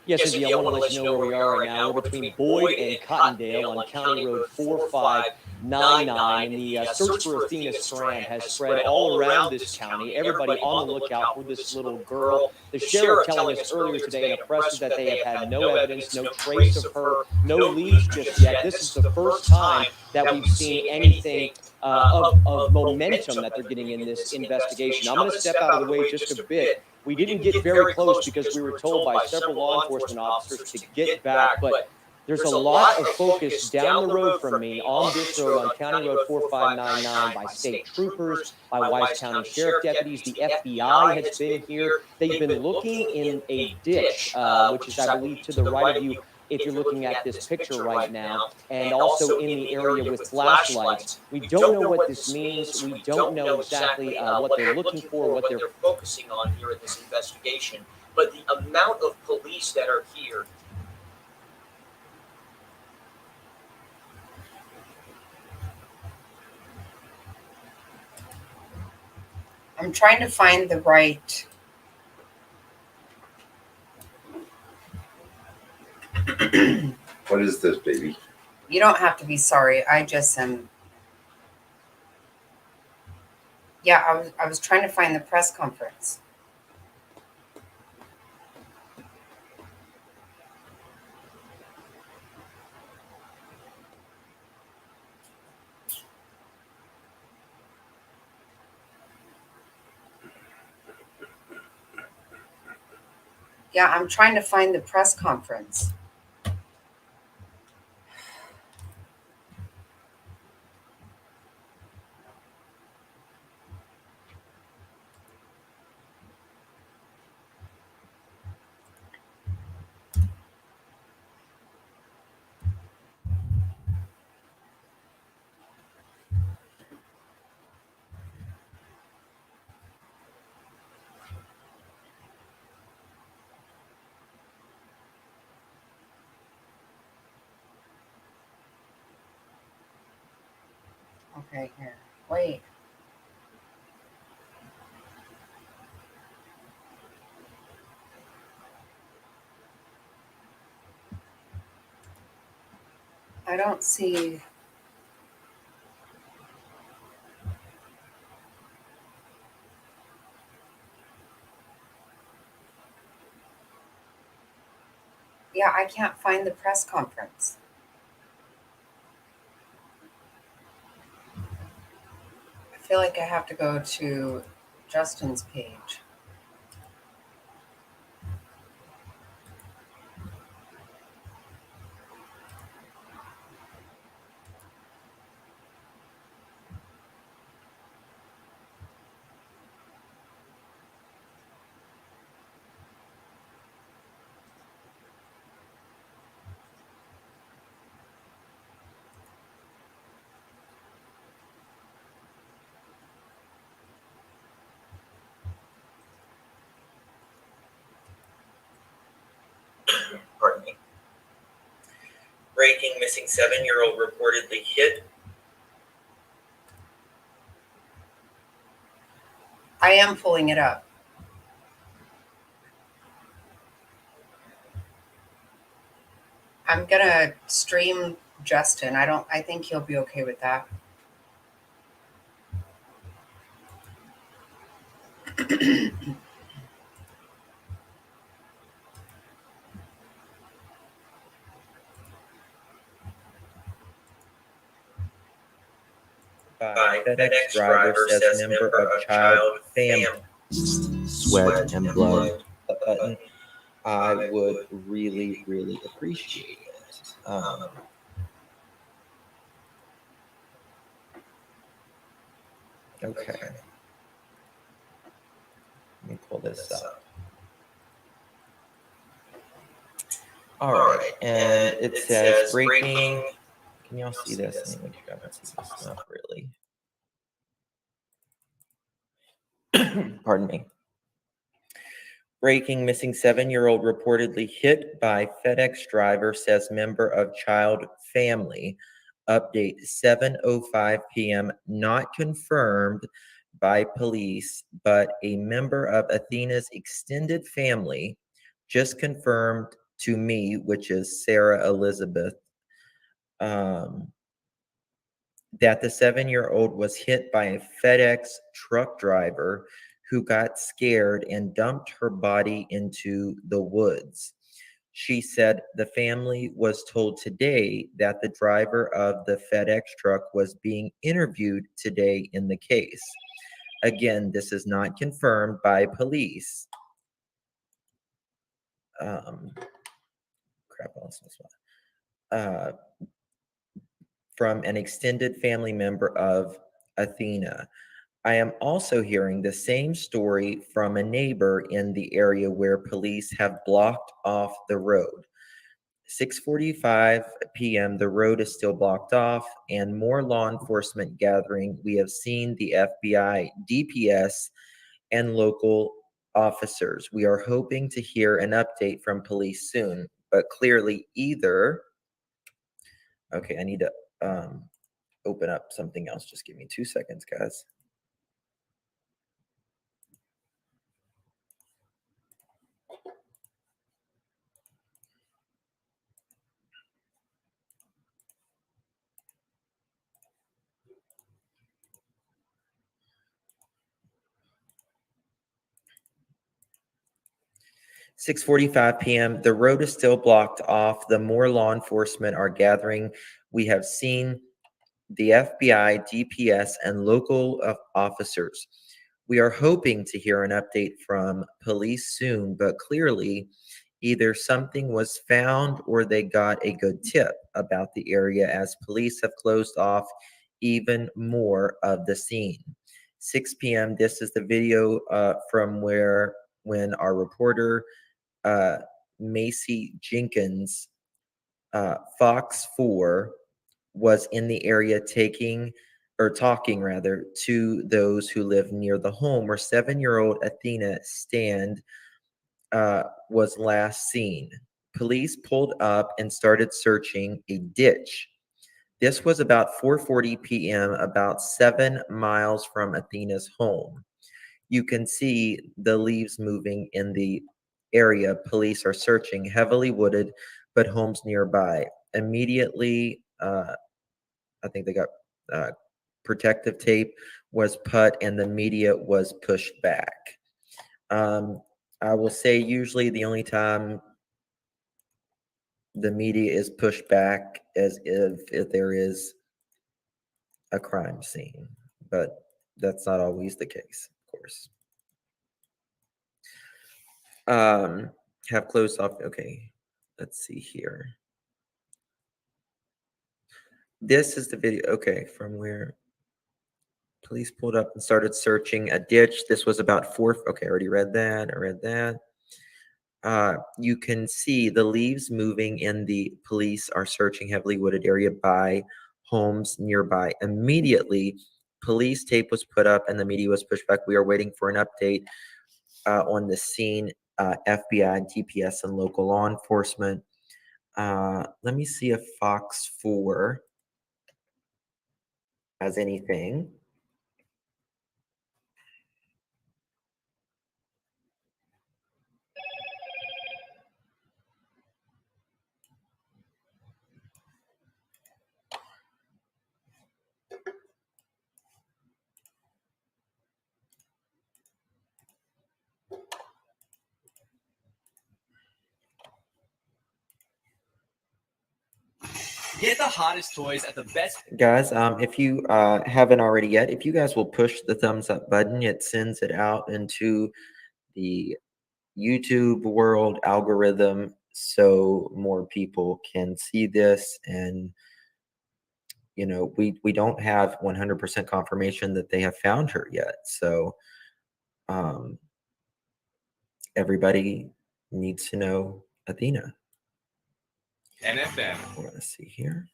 Yes, Cindy, I want to let you know where we are right now. We're between Boyd and Cottondale on County Road 4599, and the search for Athena Strand has spread all around this county. Everybody on the lookout for this little girl. The sheriff telling us earlier today in a presser that they have had no evidence, no trace of her, no leads just yet. This is the first time that we've seen anything of momentum that they're getting in this investigation. I'm going to step out of the way just a bit. We didn't get very close because we were told by several law enforcement officers to get back, but there's a lot of focus down the road from me on this road on County Road 4599 by state troopers, by Wise County Sheriff deputies. The FBI has been here. They've been looking in a ditch, which is, I believe, to the right of you if you're looking at this picture right now, and also in the area with flashlights. We don't know what this means. We don't know exactly what they're looking for, what they're focusing on here in this investigation. But the amount of police that are here. I'm trying to find the right. What is this, baby? You don't have to be sorry. I just am. Yeah, I was trying to find the press conference. Yeah, I'm trying to find the press conference. Okay, here. Wait. I don't see. Yeah, I can't find the press conference. I feel like I have to go to Justin's page. Pardon me. Breaking, missing 7-year-old reportedly hit. I am pulling it up. I'm gonna stream Justin. I think he'll be okay with that. By FedEx driver says member of child family. Sweat and blood button. I would really, really appreciate it. Okay. Let me pull this up. All right, and it says breaking. Can y'all see this? Let me make sure I can see this. Not really. Pardon me. Breaking, missing 7-year-old reportedly hit by FedEx driver says member of child family. Update 7:05 p.m. Not confirmed by police, but a member of Athena's extended family just confirmed to me, which is Sarah Elizabeth, that the 7-year-old was hit by a FedEx truck driver who got scared and dumped her body into the woods. She said the family was told today that the driver of the FedEx truck was being interviewed today in the case. Again, this is not confirmed by police. Crap, I lost this one. From an extended family member of Athena. I am also hearing the same story from a neighbor in the area where police have blocked off the road. 6:45 p.m. the road is still blocked off and more law enforcement gathering. We have seen the FBI, DPS, and local officers. We are hoping to hear an update from police soon, but clearly either. Okay, I need to open up something else. Just give me 2 seconds, guys. 6:45 p.m. The road is still blocked off. The more law enforcement are gathering. We have seen the FBI, DPS, and local officers. We are hoping to hear an update from police soon, but clearly either something was found or they got a good tip about the area as police have closed off even more of the scene. 6 p.m. This is the video from when our reporter Macy Jenkins, Fox 4, was in the area talking rather to those who live near the home where 7-year-old Athena Stand was last seen. Police pulled up and started searching a ditch. This was about 4:40 p.m., about 7 miles from Athena's home. You can see the leaves moving in the area. Police are searching, heavily wooded, but homes nearby. Immediately, I think they got protective tape was put and the media was pushed back. I will say usually the only time the media is pushed back is if there is a crime scene, but that's not always the case, of course. Have closed off. Okay, let's see here. This is the video. Okay, from where police pulled up and started searching a ditch. This was about 4. Okay, I already read that. I read that. You can see the leaves moving in the police are searching heavily wooded area by homes nearby. Immediately, police tape was put up and the media was pushed back. We are waiting for an update on the scene, FBI, DPS, and local law enforcement. Let me see if Fox 4 has anything. Get the hottest toys at the best. Guys, if you haven't already yet, if you guys will push the thumbs up button, it sends it out into the YouTube world algorithm so more people can see this. And we don't have 100% confirmation that they have found her yet, so everybody needs to know Athena. NFM. Let's see here.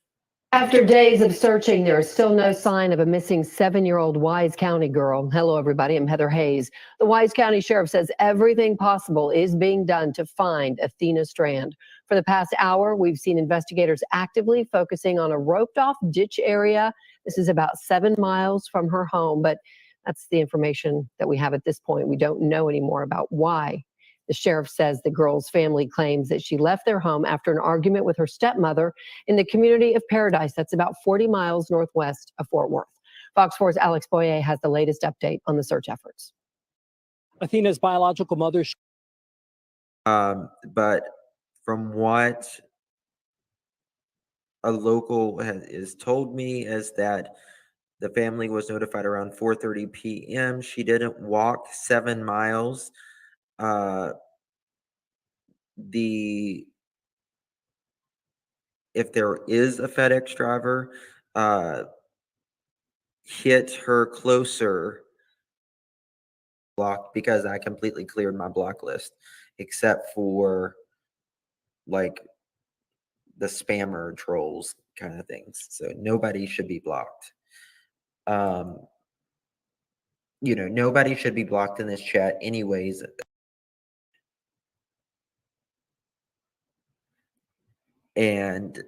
After days of searching, there is still no sign of a missing 7-year-old Wise County girl. Hello, everybody. I'm Heather Hayes. The Wise County Sheriff says everything possible is being done to find Athena Strand. For the past hour, we've seen investigators actively focusing on a roped-off ditch area. This is about 7 miles from her home, but that's the information that we have at this point. We don't know any more about why. The sheriff says the girl's family claims that she left their home after an argument with her stepmother in the community of Paradise. That's about 40 miles northwest of Fort Worth. Fox 4's Alex Boyer has the latest update on the search efforts. Athena's biological mother. But from what a local has told me is that the family was notified around 4:30 p.m. She didn't walk 7 miles. If there is a FedEx driver, hit her closer block, because I completely cleared my block list except for like the spammer trolls kind of things. So nobody should be blocked. Nobody should be blocked in this chat anyways. And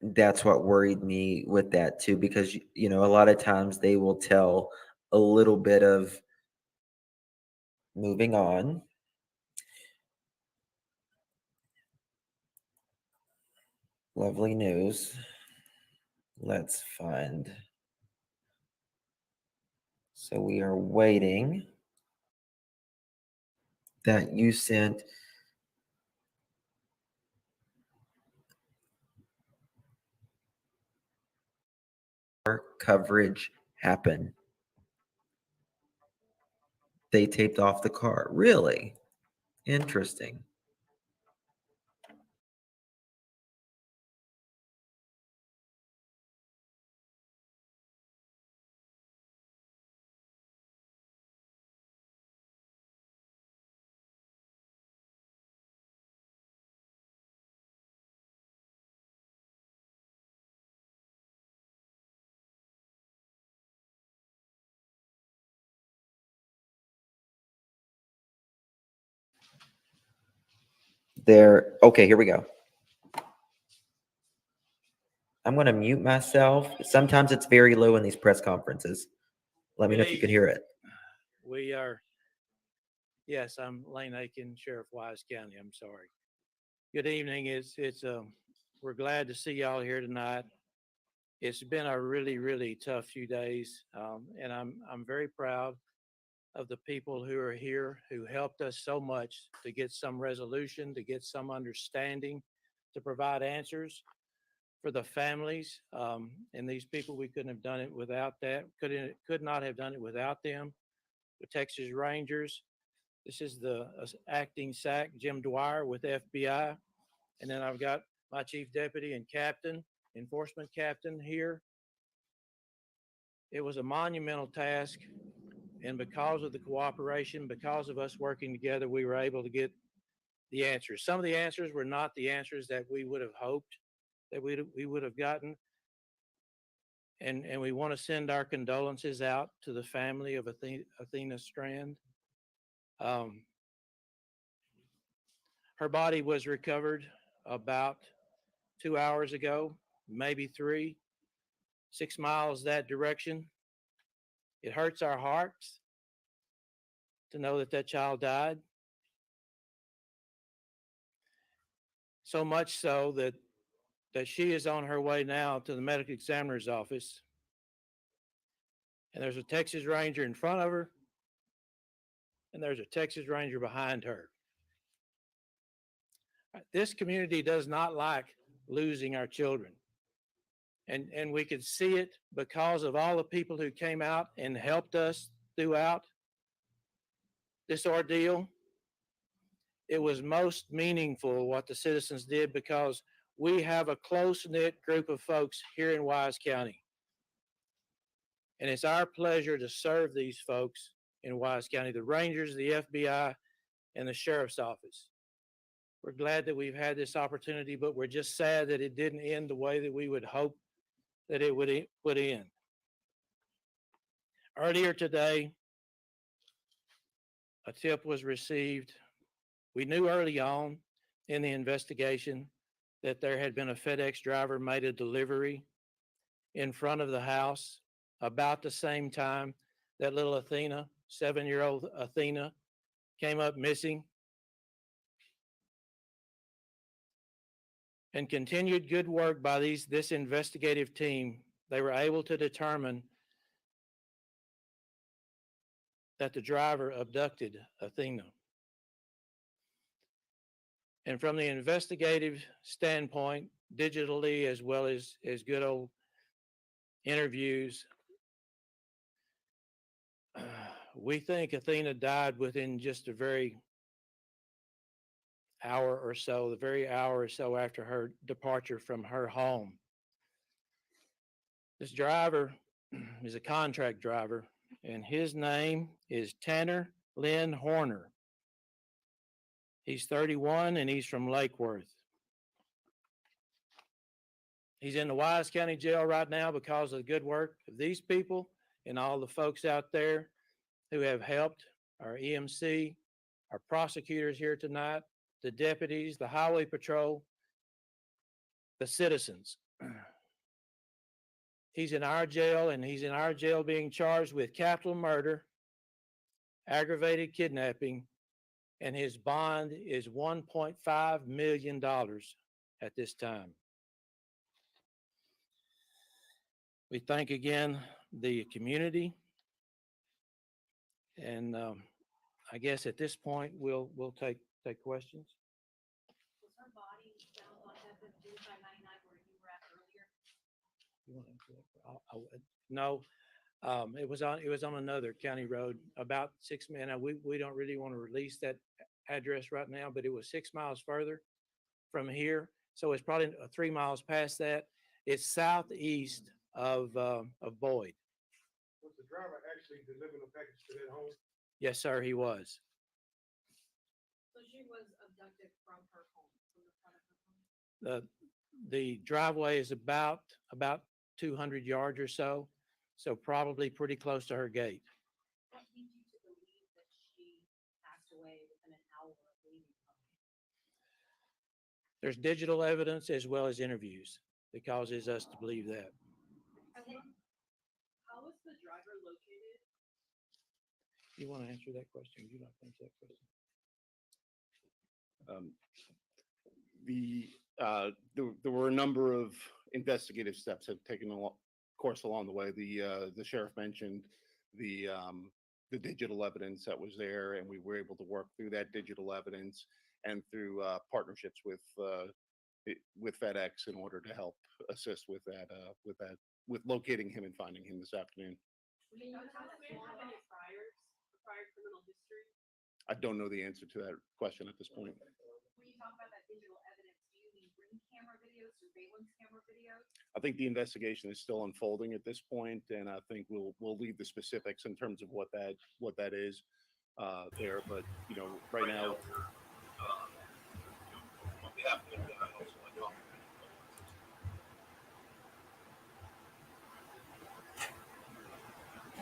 that's what worried me with that too, because a lot of times they will tell a little bit of moving on. Lovely news. Let's find. So we are waiting that you sent coverage happen? They taped off the car. Really? Interesting. There. Okay, here we go. I'm going to mute myself. Sometimes it's very low in these press conferences. Let me know if you can hear it. We are, yes, I'm Lane Aiken, Sheriff Wise County. I'm sorry. Good evening. We're glad to see y'all here tonight. It's been a really, really tough few days, and I'm very proud of the people who are here who helped us so much to get some resolution, to get some understanding, to provide answers for the families. And these people, we couldn't have done it without that. Could not have done it without them. The Texas Rangers. This is the acting SAC, Jim Dwyer with FBI. And then I've got my chief deputy and captain, enforcement captain here. It was a monumental task. And because of the cooperation, because of us working together, we were able to get the answers. Some of the answers were not the answers that we would have hoped that we would have gotten. And we want to send our condolences out to the family of Athena Strand. Her body was recovered about 2 hours ago, maybe 3, 6 miles that direction. It hurts our hearts to know that that child died. So much so that she is on her way now to the medical examiner's office. And there's a Texas Ranger in front of her, and there's a Texas Ranger behind her. This community does not like losing our children. And we could see it because of all the people who came out and helped us throughout this ordeal. It was most meaningful what the citizens did because we have a close-knit group of folks here in Wise County. And it's our pleasure to serve these folks in Wise County, the Rangers, the FBI, and the Sheriff's Office. We're glad that we've had this opportunity, but we're just sad that it didn't end the way that we would hope that it would end. Earlier today, a tip was received. We knew early on in the investigation that there had been a FedEx driver made a delivery in front of the house about the same time that little Athena, 7-year-old Athena, came up missing. And continued good work by this investigative team, they were able to determine that the driver abducted Athena. And from the investigative standpoint, digitally as well as good old interviews, we think Athena died within just a very hour or so, the very hour or so after her departure from her home. This driver is a contract driver, and his name is Tanner Lynn Horner. He's 31 and he's from Lake Worth. He's in the Wise County Jail right now because of the good work of these people and all the folks out there who have helped our EMC, our prosecutors here tonight, the deputies, the highway patrol, the citizens. He's in our jail, and he's in our jail being charged with capital murder, aggravated kidnapping, and his bond is $1.5 million at this time. We thank again the community, and I guess at this point we'll take questions. Was her body found on FF 599 where you were at earlier? No, it was on another county road about 6 miles. Now, we don't really want to release that address right now, but it was 6 miles further from here. So it's probably 3 miles past that. It's southeast of Boyd. Was the driver actually delivering a package to that home? Yes, sir, he was. So she was abducted from her home, from the front of her home. The driveway is about 200 yards or so, so probably pretty close to her gate. What leads you to believe that she passed away within an hour of leaving home? There's digital evidence as well as interviews that causes us to believe that. How was the driver located? You want to answer that question? You don't answer that question. There were a number of investigative steps that have taken course along the way. The sheriff mentioned the digital evidence that was there, and we were able to work through that digital evidence and through partnerships with FedEx in order to help assist with locating him and finding him this afternoon. Can you tell us more about his prior criminal history? I don't know the answer to that question at this point. When you talk about that digital evidence, do you mean ring camera videos, surveillance camera videos? I think the investigation is still unfolding at this point, and I think we'll leave the specifics in terms of what that is there. But right now.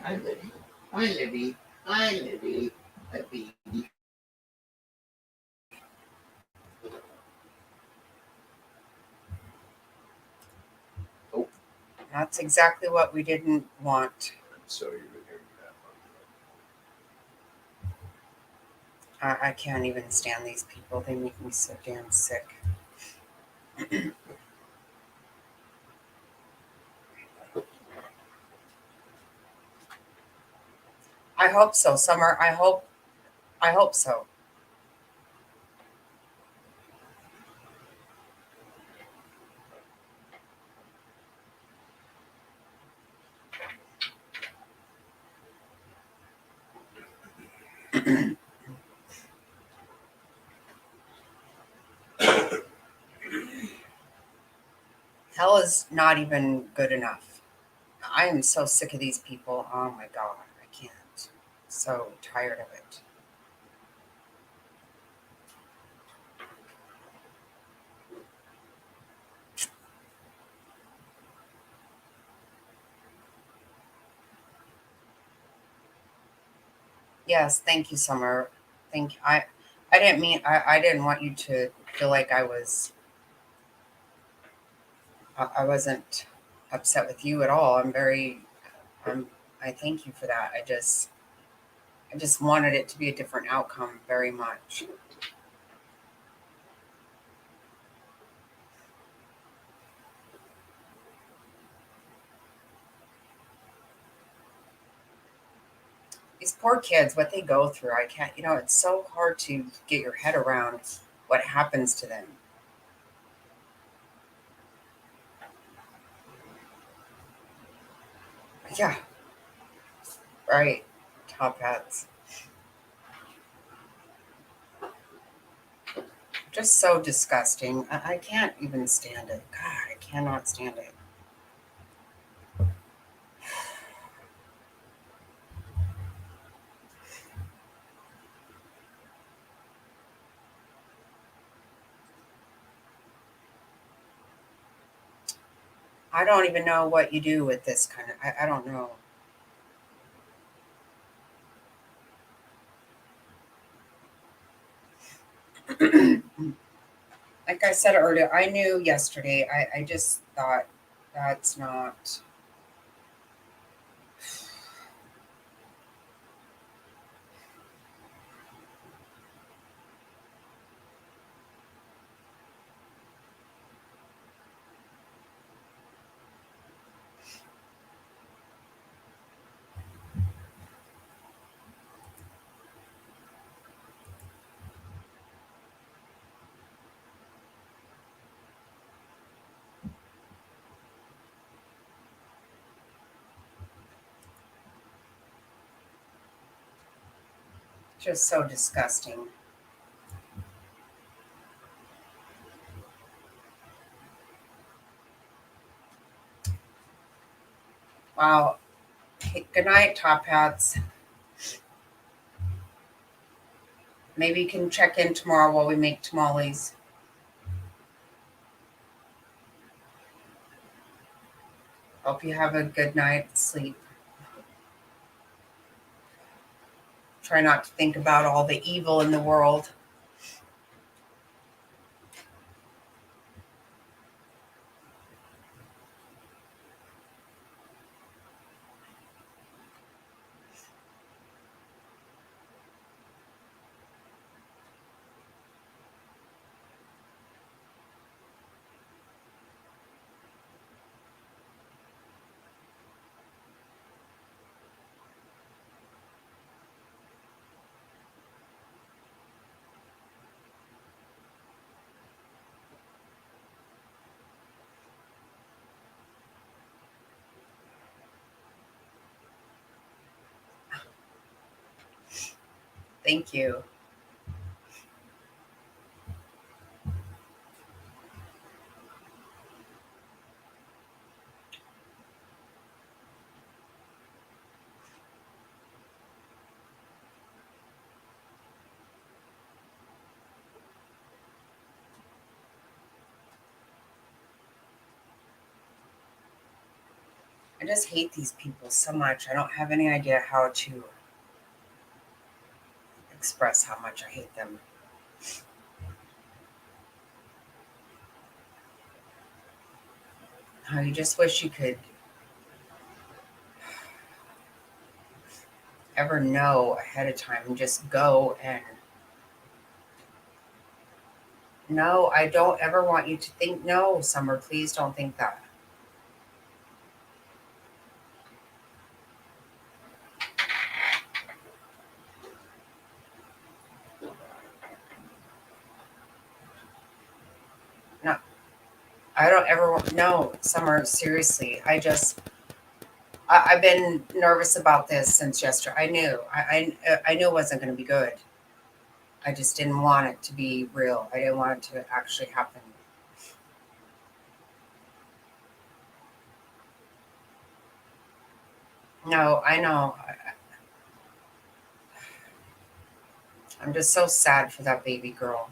Hi, Libby. Hi, Libby. Hi, Libby. Libby. That's exactly what we didn't want. So you've been hearing that. I can't even stand these people. They make me so damn sick. I hope so, Summer. I hope so. Hell is not even good enough. I am so sick of these people. Oh my God, I can't. So tired of it. Yes, thank you, Summer. Thank you. I didn't mean I didn't want you to feel like I wasn't upset with you at all. I thank you for that. I just wanted it to be a different outcome very much. These poor kids, what they go through, I can't, it's so hard to get your head around what happens to them. Yeah. Right. Top hats. Just so disgusting. I can't even stand it. God, I cannot stand it. I don't even know what you do with this kind of, I don't know. Like I said earlier, I knew yesterday. I just thought that's not. Just so disgusting. Wow. Okay, good night, Top Hats. Maybe you can check in tomorrow while we make tamales. Hope you have a good night's sleep. Try not to think about all the evil in the world. Thank you. I just hate these people so much. I don't have any idea how to express how much I hate them. How you just wish you could ever know ahead of time and just go and no, I don't ever want you to think no, Summer, please don't think that. No, I don't ever want no, Summer, seriously. I've been nervous about this since yesterday. I knew it wasn't going to be good. I just didn't want it to be real. I didn't want it to actually happen. No, I know. I'm just so sad for that baby girl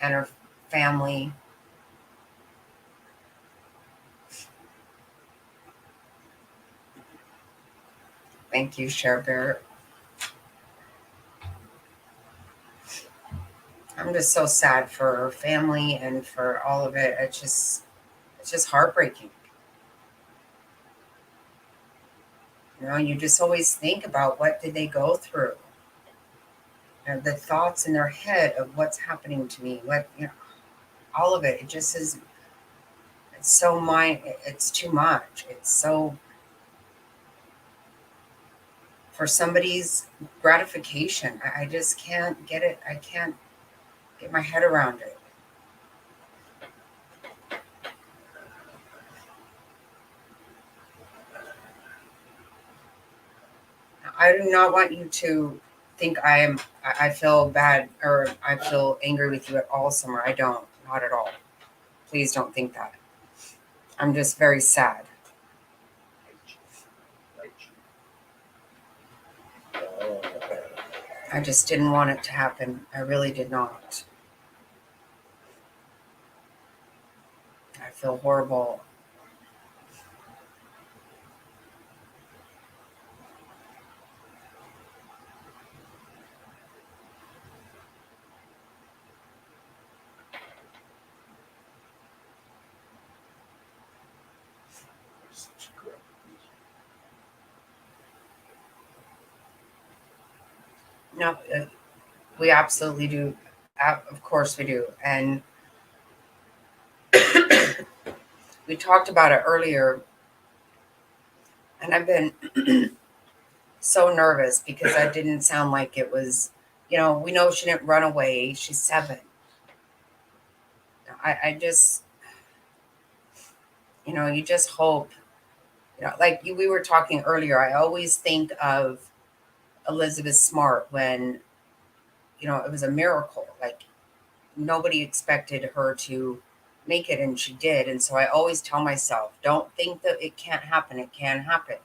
and her family. Thank you, Cher Bear. I'm just so sad for her family and for all of it. It's just heartbreaking. You know, you just always think about what did they go through, and the thoughts in their head of what's happening to me. What all of it. It just is. It's so mind. It's too much. It's so for somebody's gratification. I just can't get it. I can't get my head around it. I do not want you to think I feel bad or I feel angry with you at all, Summer. I don't. Not at all. Please don't think that. I'm just very sad. I just didn't want it to happen. I really did not. I feel horrible. No, we absolutely do. Of course we do. And we talked about it earlier. And I've been so nervous because I didn't sound like it was, we know she didn't run away. She's 7. I just, you just hope, like we were talking earlier, I always think of Elizabeth Smart when, it was a miracle. Like, nobody expected her to make it, and she did. And so I always tell myself, don't think that it can't happen. It can happen.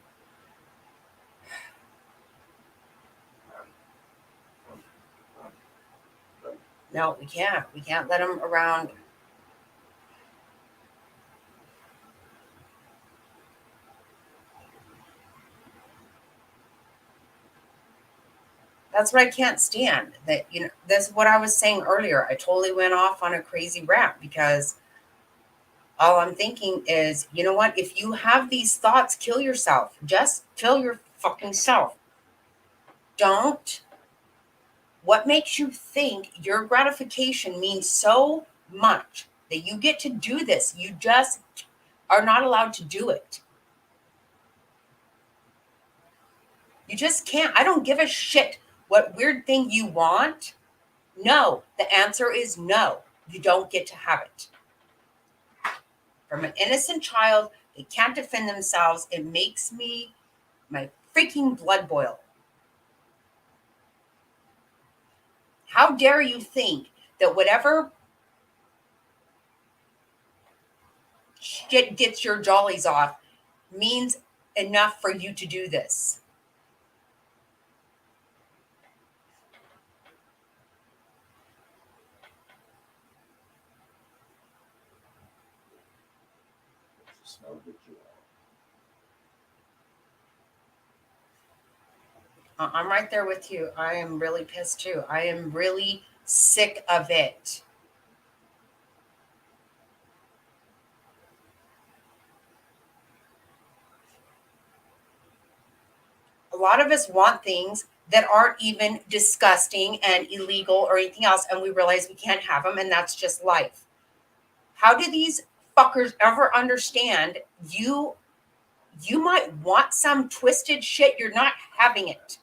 No, we can't. We can't let them around. That's what I can't stand. That, that's what I was saying earlier. I totally went off on a crazy rant because all I'm thinking is, you know what? If you have these thoughts, kill yourself. Just kill your fucking self. Don't. What makes you think your gratification means so much that you get to do this? You just are not allowed to do it. You just can't. I don't give a shit what weird thing you want. No, the answer is no. You don't get to have it. From an innocent child, they can't defend themselves. It makes my freaking blood boil. How dare you think that whatever shit gets your jollies off means enough for you to do this? I'm right there with you. I am really pissed too. I am really sick of it. A lot of us want things that aren't even disgusting and illegal or anything else, and we realize we can't have them, and that's just life. How do these fuckers ever understand you might want some twisted shit? You're not having it.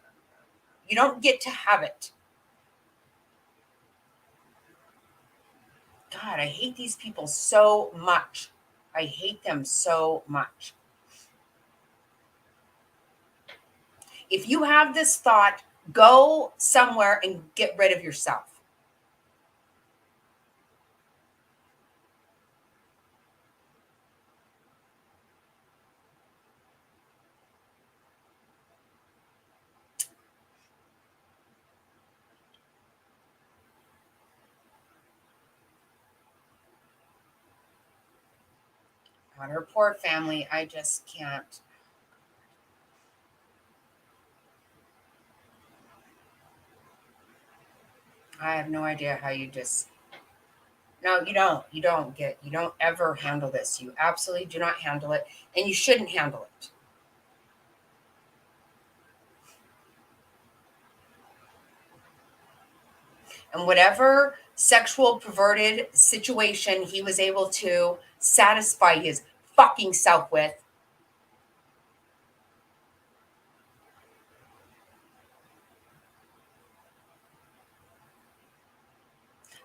You don't get to have it. God, I hate these people so much. I hate them so much. If you have this thought, go somewhere and get rid of yourself. On her poor family, I just can't. I have no idea how you just. No, you don't. You don't ever handle this. You absolutely do not handle it, and you shouldn't handle it. And whatever sexual perverted situation he was able to satisfy his fucking self with,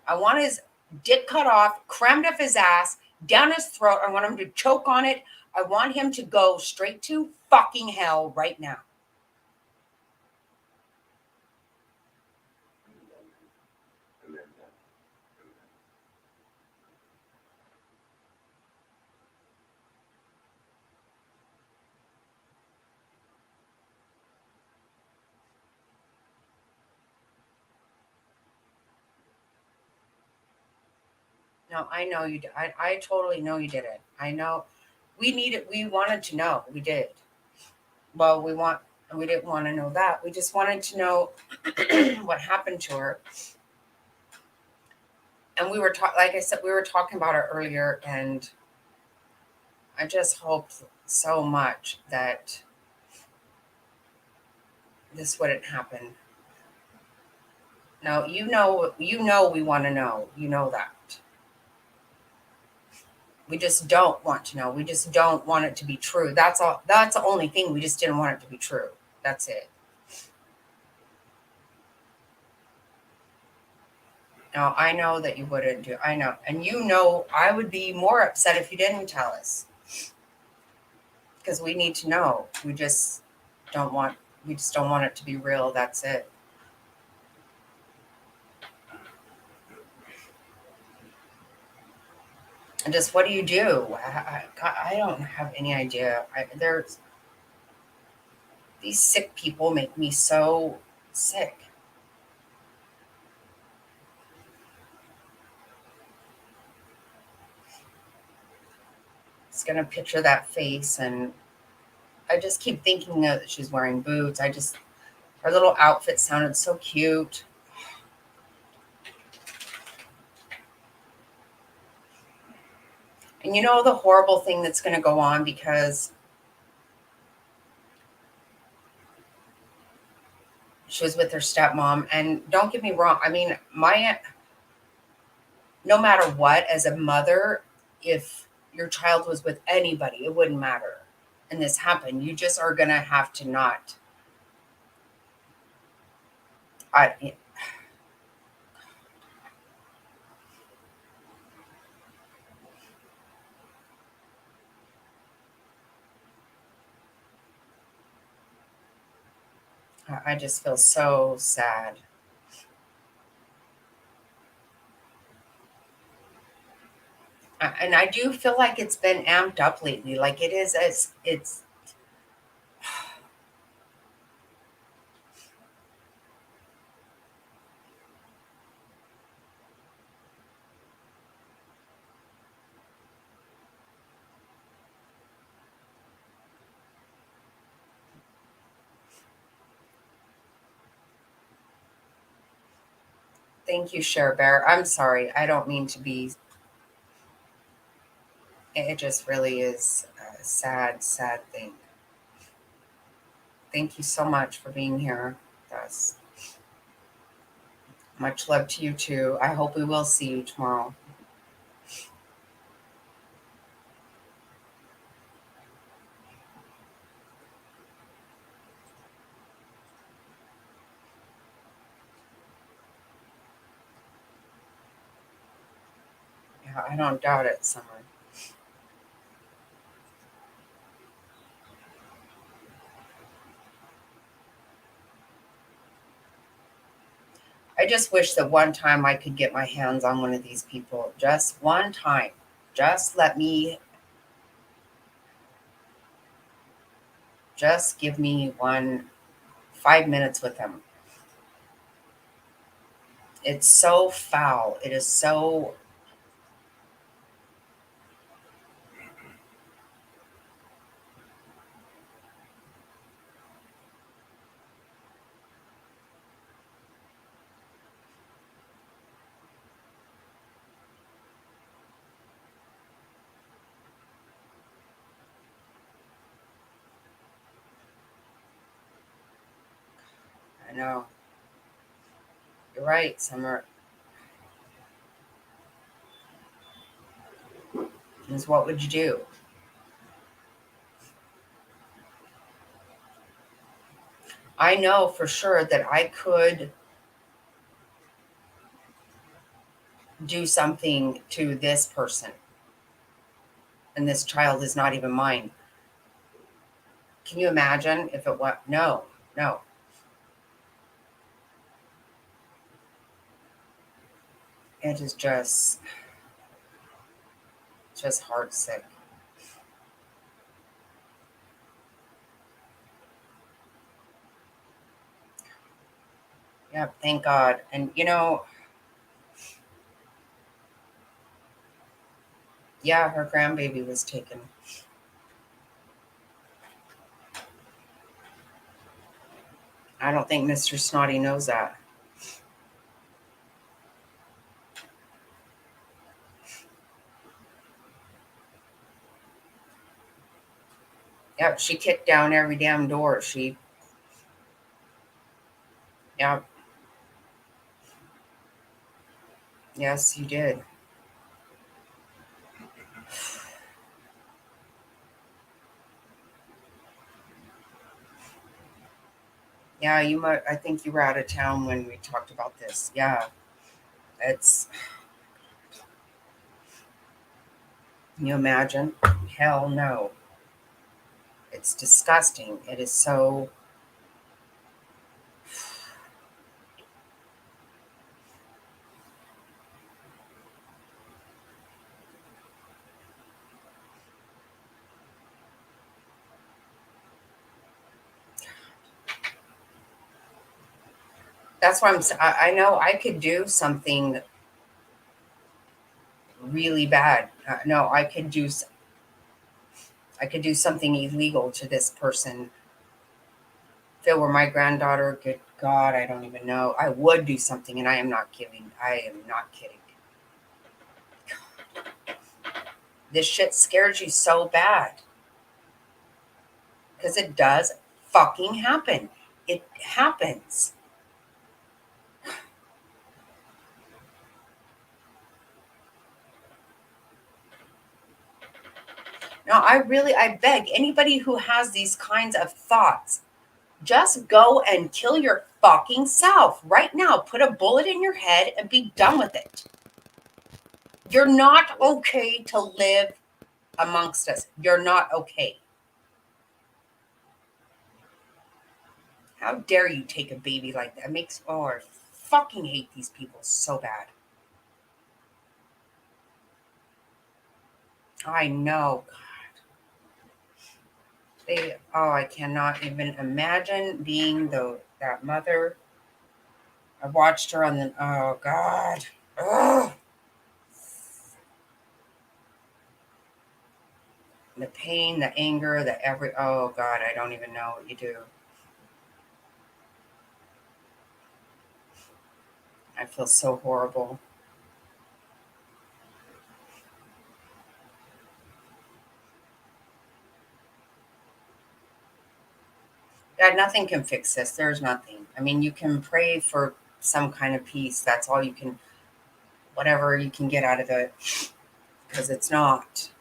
I want his dick cut off, crammed up his ass, down his throat. I want him to choke on it. I want him to go straight to fucking hell right now. No, I know you did. I totally know you did it. I know we needed, we wanted to know. We did. Well, we didn't want to know that. We just wanted to know what happened to her. And we were like I said, we were talking about it earlier, and I just hope so much that this wouldn't happen. No, we want to know. You know that. We just don't want to know. We just don't want it to be true. That's all. That's the only thing. We just didn't want it to be true. That's it. No, I know that you wouldn't do. I know. And I would be more upset if you didn't tell us. Because we need to know. We just don't want We just don't want it to be real. That's it. And just what do you do? I don't have any idea. There's these sick people make me so sick. It's gonna picture that face, and I just keep thinking that she's wearing boots. Her little outfit sounded so cute. And you know the horrible thing that's gonna go on, because she was with her stepmom, and don't get me wrong. I mean, my aunt, no matter what, as a mother, if your child was with anybody, it wouldn't matter. And this happened. You just are gonna have to not. I just feel so sad. And I do feel like it's been amped up lately. Like it is as it's. Thank you, Cher Bear. I'm sorry. I don't mean to be. It just really is a sad, sad thing. Thank you so much for being here with us. Much love to you too. I hope we will see you tomorrow. Yeah, I don't doubt it, Summer. I just wish that one time I could get my hands on one of these people. Just one time. Just let me, just give me 5 minutes with them. It's so foul. It is so. I know. You're right, Summer. Is what would you do? I know for sure that I could do something to this person, and this child is not even mine. Can you imagine if it was? No, no. It is just heart sick. Yeah, thank God. And yeah, her grandbaby was taken. I don't think Mr. Snotty knows that. Yep, she kicked down every damn door. Yep, yes, you did. Yeah, you might. I think you were out of town when we talked about this. Yeah, it's. Can you imagine? Hell no. It's disgusting. It is so. That's why I know I could do something really bad. No, I could do something illegal to this person. If it were my granddaughter, good God, I don't even know. I would do something, and I am not kidding. I am not kidding. This shit scares you so bad. Because it does fucking happen. It happens. Now, I beg anybody who has these kinds of thoughts, just go and kill your fucking self right now. Put a bullet in your head and be done with it. You're not okay to live amongst us. You're not okay. How dare you take a baby like that? It makes, oh, I fucking hate these people so bad. I know. I cannot even imagine being that mother. I watched her on oh God. Ugh. The pain, the anger, oh God, I don't even know what you do. I feel so horrible. Yeah, nothing can fix this. There's nothing. I mean, you can pray for some kind of peace. That's all you can, whatever you can get out of it. Because it's not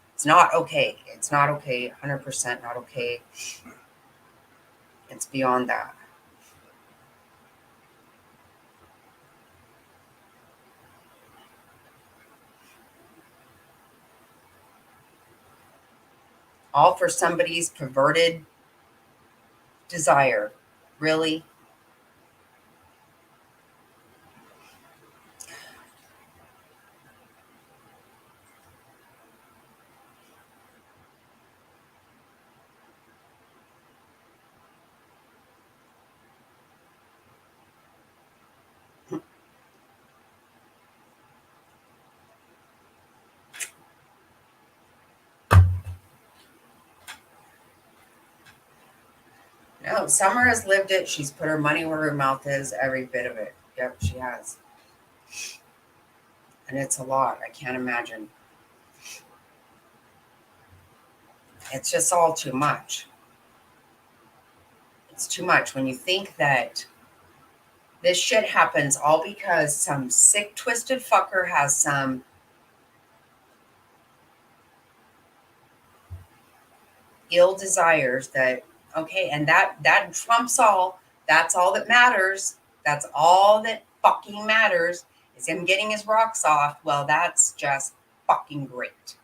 okay. It's not okay. 100% not okay. It's beyond that. All for somebody's perverted desire. Really? No, Summer has lived it. She's put her money where her mouth is, every bit of it. Yep, she has. And it's a lot. I can't imagine. It's just all too much. It's too much when you think that this shit happens all because some sick, twisted fucker has some ill desires that, okay, and that trumps all. That's all that matters. That's all that fucking matters is him getting his rocks off. Well, that's just fucking great.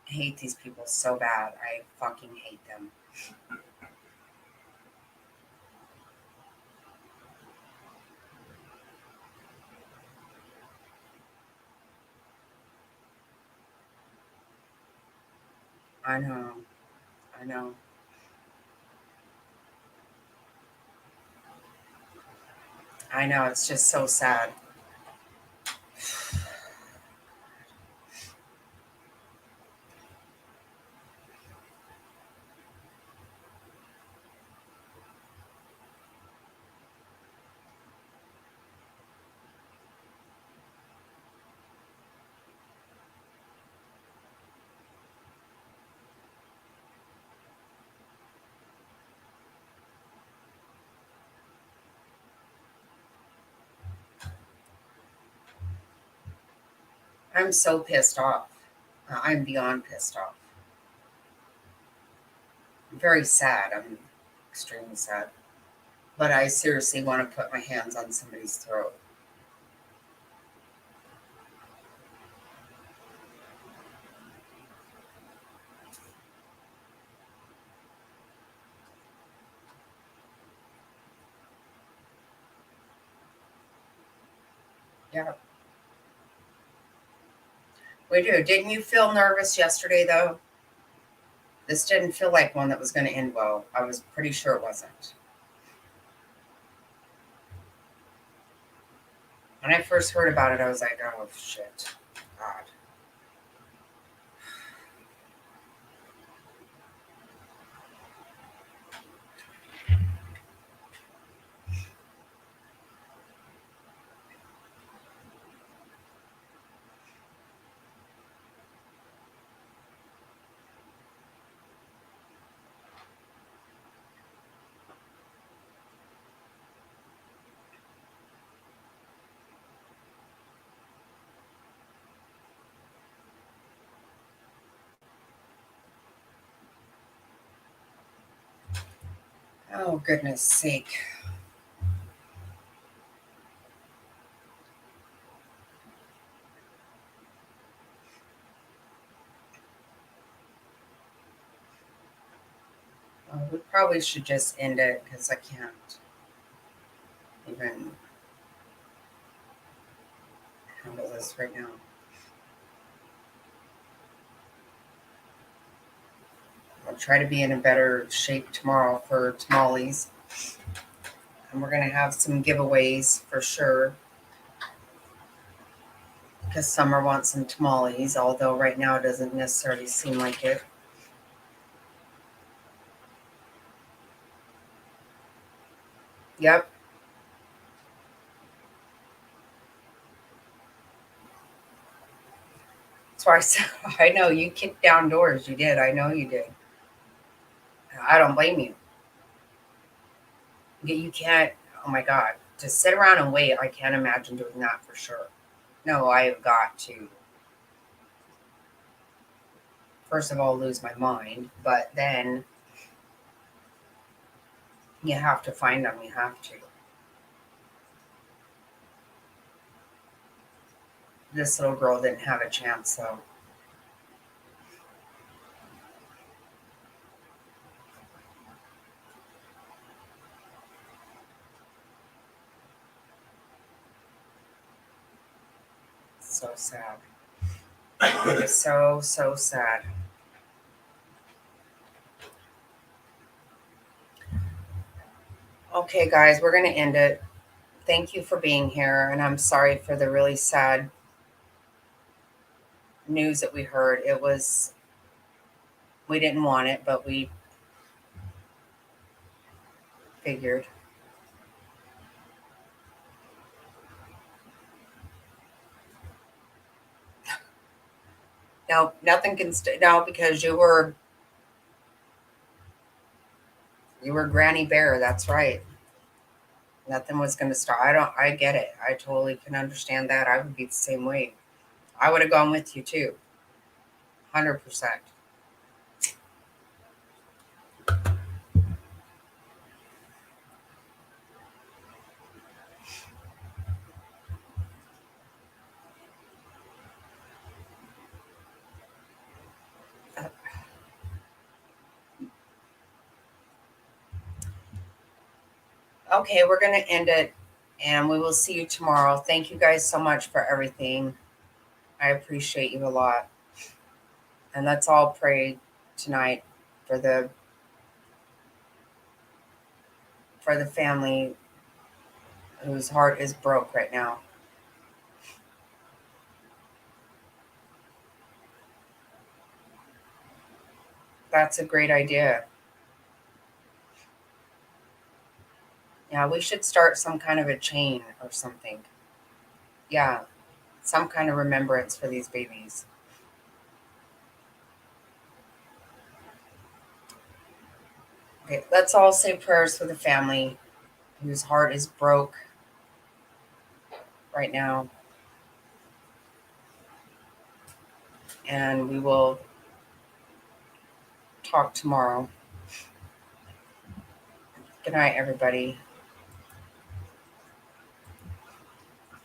I hate these people so bad. I fucking hate them. I know. I know. I know. It's just so sad. I'm so pissed off. I'm beyond pissed off. I'm very sad. I'm extremely sad. But I seriously want to put my hands on somebody's throat. Yeah. We do. Didn't you feel nervous yesterday, though? This didn't feel like one that was going to end well. I was pretty sure it wasn't. When I first heard about it, I was like, oh, shit. God. Oh, goodness sake. We probably should just end it because I can't even handle this right now. I'll try to be in a better shape tomorrow for tamales. And we're going to have some giveaways for sure. Because Summer wants some tamales, although right now it doesn't necessarily seem like it. Yep. That's why I said, I know you kicked down doors. You did. I know you did. I don't blame you. You can't, oh my God, to sit around and wait, I can't imagine doing that for sure. No, I have got to, first of all, lose my mind, but then you have to find them. You have to. This little girl didn't have a chance, though. So sad. It is so, so sad. Okay, guys, we're going to end it. Thank you for being here, and I'm sorry for the really sad news that we heard. It was, we didn't want it, but we figured. No, nothing can stay. No, because you were Granny Bear. That's right. Nothing was going to stop. I get it. I totally can understand that. I would be the same way. I would have gone with you too. 100%. Okay, we're going to end it and we will see you tomorrow. Thank you guys so much for everything. I appreciate you a lot. And let's all pray tonight for the family whose heart is broke right now. That's a great idea. Yeah, we should start some kind of a chain or something. Yeah, some kind of remembrance for these babies. Okay, let's all say prayers for the family whose heart is broke right now. And we will talk tomorrow. Good night, everybody.